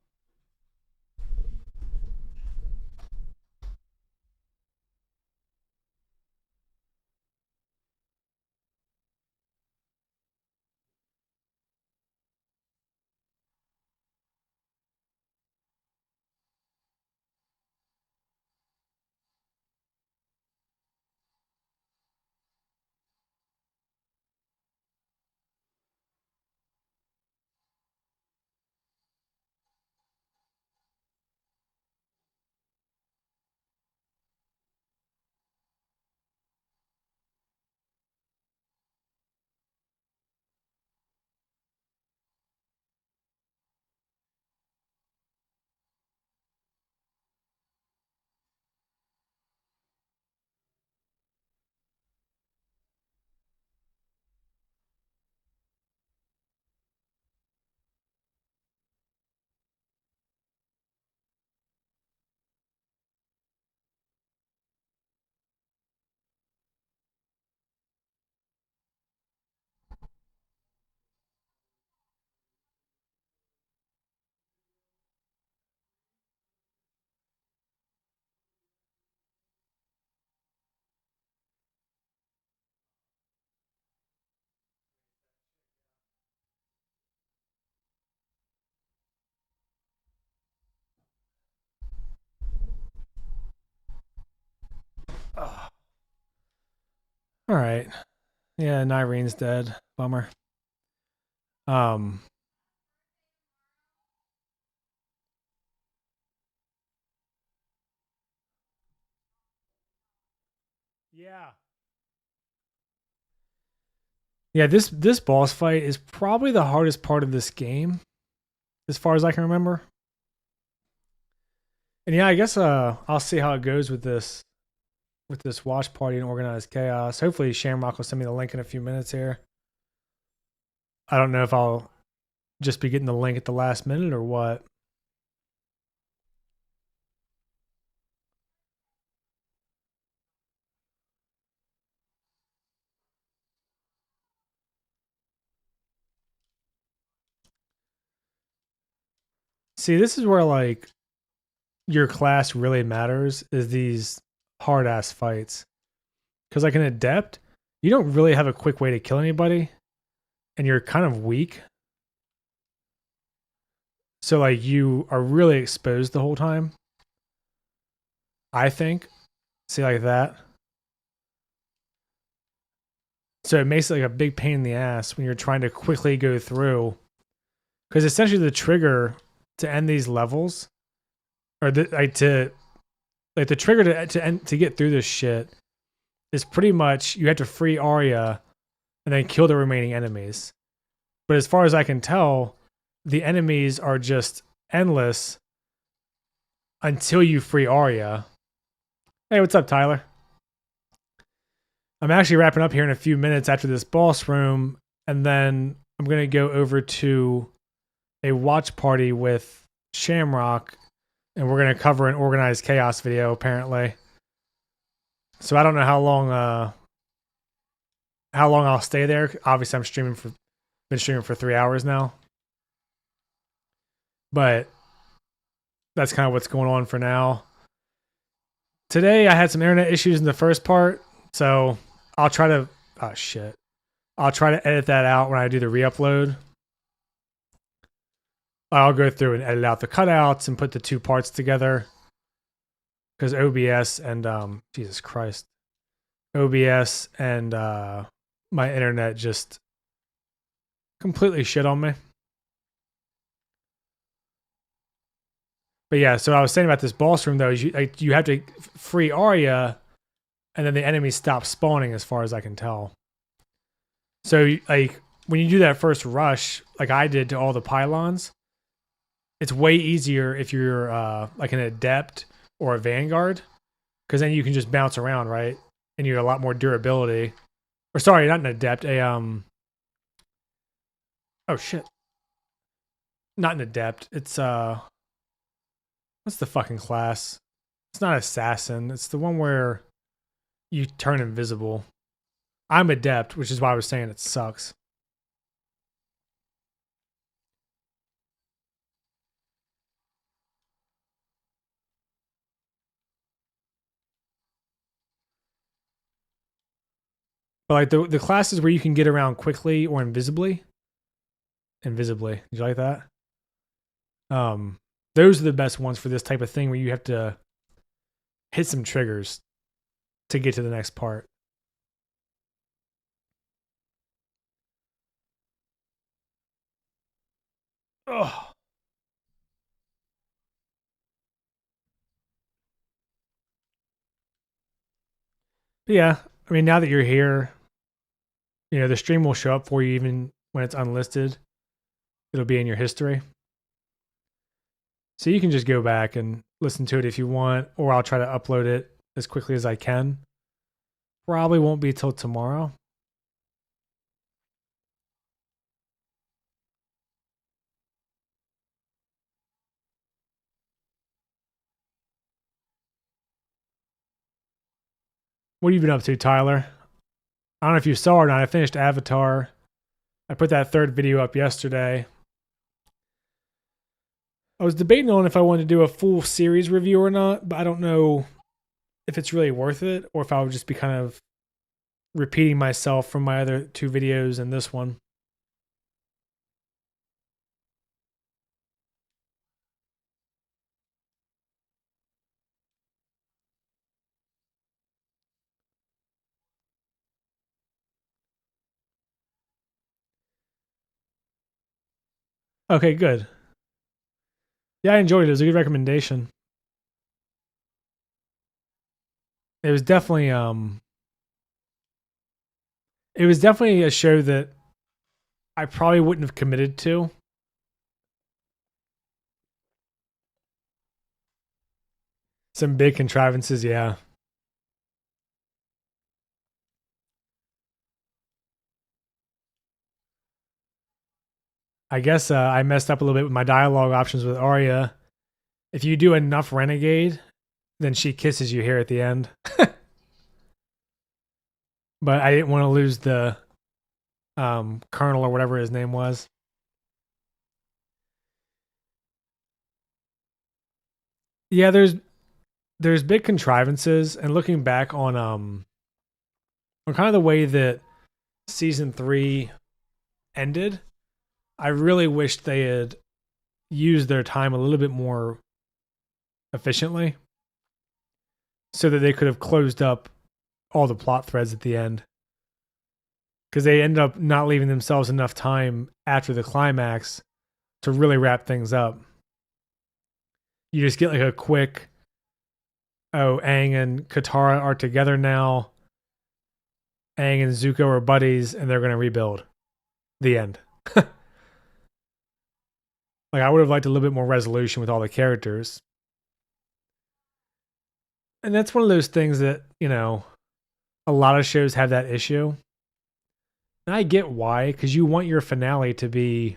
Ugh. All right. Yeah, Nyrene's dead. Bummer. Um. Yeah. Yeah, this boss fight is probably the hardest part of this game, as far as I can remember. And yeah, I guess I'll see how it goes with this watch party and organized chaos. Hopefully Shamrock will send me the link in a few minutes here. I don't know if I'll just be getting the link at the last minute or what. See, this is where like your class really matters is these hard ass fights. Because like an adept, you don't really have a quick way to kill anybody, and you're kind of weak. So like you are really exposed the whole time. I think. See like that. So it makes it like a big pain in the ass when you're trying to quickly go through. Because essentially the trigger to end these levels, or the trigger to get through this shit is pretty much you have to free Arya and then kill the remaining enemies. But as far as I can tell, the enemies are just endless until you free Arya. Hey, what's up, Tyler? I'm actually wrapping up here in a few minutes after this boss room, and then I'm going to go over to a watch party with Shamrock, and we're going to cover an organized chaos video, apparently. So I don't know how long I'll stay there. Obviously, been streaming for 3 hours now, but that's kind of what's going on for now. Today I had some internet issues in the first part, so I'll try to oh shit. I'll try to edit that out when I do the re-upload. I'll go through and edit out the cutouts and put the two parts together. Because OBS and Jesus Christ. OBS and my internet just completely shit on me. But yeah, so I was saying about this boss room though, is you have to free Arya, and then the enemies stop spawning, as far as I can tell. So like when you do that first rush, like I did to all the pylons, it's way easier if you're like an adept or a vanguard, because then you can just bounce around, right? And you have a lot more durability. Or sorry, not an adept, oh shit, not an adept. It's what's the fucking class? It's not assassin. It's the one where you turn invisible. I'm adept, which is why I was saying it sucks. But like the classes where you can get around quickly or invisibly. Did you like that? Those are the best ones for this type of thing where you have to hit some triggers to get to the next part. Oh. But yeah, I mean, now that you're here, you know, the stream will show up for you even when it's unlisted. It'll be in your history. So you can just go back and listen to it if you want, or I'll try to upload it as quickly as I can. Probably won't be till tomorrow. What have you been up to, Tyler? I don't know if you saw or not. I finished Avatar. I put that third video up yesterday. I was debating on if I wanted to do a full series review or not, but I don't know if it's really worth it or if I would just be kind of repeating myself from my other two videos and this one. Okay, good. Yeah, I enjoyed it. It was a good recommendation. It was definitely a show that I probably wouldn't have committed to. Some big contrivances, yeah. I guess I messed up a little bit with my dialogue options with Arya. If you do enough Renegade, then she kisses you here at the end. But I didn't want to lose the Colonel or whatever his name was. Yeah, there's big contrivances, and looking back on kind of the way that season 3 ended, I really wished they had used their time a little bit more efficiently so that they could have closed up all the plot threads at the end. Because they ended up not leaving themselves enough time after the climax to really wrap things up. You just get like a quick, oh, Aang and Katara are together now. Aang and Zuko are buddies and they're going to rebuild. The end. Like, I would have liked a little bit more resolution with all the characters. And that's one of those things that, you know, a lot of shows have that issue. And I get why, because you want your finale to be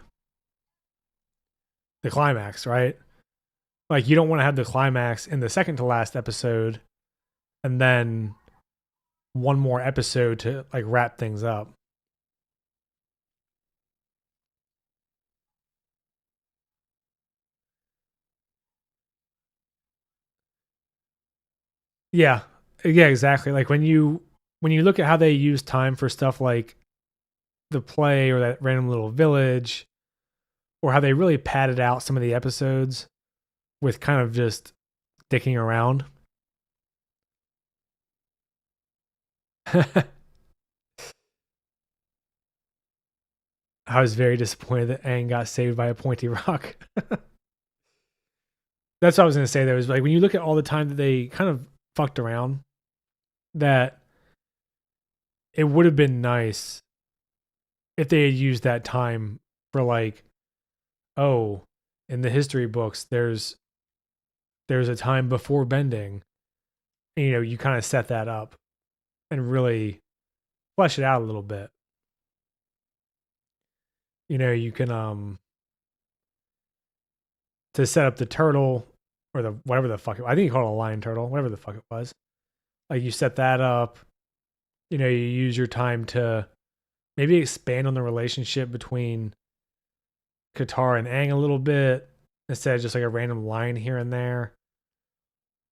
the climax, right? Like, you don't want to have the climax in the second to last episode and then one more episode to like wrap things up. Yeah. Yeah, exactly. Like when you look at how they use time for stuff like the play or that random little village, or how they really padded out some of the episodes with kind of just dicking around. I was very disappointed that Aang got saved by a pointy rock. That's what I was going to say. There was like when you look at all the time that they kind of fucked around, that it would have been nice if they had used that time for like, oh, in the history books, there's a time before bending. And, you know, you kind of set that up and really flesh it out a little bit. You know, you can to set up the turtle or the whatever the fuck I think you call it a lion turtle, whatever the fuck it was. Like you set that up, you know, you use your time to maybe expand on the relationship between Qatar and Aang a little bit instead of just like a random line here and there.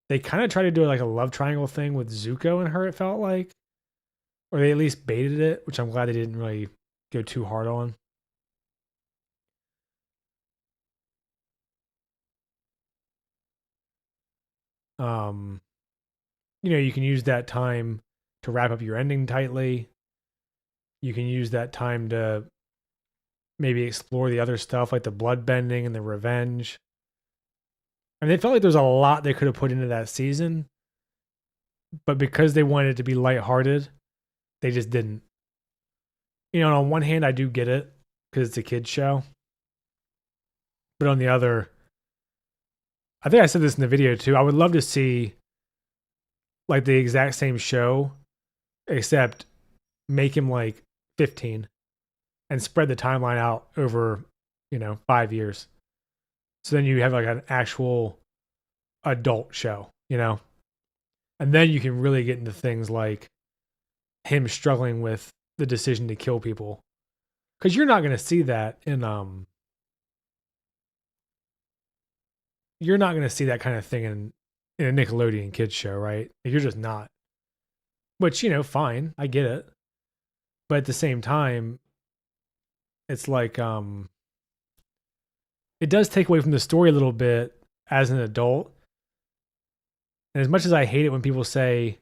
They kind of try to do like a love triangle thing with Zuko and her, it felt like. Or they at least baited it, which I'm glad they didn't really go too hard on. Um, you know, you can use that time to wrap up your ending tightly. You can use that time to maybe explore the other stuff like the blood bending and the revenge. I mean, it felt like there's a lot they could have put into that season, but because they wanted it to be lighthearted, they just didn't. You know, on one hand, I do get it because it's a kids show, but on the other, I think I said this in the video too. I would love to see like the exact same show, except make him like 15 and spread the timeline out over, you know, 5 years. So then you have like an actual adult show, you know, and then you can really get into things like him struggling with the decision to kill people, because you're not going to see that in you're not going to see that kind of thing in a Nickelodeon kids show, right? You're just not. Which, you know, fine, I get it, but at the same time, it's like it does take away from the story a little bit as an adult. And as much as I hate it when people say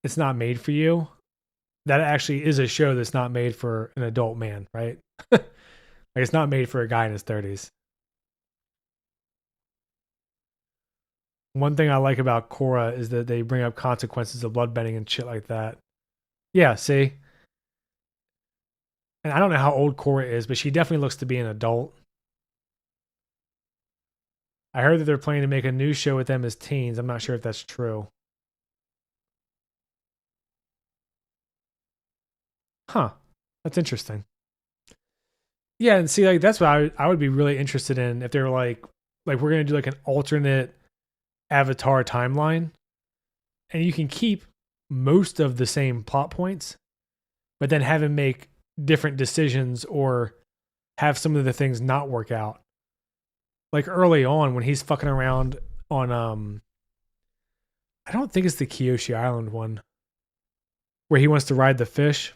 it's not made for you, that actually is a show that's not made for an adult man, right? Like it's not made for a guy in his 30s. One thing I like about Korra is that they bring up consequences of bloodbending and shit like that. Yeah, see? And I don't know how old Korra is, but she definitely looks to be an adult. I heard that they're planning to make a new show with them as teens. I'm not sure if that's true. Huh. That's interesting. Yeah, and see, like that's what I would be really interested in if they were like we're gonna do like an alternate Avatar timeline, and you can keep most of the same plot points, but then have him make different decisions or have some of the things not work out. Like early on when he's fucking around on I don't think it's the Kyoshi Island one where he wants to ride the fish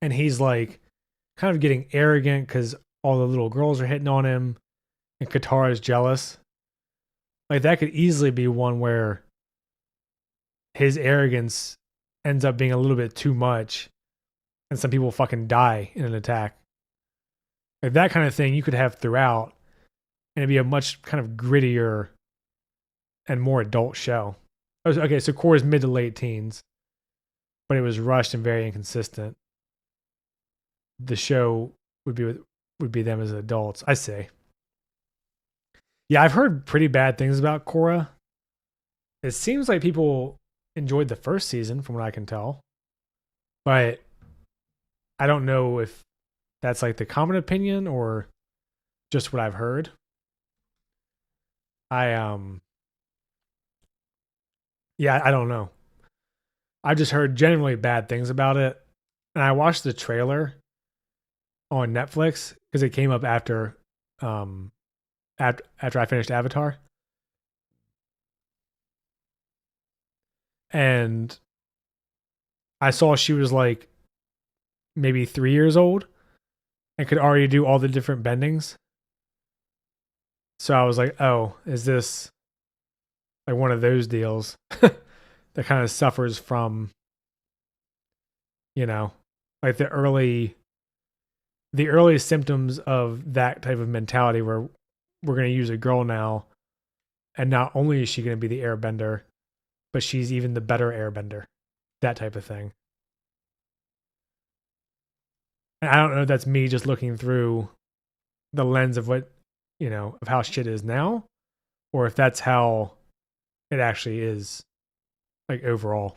and he's like kind of getting arrogant because all the little girls are hitting on him and Katara is jealous. Like that could easily be one where his arrogance ends up being a little bit too much and some people fucking die in an attack. Like that kind of thing you could have throughout and it'd be a much kind of grittier and more adult show. Okay, so Korra's mid to late teens, but it was rushed and very inconsistent. The show would be them as adults, I say. Yeah, I've heard pretty bad things about Korra. It seems like people enjoyed the first season, from what I can tell, but I don't know if that's like the common opinion or just what I've heard. I yeah, I don't know. I just heard genuinely bad things about it, and I watched the trailer on Netflix because it came up um after I finished Avatar, and I saw she was like maybe 3 years old and could already do all the different bendings. So I was like, oh, is this like one of those deals that kind of suffers from, you know, like the early symptoms of that type of mentality where we're going to use a girl now, and not only is she going to be the airbender, but she's even the better airbender, that type of thing. And I don't know if that's me just looking through the lens of what, of how shit is now, or if that's how it actually is, like, overall.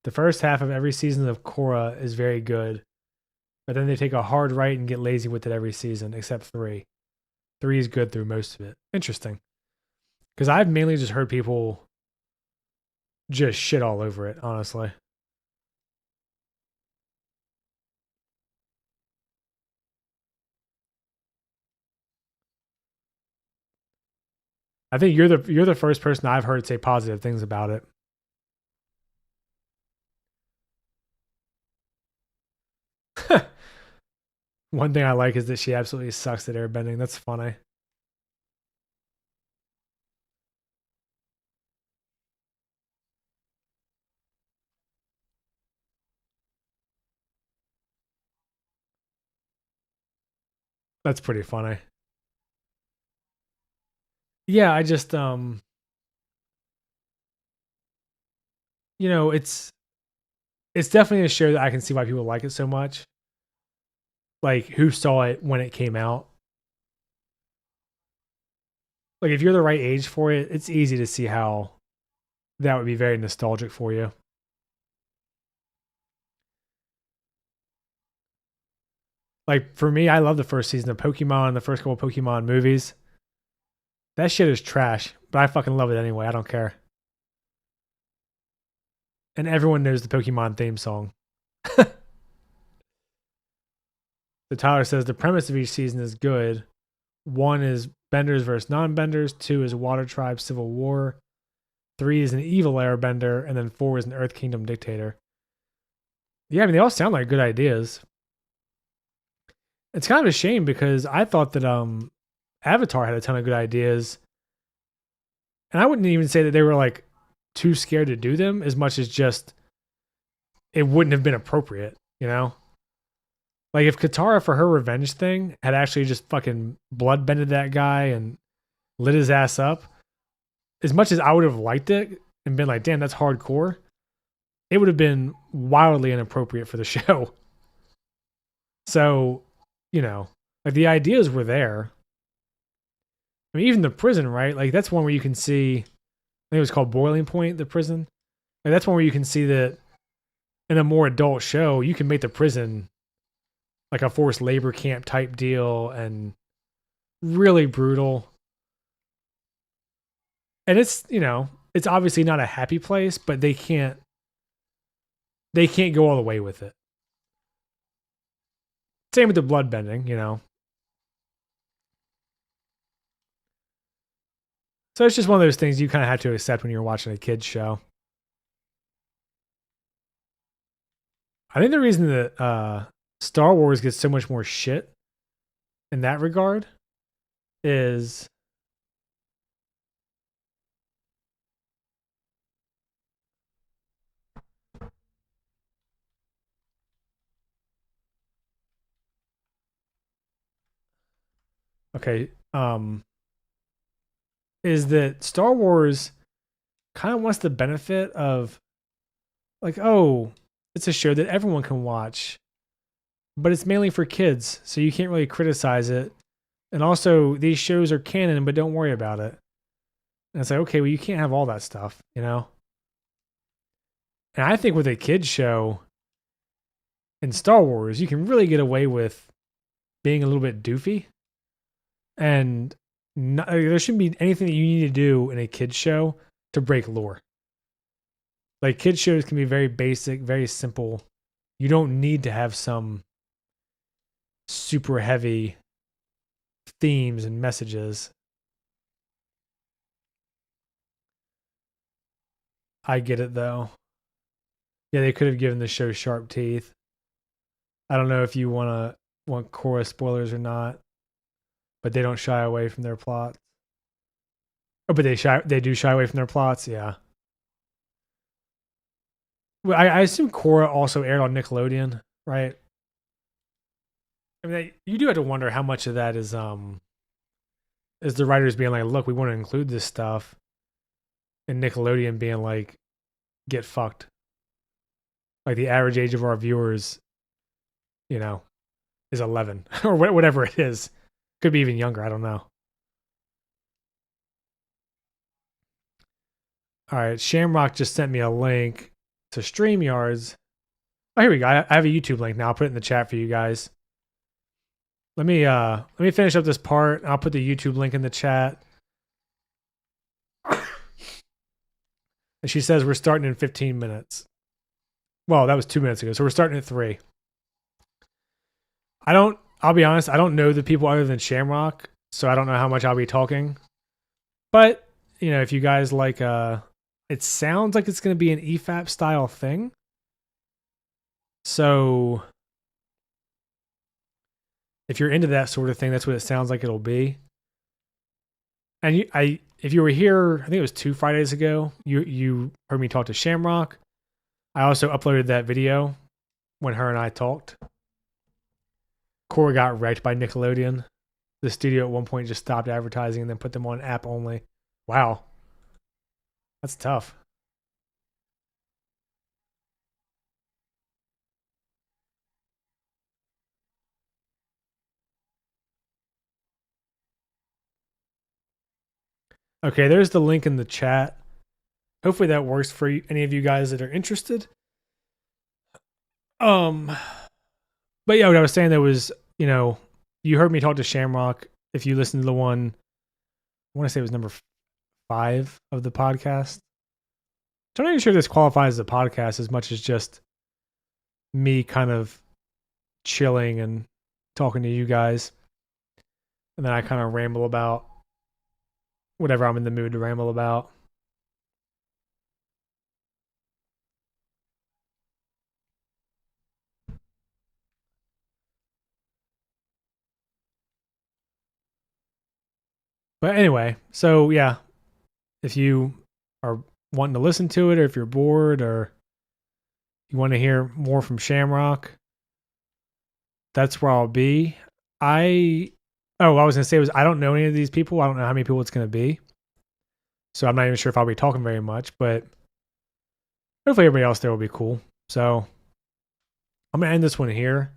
The first half of every season of Korra is very good, but then they take a hard right and get lazy with it every season, except three. Three is good through most of it. Interesting. Because I've mainly just heard people just shit all over it, honestly. I think you're the first person I've heard say positive things about it. One thing I like is that she absolutely sucks at airbending. That's funny. That's pretty funny. Yeah, I just it's definitely a show that I can see why people like it so much. Like, who saw it when it came out? Like, if you're the right age for it, it's easy to see how that would be very nostalgic for you. Like, for me, I love the first season of Pokemon, the first couple of Pokemon movies. That shit is trash, but I fucking love it anyway. I don't care. And everyone knows the Pokemon theme song. So Tyler says the premise of each season is good. One is benders versus non-benders. Two is Water Tribe Civil War. Three is an evil airbender, and then four is an Earth Kingdom dictator. Yeah, I mean, they all sound like good ideas. It's kind of a shame because I thought that Avatar had a ton of good ideas, and I wouldn't even say that they were like too scared to do them as much as just it wouldn't have been appropriate, you know? Like, if Katara for her revenge thing had actually just fucking bloodbended that guy and lit his ass up, as much as I would have liked it and been like, damn, that's hardcore, it would have been wildly inappropriate for the show. So, like, the ideas were there. I mean, even the prison, right? Like, that's one where you can see, I think it was called Boiling Point, the prison. Like, that's one where you can see that in a more adult show, you can make the prison like a forced labor camp type deal and really brutal. And it's obviously not a happy place, but they can't go all the way with it. Same with the bloodbending. So it's just one of those things you kind of have to accept when you're watching a kids show. I think the reason that Star Wars gets so much more shit in that regard is okay. Is that Star Wars kind of wants the benefit of, like, oh, it's a show that everyone can watch, but it's mainly for kids, so you can't really criticize it. And also, these shows are canon, but don't worry about it. And it's like, okay, well, you can't have all that stuff. And I think with a kids show in Star Wars, you can really get away with being a little bit doofy. And there shouldn't be anything that you need to do in a kids show to break lore. Like kids shows can be very basic, very simple. You don't need to have some super heavy themes and messages. I get it though. Yeah, they could have given the show sharp teeth. I don't know if you want Korra spoilers or not, but they don't shy away from their plots. Oh, but they do shy away from their plots, yeah. Well, I assume Korra also aired on Nickelodeon, right? I mean, you do have to wonder how much of that is the writers being like, look, we want to include this stuff, and Nickelodeon being like, get fucked. Like the average age of our viewers, you know, is 11 or whatever it is. Could be even younger. I don't know. All right, Shamrock just sent me a link to StreamYards. Oh, here we go. I have a YouTube link now. I'll put it in the chat for you guys. Let me finish up this part. I'll put the YouTube link in the chat. And she says we're starting in 15 minutes. Well, that was 2 minutes ago, so we're starting at 3. I'll be honest, I don't know the people other than Shamrock, so I don't know how much I'll be talking. But, you know, if you guys like it sounds like it's going to be an EFAP style thing. So if you're into that sort of thing, that's what it sounds like it'll be. And if you were here, I think it was 2 Fridays ago, you heard me talk to Shamrock. I also uploaded that video when her and I talked. Korra got wrecked by Nickelodeon. The studio at one point just stopped advertising and then put them on app only. Wow. That's tough. Okay, there's the link in the chat. Hopefully that works for any of you guys that are interested. But yeah, what I was saying there was, you know, you heard me talk to Shamrock. If you listen to the one, I want to say it was number 5 of the podcast. So I'm not even sure this qualifies as a podcast as much as just me kind of chilling and talking to you guys. And then I kind of ramble about whatever I'm in the mood to ramble about. But anyway, so yeah, if you are wanting to listen to it, or if you're bored, or you want to hear more from Shamrock, that's where I'll be. I was gonna say I don't know any of these people. I don't know how many people it's gonna be, so I'm not even sure if I'll be talking very much. But hopefully everybody else there will be cool. So I'm gonna end this one here,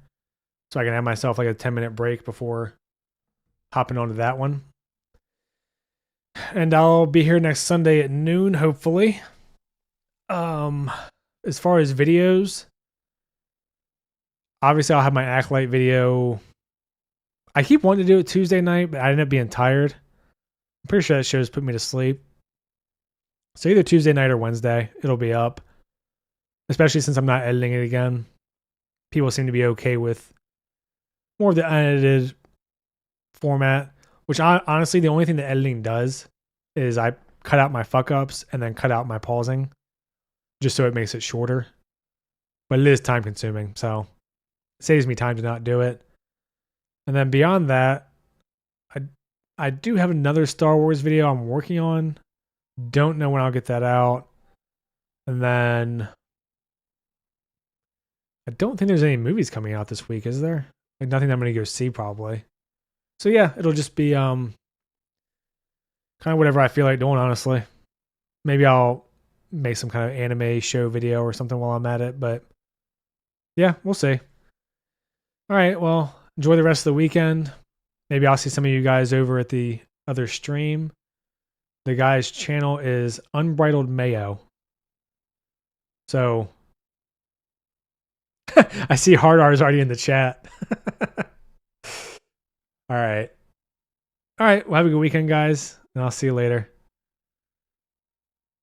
so I can have myself like a 10-minute break before hopping onto that one. And I'll be here next Sunday at noon, hopefully. As far as videos, obviously I'll have my Acolyte video. I keep wanting to do it Tuesday night, but I end up being tired. I'm pretty sure that show's put me to sleep. So either Tuesday night or Wednesday, it'll be up. Especially since I'm not editing it again. People seem to be okay with more of the unedited format, which honestly, the only thing the editing does is I cut out my fuck ups and then cut out my pausing just so it makes it shorter. But it is time consuming, so it saves me time to not do it. And then beyond that, I do have another Star Wars video I'm working on. Don't know when I'll get that out. And then I don't think there's any movies coming out this week, is there? Like nothing I'm going to go see probably. So yeah, it'll just be kind of whatever I feel like doing, honestly. Maybe I'll make some kind of anime show video or something while I'm at it, but yeah, we'll see. All right, well, enjoy the rest of the weekend. Maybe I'll see some of you guys over at the other stream. The guy's channel is Unbridled Mayo. So I see Hard R is already in the chat. All right. All right. Well, have a good weekend, guys. And I'll see you later.